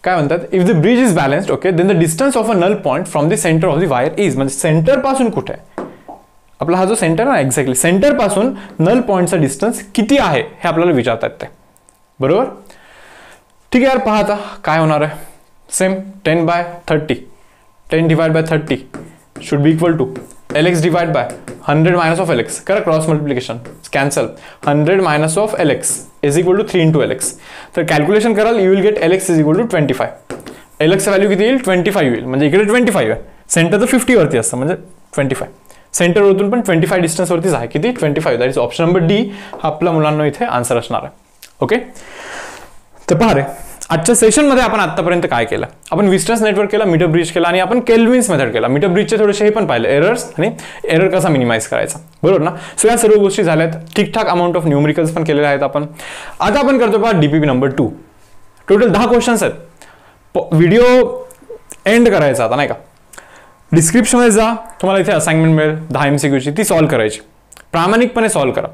काय म्हणतात, if the bridge is balanced okay then the distance of a null point from the centre of the wire is, म्हणजे सेंटर पासून कुठे आहे आपला हा जो सेंटर ना एक्झॅक्टली सेंटर पासून नल पॉईंटचा डिस्टन्स किती आहे हे आपल्याला विचारतात ते, बरोबर. ठीक आहे यार, पहा आता काय होणार आहे. Same 10/30, 10 divide by 30 should be equal to Lx divide by 100 minus of Lx. करा cross multiplication, cancel. 100 minus of Lx is equal to 3 into Lx. तर कॅल्क्युलेशन कराल, you will get Lx is equal to 25. Lx value किती येईल? 25 येईल. म्हणजे इकडे 25 आहे, centre तर 50 वरती असतं म्हणजे 25. सेंटरवरतून पण 25 डिस्टन्स वरतीच आहे. किती? 25. That is option number D हा आपल्या मुलांना इथे आन्सर असणार आहे. ओके, तर पहा रे, आजच्या सेशनमध्ये आपण आतापर्यंत काय केलं? आपण विस्टन्स नेटवर्क केला, मीटर ब्रिज केला आणि आपण केल्विन्स मेथड केला. मीटर ब्रिजचे थोडेसे हे पण पाहिले, एरर्स आणि एरर कसा मिनिमाइज करायचा, बरोबर ना. सो या सर्व गोष्टी झाल्यात. ठीकठाक अमाऊंट ऑफ न्यूमरिकल्स पण केलेले आहेत आपण. आता आपण करतो पहा डीपीपी नंबर 2. टोटल 10 क्वेश्चन्स आहेत. व्हिडिओ एंड करायचा आता, नाही का. डिस्क्रिप्शनमध्ये जा, तुम्हाला इथे असाइनमेंट मिळेल 10 MCQची, ती सॉल्व्ह करायची. प्रामाणिकपणे सॉल्व्ह करा.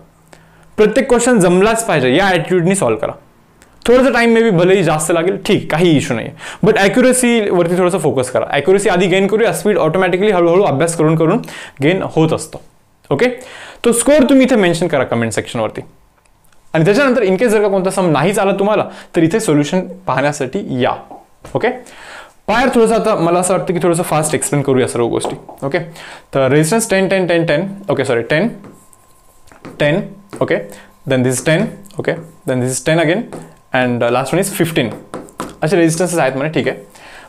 प्रत्येक क्वेश्चन जमलाच पाहिजे या ॲटिट्यूडनी सॉल्व्ह करा. थोडंसं टाइम मे बी भलेही जास्त लागेल, ठीक, काही इश्यू नाही, बट ॲक्युरेसीवरती थोडंसं फोकस करा. ॲक्युरेसी आधी गेन करूया, स्पीड ऑटोमॅटिकली हळूहळू अभ्यास करून करून गेन होत असतो. ओके, तो स्कोअर तुम्ही इथे मेन्शन करा कमेंट सेक्शनवरती. आणि त्याच्यानंतर इनकेस जर का कोणता सम नाहीच आला तुम्हाला, तर इथे सोल्युशन पाहण्यासाठी या. ओके, पायर थोडंसं आता मला असं वाटतं की थोडंसं फास्ट एक्सप्लेन करूया सर्व गोष्टी. ओके, तर resistance 10 10 10 10, okay sorry 10 10, okay, then this is 10, okay, then this is 10 again, and last one is 15. असे रेजिस्टन्सेस आहेत म्हणे, ठीक आहे.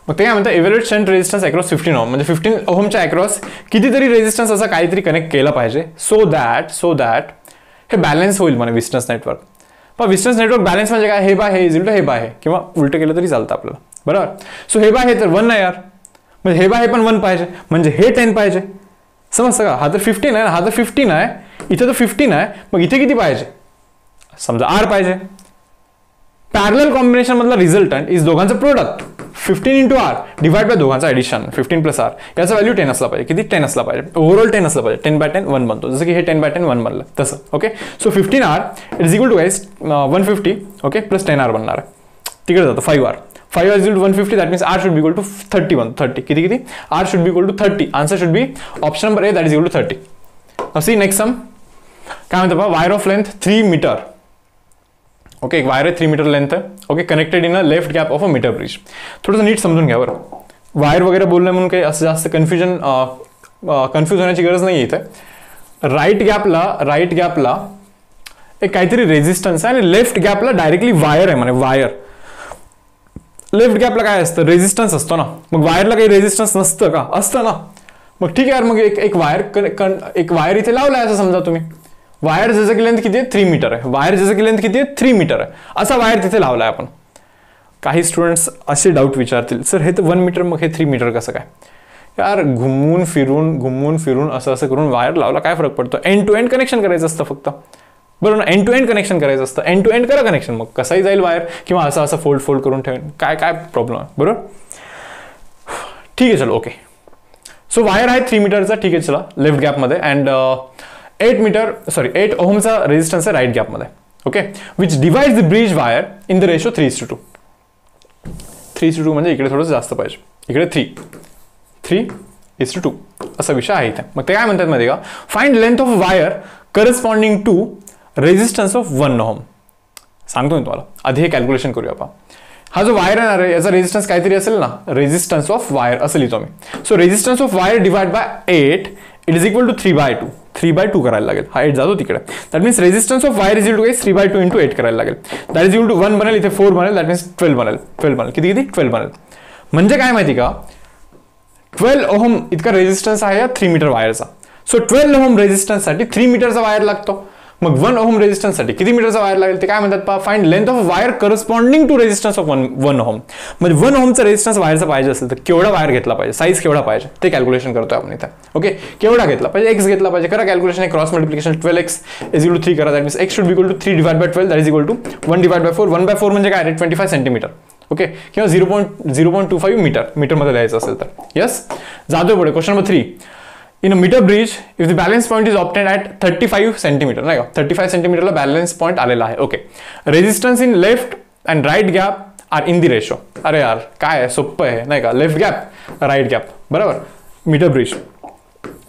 मग ते काय म्हणतात, average shunt resistance across 15 ohm, म्हणजे 15 ओहमच्या अक्रॉस कितीतरी रेजिस्टन्स असा काहीतरी कनेक्ट केला पाहिजे, सो दॅट हे बॅलन्स होईल म्हणे विस्टन्स नेटवर्क. पण विस्टन्स नेटवर्क बॅलन्स म्हणजे काय, हे बाय हे इज इक्वल टू हे बाय हे, किंवा उलटं केलं तरी चालतं आपल्याला, बरोबर. सो हे बाय हे तर 1 नाही यार, म्हणजे हे बाय हे पण 1 पाहिजे, म्हणजे हे 10 पाहिजे. समजतं का? हा तर 15 आहे, हा तर 15 आहे, इथे तर 15 आहे, मग इथे किती पाहिजे? समजा R पाहिजे. पॅरलल कॉम्बिनेशन मधला रिझल्टंट इज दोघांचं product 15 into R divide by दोघांचा ॲडिशन 15 प्लस R. याचा व्हॅल्यू 10 असला पाहिजे. किती? 10 असला पाहिजे. ओव्हरऑल 10 असला पाहिजे. 10/10 1 बनतो, जसं की हे 10/10 1 बनलं तसं. Okay, so 15R is equal to guys 150, okay, plus 10R बनणार आहे. तिकडे जातो 5R. 5R is equal to 150, that means R should be equal to 30. किती? R should be equal to 30. Answer should be option number A, that is equal to 30. Now see next sum. काय म्हणतो पहा, wire of length 3 metre. Okay, एक wire आहे 3 metre length आहे. Okay, connected in a left gap of a metre bridge. थोडंसं नीट समजून घ्या बरं. वायर वगैरे बोलणं म्हणून काही असं जास्त कन्फ्यूज होण्याची गरज नाही इथे. राईट गॅपला एक काहीतरी रेजिस्टन्स आहे आणि लेफ्ट गॅपला डायरेक्टली वायर आहे म्हणे. वायर लेफ्ट गॅपला काय असतं? रेजिस्टन्स असतो ना. मग वायरला काही रेजिस्टन्स नसतं का? असतं ना. मग ठीक आहे यार, मग एक वायर इथे लावला आहे असं समजा तुम्ही. वायर ज्याचं की लेंथ किती आहे? 3 मीटर आहे. वायर ज्याचं की लेंथ किती आहे? 3 मीटर आहे. असा वायर तिथे लावला आहे आपण. काही स्टुडंट्स असे डाऊट विचारतील, सर हे तर 1 मीटर, मग हे 3 मीटर कसं काय? यार घुमून फिरून असं करून वायर लावला, काय फरक पडतो? एंड टू एंड कनेक्शन करायचं असतं फक्त, बरोबर ना. एंड टू एंड कनेक्शन करायचं असतं. एंड टू एंड करा कनेक्शन, मग कसाही जाईल वायर, किंवा असं फोल्ड करून ठेवेन, काय प्रॉब्लेम आहे, बरोबर. ठीक आहे, चलो ओके. सो वायर आहे 3 मीटरचा, ठीक आहे, चला लेफ्ट गॅपमध्ये. अँड 8 ओहमचा रेजिस्टन्स आहे राईट गॅपमध्ये. Okay, which divides the bridge wire in the ratio 3:2. 3:2 म्हणजे इकडे थोडंसं जास्त पाहिजे, इकडे 3:2 असा विषय आहे इथे. मग ते काय म्हणतात माहिती का, find length of wire corresponding to resistance of 1 ohm. सांगतो मी तुम्हाला, आधी हे कॅल्क्युलेशन करूया आपण. हा जो वायर येणार आहे याचा रेजिस्टन्स काहीतरी असेल ना, रेजिस्टन्स ऑफ वायर असं लिहितो मी. So resistance of wire divide by 8 it is equal to 3/2. 3/2 करायला लागेल, हा 8 जातो तिकडे. That means resistance of wire is equal to 3/2 into 8 करायला लागेल. दॅट इज इक्वल टू 1 बनेल, इथे 4 बनेल, दॅट मीन्स 12 बनेल. किती 12 बनेल. म्हणजे काय माहिती का, 12 ओहम इतका रेजिस्टन्स आहे या 3 मीटर वायरचा. सो 12 ओहम रेजिस्टन्ससाठी 3 मीटरचा वायर लागतो. मग 1 ओहम रेजिस्टन्ससाठी किती मीटरचा वायर लागेल ते काय म्हणतात पहा, find length of wire corresponding to resistance of 1 ohm. म्हणजे 1 ओहमचा रेजिस्टन्स वायरचा पाहिजे असेल तर केवढा वायर घेतला पाहिजे, साईज केवढा पाहिजे ते कॅल्क्युलेशन करतोय आपण इथे. ओके, केवढा घेतला पाहिजे, x घेतला पाहिजे. करा calculation, cross multiplication 12x is equal to 3 करा. That means x should be equal to 3 divide by 12, that is equal to 1 divide by 4. 1/4 म्हणजे काय, 25 सेंटीमीटर. ओके, किंवा 0.25 मीटरमध्ये लिहायचं असेल तर. येस, जातोय पुढे. Question number 3. In a meter bridge, if the balance point is obtained at 35 centimeter, नाही का, 35 सेंटीमीटरला बॅलन्स पॉईंट आलेला आहे. Okay, resistance in left and right gap are in the ratio. अरे यार काय आहे, सोपं आहे नाही का, लेफ्ट गॅप राईट गॅप, बरोबर. मीटर ब्रिज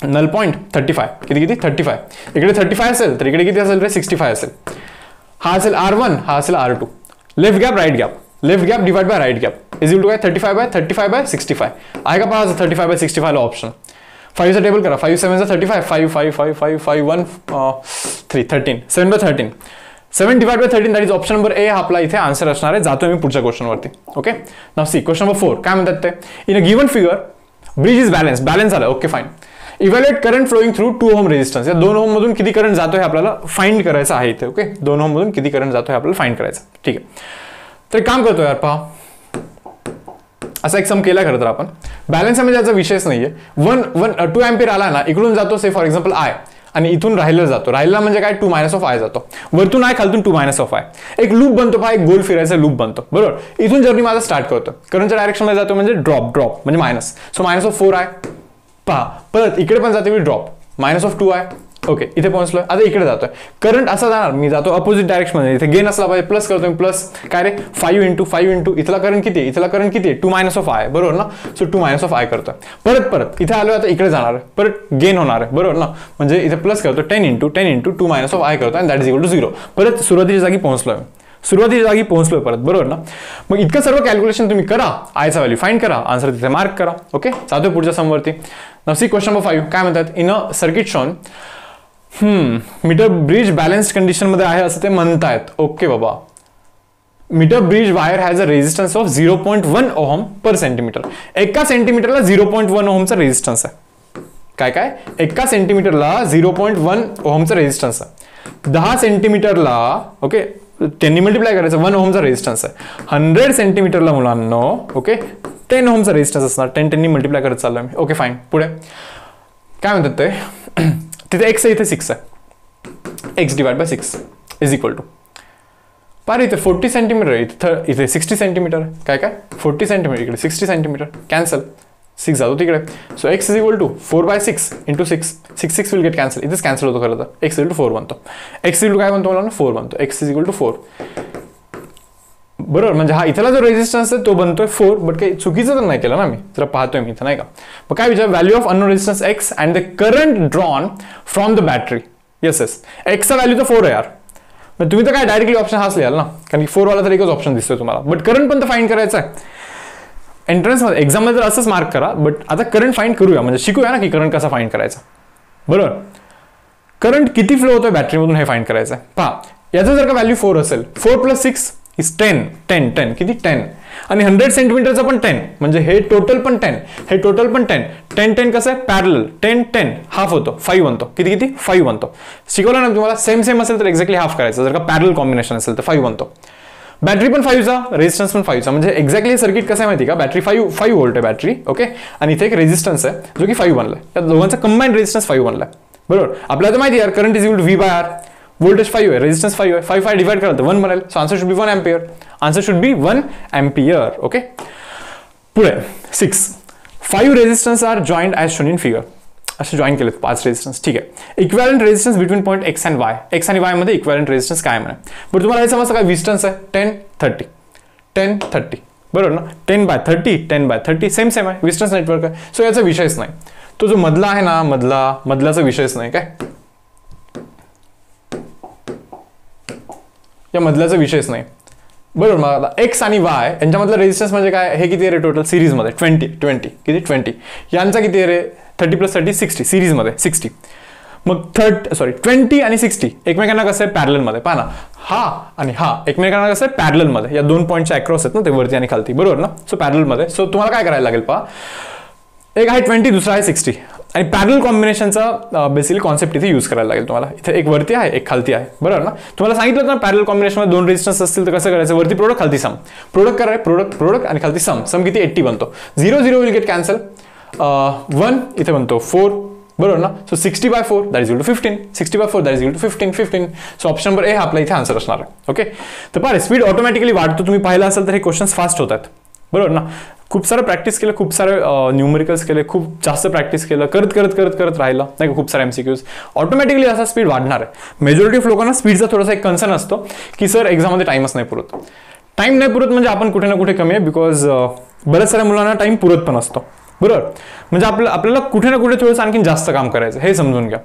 नल पॉईंट 35 किती 35 इकडे 35 असेल तर इकडे किती असेल रे 65 असेल. हा असेल R1 हा असेल R2. Left gap right gap left gap divide by right gap is equal to काय 35/65 आहे का पहा 35/65 ला ऑप्शन. 5 चा टेबल करा 5 7 35 5 5 5 5 5 1 3 13 7/13 7 divide by 13 that is option number ए. आपला इथे आन्सर असणार आहे. जातोय मी पुढच्या क्वेश्चन वरती. Okay now see question number 4 काय म्हणतात ते. In a given figure bridge is balance झालं. Okay fine. Evaluate current flowing through 2 ohm resistance. या 2 ओम मधून किती करंट जातोय आपल्याला फाइंड करायचं आहे इथे. ओके 2 ओम मधून किती करंट जातोय आपल्याला फाइंड करायचं. ठीक आहे तर काम करतोय यार पहा असा एक सम केला खरं तर आपण. बॅलन्स म्हणजे याचा विषयच नाहीये. 2 अँपियर आला ना इकडून जातो से फॉर एक्झाम्पल आय आणि इथून राहिला म्हणजे काय 2 मायनस ऑफ आय जातो. वरतून आय खालतून 2 मायनस ऑफ आय. एक लूप बनतो पहा एक गोल फिरायचा लूप बनतो बरोबर. इथून जर्नी माझा स्टार्ट करतो करंटच्या डायरेक्शन मध्ये जातो म्हणजे ड्रॉप म्हणजे minus. So minus of 4 I पहा परत इकडे पण जाते मी drop minus of 2 I. Okay इथे पोहोचलोय. आता इकडे जातोय करंट असा जाणार मी जातो अपोजिट डायरेक्शन मध्ये. इथे गेन असला पाहिजे प्लस करतोय प्लस काय रे 5 इंटू इथला करंट किती आहे 2 मायनस ऑफ आय बरोबर ना. सो 2 मायनस ऑफ आय करतोय. परत इथे आलोय आता इकडे जाणार आहे परत गेन होणार आहे बरोबर ना. म्हणजे इथे प्लस करतो 10 इंटू 2 मायनस ऑफ आय करतो आणि दॅट इज इक्वल टू 0. परत सुरुवातीच्या जागी पोहोचलोय परत बरोबर ना. मग इतकं सर्व कॅल्क्युलेशन तुम्ही करा आयचा व्हॅल्यू फाइंड करा आन्सर तिथे मार्क करा. ओके जातोय पुढच्या समवरती. नाउ सी क्वेश्चन नंबर 5 काय म्हणतात. In a circuit shown metre bridge balanced condition मध्ये आहे असं ते म्हणतायत. ओके बाबा metre bridge wire has a resistance of 0.1 ohm per centimetre. एका सेंटीमीटरला 0.1 ओहमचा रेजिस्टन्स आहे. काय एका सेंटीमीटरला 0.1 ओहमचा रेजिस्टन्स आहे. 10 सेंटीमीटरला ओके त्यांनी मल्टिप्लाय करायचं 1 ओहमचा रेजिस्टन्स आहे. 100 सेंटीमीटरला मुलांनो ओके 10 ओहमचा रेजिस्टन्स असणार. 10 मल्टिप्लाय करत चाललोय मी. ओके फाईन पुढे काय म्हणतात ते तिथे x आहे इथे 6 आहे. x divide by 6 is equal to पार इथे 40 सेंटीमीटर आहे इथे 60 सेंटीमीटर काय 40 सेंटीमीटर इकडे 60 सेंटीमीटर कॅन्सल 6 जातो तिकडे. So x is equal to 4/6 into 6 will get cancel. इथेच कॅन्सल होतो खरं तर. x इक्वल टू 4 बनतो. x इक्वल टू काय बनतो मला 4 बनतो. x इज इक्वल टू 4 बरोबर. म्हणजे हा इथला जो रेजिस्टन्स आहे तो बनतोय 4 बट काही चुकीचं तर नाही केलं ना मी जरा पाहतोय मी इथं नाही का. मग काय विचार value of unknown resistance x and the current drawn from the battery. Yes x चा व्हॅल्यू तर 4 आहे यार. मग तुम्ही तर काय डायरेक्टली ऑप्शन हाच लिहाल ना कारण की 4 वाला तर एकच ऑप्शन दिसतोय तुम्हाला. बट करंट पण तर फाइंड करायचं आहे. एंट्रन्समध्ये एक्झाममध्ये तर असंच मार्क करा बट आता करंट फाइंड करूया म्हणजे शिकूया ना की करंट कसा फाइंड करायचा बरोबर. करंट किती फ्लो होतोय बॅटरीमधून हे फाइंड करायचं आहे. पहा याचं जर का व्हॅल्यू 4 असेल 4 + 6 इज 10 किती 10 आणि 100 सेंटीमीटरचा पण 10 म्हणजे हे टोटल पण 10 कसं आहे पॅरलल 10 हाफ होतो 5 बनतो. किती 5 बनतो. शिकवलं ना तुम्हाला सेम असेल तर एक्झॅक्टली हाफ करायचं. जर का पॅरलल कॉम्बिनेशन असेल तर 5 बनतो. बॅटरी पण 5चा रेजिस्टन्स पण 5चा म्हणजे एक्झॅक्टली सर्किट कसं आहे माहिती का. बॅटरी 5 व्होल्ट आहे बॅटरी ओके आणि इथे एक रेजिस्टन्स आहे जो की 5 बनलाय. या दोघांचा कंबाईंड रेजिस्टन्स 5 बनलाय बरोबर. आपल्याला तर माहिती यार current is equal to V/R. Voltage 5 आहे रेजिस्टन्स 5 आहे 5 डिवाइड करा तर 1 बनेल. So answer should be 1 ampere. Answer should be 1 ampere. Okay पुढे 6 5 resistance are joint as shown in figure. असे जॉईन केलेत 5 रेजिस्टन्स. ठीक आहे equivalent resistance between point x and y. x आणि y मध्ये इक्वॅलंट रेजिस्टन्स काय म्हणा. बट तुम्हाला हे समजतं काय डिस्टन्स आहे 10 30 बरोबर ना. 10/30 सेम आहे डिस्टन्स नेटवर्क आहे. सो याचा विषयच नाही. तो जो मधला आहे ना मधल्याचा विषयच नाही काय. या मधल्याचा विषयच नाही बरोबर. मग आता x आणि y यांच्यामधलं रेजिस्टन्स म्हणजे काय हे किती रे टोटल सिरीजमध्ये 20 किती 20 यांचा किती रे 30 + 30 60 सिरीजमध्ये 60. मग 20 आणि 60 एकमेकांना कसं आहे पॅरललमध्ये. पहा ना हा आणि हा एकमेकांना कसं आहे पॅरललमध्ये. या 2 पॉईंटच्या अक्रॉस आहेत ना ते वरती आणि खालती बरोबर ना. सो पॅरललमध्ये. सो तुम्हाला काय करायला लागेल पहा एक आहे 20 दुसरा आहे 60 आणि पॅरलल कॉम्बिनेशनचा बेसिकली कॉन्सेप्ट इथे यूज करायला लागेल तुम्हाला. इथे एक वरती आहे एक खालती आहे बरोबर ना. तुम्हाला सांगितलं ना पॅरलल कॉम्बिनेशनमध्ये 2 रेजिस्टन्स असतील तर कसं करायचं वरती प्रोडक्ट खालती सम. प्रोडक्ट करायचं प्रोडक्ट आणि खालती सम किती 80 बनतो. 0 विल गेट कॅन्सल 1 इथे बनतो 4 बरोबर ना. So 60/4 that is equal to 15 60/4 that is equal to 15. So option number A हा आपला इथे आन्सर असणार आहे. ओके तर पहा स्पीड ऑटोमॅटिकली वाढतो. तुम्ही पाहिलं असेल तर हे क्वेश्चन्स फास्ट होतात बरोबर ना. खूप सारं प्रॅक्टिस केलं खूप सारे न्यूमेरिकल्स केले खूप जास्त प्रॅक्टिस केलं करत राहिलं नाही का खूप सारे MCQs ऑटोमॅटिकली असा स्पीड वाढणार आहे. मेजॉरिटी ऑफ लोकांना स्पीडचा थोडासा एक कन्सर्न असतो की सर एक्झाममध्ये टाइमच नाही पुरत म्हणजे आपण कुठे ना कुठे कमी आहे बिकॉज बऱ्याच साऱ्या मुलांना टाइम पुरत पण असतो बरोबर. म्हणजे आपल्याला कुठे ना कुठे थोडंसं आणखी जास्त काम करायचं हे समजून घ्या.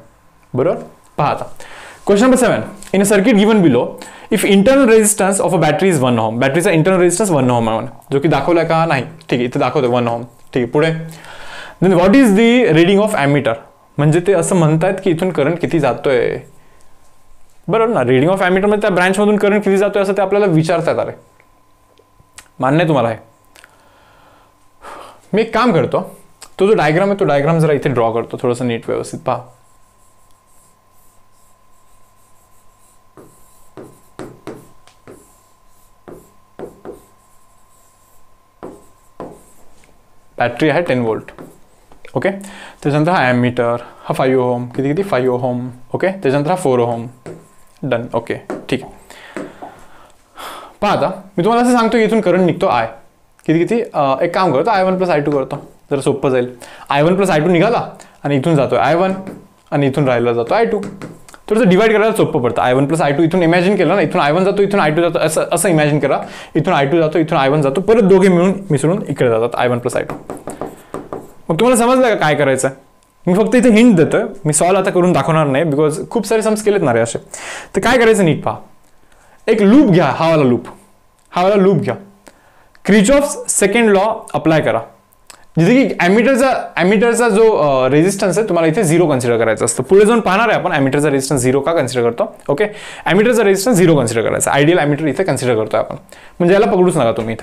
बरोबर. पहा आता question number 7. In a circuit given below if internal resistance of a battery is 1 ohm. बॅटरीचा इंटरनल रेजिस्टन्स 1 ओहम आहे, जो की दाखवलाय का नाही. ठीक आहे, इथे दाखवतोय 1 ओहम. ठीक आहे, पुढे then what is the reading of ammeter. म्हणजे ते असं म्हणतायत की इथून करंट किती जातोय. बरोबर ना. रीडिंग ऑफ ॲमीटर मध्ये त्या ब्रँचमधून करंट किती जातोय असं ते आपल्याला विचारतात. अरे मान्य आहे तुम्हाला हे. मी एक काम करतो, तो जो डायग्राम आहे तो डायग्राम जरा इथे ड्रॉ करतो थोडंसं नीट व्यवस्थित. पहा बॅटरी आहे 10 वोल्ट. ओके. त्याच्यानंतर हा ॲमीटर, हा 5 ओहम, किती 5 ओहम. ओके. त्याच्यानंतर हा 4 ओहम. डन. ओके, ठीक आहे. पहा आता मी तुम्हाला असं सांगतो की इथून करंट निघतो आय. किती एक काम करतो, I1 + I2 करतो, जरा सोपं जाईल. I1 + I2 निघाला आणि इथून जातोय I1 आणि इथून राहिला जातो I2. थोडंसं डिवाइड करायला सोपं पडतं. I1 + I2 इथून इमॅजिन केलं ना, इथून I1 जातो, इथून I2 जातो, असं इमॅजिन करा. इथून I2 जातो, इथून I1 जातो, परत दोघे मिसळून इकडे जातात I1 + I2. मग तुम्हाला समजलं का काय करायचं. मी फक्त इथे हिंट देतोय, मी सॉल्व आता करून दाखवणार नाही बिकॉज खूप सारे सम्स केलेत ना रे असे. तर काय करायचं नीट पहा. एक लूप घ्या, हा वाला लूप घ्या. क्रिचॉफ्स सेकंड लॉ अप्लाय करा. जिथे की ॲमीटरचा जो रेजिस्टन्स आहे तुम्हाला इथे 0 कन्सिडर करायचं असतं. पुढे जाऊन पाहणार आहे आपण ॲमीटरचा रेजिस्टन्स 0 का कन्सिडर करतो. ओके. ॲमीटरचा रेजिस्टन्स 0 कन्सिडर करायचा. आयडियल ॲमीटर इथे कन्सिडर करतोय आपण. म्हणजे याला पकडूच नका तुम्ही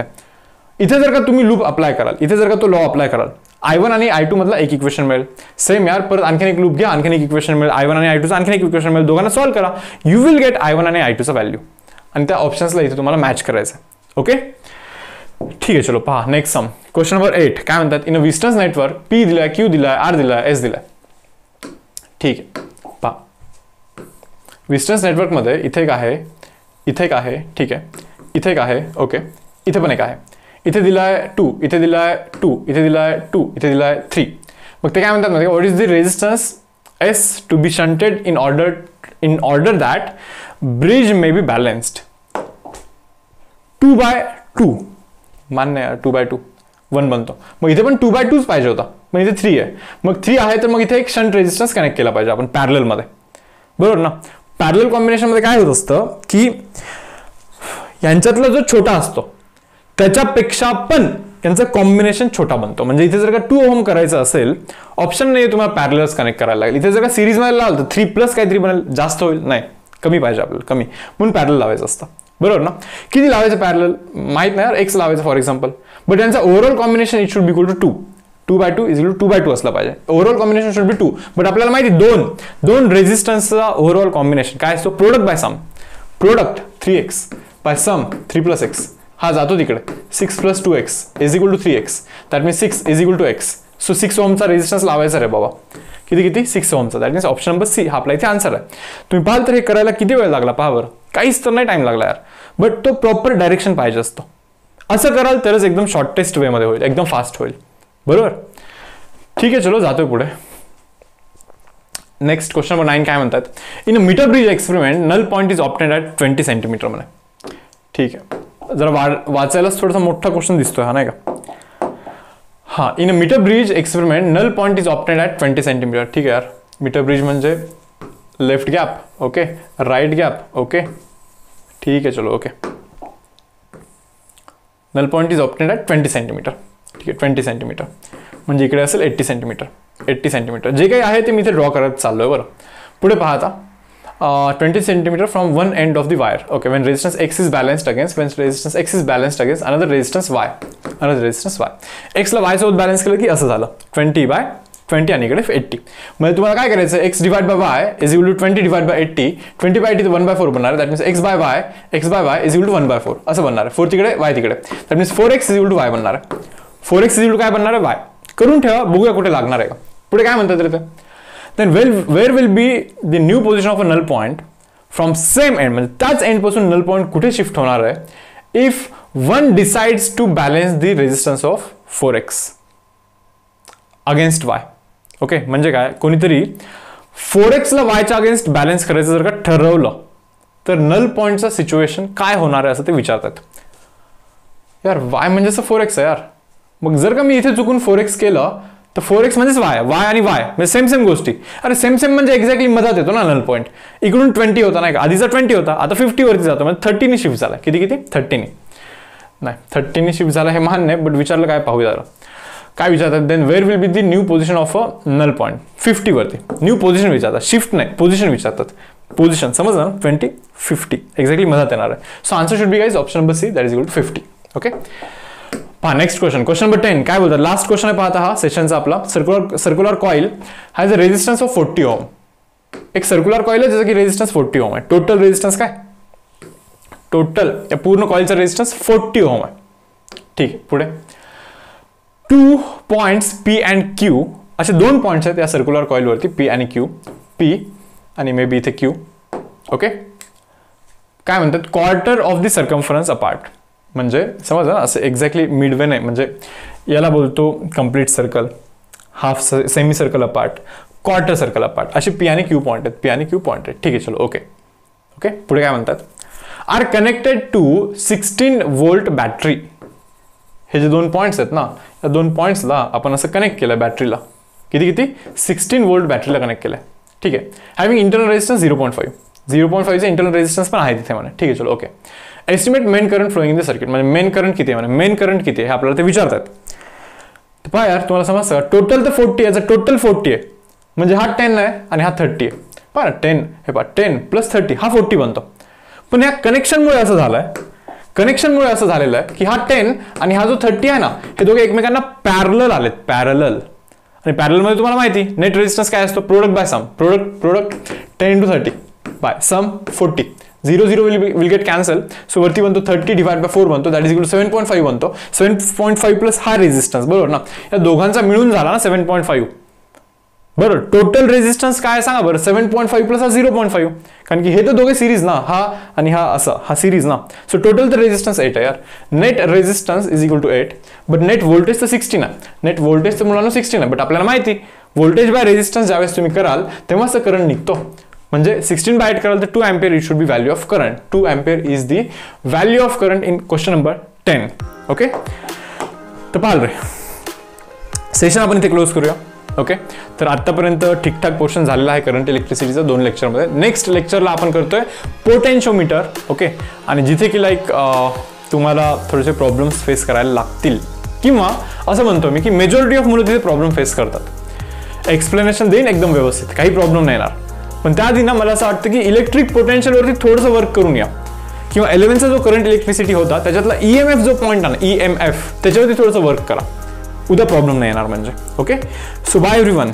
इथे जर का तुम्ही लूप अप्लाय कराल, इथे जर का तो लॉ अप्लाय कराल, I1 आणि I2 मधला एक इक्वेशन मिळेल. सेम यार, परत आणखीन एक लूप घ्या, आणखीन एक इक्वेशन मिळेल. I1 आणि I2चं आणखीन एक इक्वेशन मिळेल. दोघांना सॉल्व करा. यू विल गेट I1 आणि I2चा व्हॅल्यू आणि त्या ऑप्शन्सला इथे तुम्हाला मॅच करायचं. ओके. ठीक आहे, चलो पहा नेक्स्ट सम. क्वेश्चन नंबर 8 काय म्हणतात. इन अ विस्टन्स नेटवर्क P दिलाय, Q दिलाय, R दिलाय, S दिलाय. ठीक आहे, पहा विस्टन्स नेटवर्कमध्ये इथे एक आहे, इथे एक आहे. ठीक आहे, इथे एक आहे. ओके. इथे पण एक आहे. इथे दिलाय 2, इथे दिलाय 2, इथे दिलाय 2, इथे दिलाय 3. मग ते काय म्हणतात म्हणजे what is the resistance S to be shunted in order that bridge may be balanced. 2/2 मान्य आहे. 2/2 1 बनतो. मग इथे पण 2/2 पाहिजे होता. मग इथे 3 आहे. मग 3 आहे तर मग इथे एक शंट रेजिस्टन्स कनेक्ट केला पाहिजे आपण पॅरलल मध्ये. बरोबर ना. पॅरलल कॉम्बिनेशन मध्ये काय होत असतं की यांच्यातला जो छोटा असतो त्याच्यापेक्षा पण यांचं कॉम्बिनेशन छोटा बनतो. म्हणजे इथे जर का 2 ओहम करायचं असेल, ऑप्शन नाही तुम्हाला पॅरलल्स कनेक्ट करायला लागेल. इथे जर का सिरीजमध्ये लावलं तर 3+ काहीतरी बनेल, जास्त होईल नाही, कमी पाहिजे आपल्याला, कमी, म्हणून पॅरलल लावायचं असतं. बरोबर ना. किती लावायचं पॅरलल माहित नाही यार, X लावायचं फॉर एक्झाम्पल. बट यांचा overall combination it should be equal to 2. 2/2 is equal to 2/2 असला पाहिजे. Overall combination should be 2. But आपल्याला माहिती दोन रेजिस्टन्सचा ओव्हरऑल कॉम्बिनेशन काय असतो. Product by sum. Product 3x by sum 3+x. हा जातो तिकडे. 6 + 2x is equal to 3x. That means 6 is equal to x. So 6 ओहमचा रेजिस्टन्स लावायचा रे बाबा. किती 6 ओहमचा. That means option number C हा आपला इथे आन्सर आहे. तुम्ही पाहाल तर हे करायला किती वेळ लागला पहा बरं. काहीच तर नाही टाइम लागला यार. बट तो प्रॉपर डायरेक्शन पाहिजे असतो. असं कराल तरच एकदम शॉर्टेस्ट वे मध्ये होईल, एकदम फास्ट होईल. बरोबर. ठीक आहे, चलो जातोय पुढे. नेक्स्ट क्वेश्चन नंबर 9 काय म्हणतात. In a metre bridge experiment null point is obtained at 20 centimetre मध्ये. ठीक आहे, जरा वाचायलाच थोडासा मोठा क्वेश्चन दिसतोय हा नाही का. हा, in a metre bridge experiment null point is obtained at 20 centimetre. ठीक आहे यार, मीटर ब्रिज म्हणजे left gap, okay, right gap, okay. ठीक आहे, चलो okay. Null point is obtained at 20 centimetre. ठीक आहे, 20 सेंटीमीटर म्हणजे इकडे असेल 80 सेंटीमीटर. 80 सेंटीमीटर जे काही आहे ते मी इथे ड्रॉ करत चाललोय. बरं, पुढे पहा आता. 20 centimeter from one end of the wire. Okay, when resistance X is balanced against another resistance Y. X ला Y सोबत बॅलन्स केलं की असं झालं 20/20 आणि इकडे 80. म्हणजे तुम्हाला काय करायचं, X divided by Y is equal to 20 divided by 80. 20/80 तर 1/4 बनणार आहे. That means X by Y is equal to 1/4 असं बनणार आहे. 4 तिकडे Y तिकडे. That means 4X is equal to Y बनणार आहे. 4X is equal to काय बनणार आहे, Y. करून ठेवा, बघूया कुठे लागणार आहे का. पुढे काय म्हणतात रे ते. Then where will be the new position of a null point from same end, म्हणजे त्याच एंड पासून null point कुठे शिफ्ट होणार आहे if one decides to balance the resistance of 4x against y. Okay, म्हणजे काय, कोणीतरी 4x ला y च्या अगेन्स्ट बॅलन्स करायचं जर का ठरवलं तर नल पॉइंटचं सिच्युएशन काय होणार आहे असं ते विचारतात. यार y म्हणजे असं 4x आहे यार. मग जर का मी इथे चुकून 4x केलं तर 4x म्हणजेच y, y आणि y म्हणजे सेम गोष्टी. अरे सेम म्हणजे एक्झॅक्टली मधात येतो ना नल पॉईंट. इकडून 20 होता नाही का, आधीचा 20 होता, आता 50 वरती जातो म्हणजे 30 ने शिफ्ट झाला. किती 30 ने नाही, 30 ने शिफ्ट झाला हे मान्य आहे, बट विचारलं काय पाहूया जरा. काय विचारतात, then where will be the new position of a null point. 50 वरती न्यू पोझिशन विचारतात, शिफ्ट नाही पोझिशन विचारतात. पोझिशन समजलं ना, 20 50 एक्झॅक्टली मधात येणार आहे. So answer should be guys option number C, that is equal to 50. Okay, पहा नेक्स्ट क्वेश्चन नंबर 10 काय बोलतात. लास्ट क्वेश्चन आहे पाहता हा सेशनचा आपला. Circular coil has a resistance of 40 ओम. एक सर्क्युलर कॉइल आहे ज्याचा की रेजिस्टन्स 40 ओम आहे. टोटल रेजिस्टन्स काय, टोटल या पूर्ण कॉइलचा रेजिस्टन्स 40 ओम आहे. ठीक आहे, पुढे 2 पॉइंट्स P अँड Q असे 2 पॉइंट्स आहेत या सर्क्युलर कॉइलवरती, P आणि Q. P आणि मे बी इथे Q. ओके, काय म्हणतात, quarter of the circumference apart. म्हणजे समजा असं एक्झॅक्टली मिडवे नाही, म्हणजे याला बोलतो complete circle, half semi circle apart, quarter circle apart. असे P आणि Q पॉइंट आहेत, P आणि Q पॉइंट आहेत. ठीक आहे, चलो ओके. ओके, पुढे काय म्हणतात, are connected to 16 volt battery. हे जे 2 पॉइंट्स आहेत ना, या 2 पॉइंट्सला आपण असं कनेक्ट केलं बॅटरीला. किती 16 वोल्ट बॅटरीला कनेक्ट केलंय. ठीक आहे, हॅव्हिंग इंटरनल रेजिस्टन्स 0.5. 0.5 चे इंटरनल रेजिस्टन्स पण आहे तिथे म्हणे. ठीक आहे, चलो okay. Estimate main current flowing in the circuit. म्हणजे मेन करंट किती आहे, मेन करंट किती आहे हे आपल्याला ते विचारतात. तर पहा यार, तुम्हाला समजतं टोटल तर 40 आहे, टोटल 40 आहे म्हणजे हा 10 आहे आणि हा 30 आहे. पहा 10, हे पहा 10 + 30 हा 40 बनतो. पण या कनेक्शनमुळे असं झालंय, कनेक्शनमुळे असं झालेलं आहे की हा 10 आणि हा जो 30 आहे ना, हे दोघे एकमेकांना पॅरलल आलेत, पॅरलल. आणि पॅरलल मध्ये तुम्हाला माहिती नेट रेजिस्टन्स काय असतो, product by sum. Product 10 × 30 by sum 40. 0 will get cancel. So वरती बनतो 30 / 4 बनतो, दॅट इज इक्वल टू 7.5 बनतो. 7.5 प्लस हा रेजिस्टन्स, बरोबर ना, या दोघांचा मिळून झाला ना 7.5. बरोबर, टोटल रेजिस्टन्स काय सांगा बरं, 7.5 प्लस हा 0.5. कारण की हे तर दोघे सिरीज ना, हा आणि हा असं, हा सिरीज ना. सो टोटल तर रेजिस्टन्स 8 आहे यार. Net resistance is equal to 8, but net voltage तर 16 आहे. नेट व्होल्टेज तर मुलांना 16 आहे, बट आपल्याला माहिती व्होल्टेज बाय रेजिस्टन्स ज्यावेळेस तुम्ही कराल तेव्हाच करंट निघतो. म्हणजे 16 बाय 8 कराल तर 2 ampere it should B value of current. 2 ampere is the value of current in question number 10. Okay, तर पाहाल रे, सेशन आपण इथे क्लोज करूया. ओके, तर आतापर्यंत ठीकठाक पोर्शन झालेला आहे करंट इलेक्ट्रिसिटीचा 2 लेक्चरमध्ये. नेक्स्ट लेक्चरला आपण करतोय पोटेन्शिओमीटर. ओके, आणि जिथे की लाईक तुम्हाला थोडेसे प्रॉब्लेम्स फेस करायला लागतील, किंवा असं म्हणतो मी की मेजॉरिटी ऑफ मुलं तिथे प्रॉब्लेम फेस करतात. एक्सप्लेनेशन देईन एकदम व्यवस्थित, काही प्रॉब्लेम नाही येणार. पण त्याआधी ना मला असं वाटतं की इलेक्ट्रिक पोटेन्शियलवरती थोडंसं वर्क करून या, किंवा 11चा जो करंट इलेक्ट्रिसिटी होता त्याच्यातला EMF जो पॉईंट आहे ना, EMF, त्याच्यावरती थोडंसं वर्क करा. उद्या प्रॉब्लेम नाही येणार म्हणजे. Okay, so bye everyone.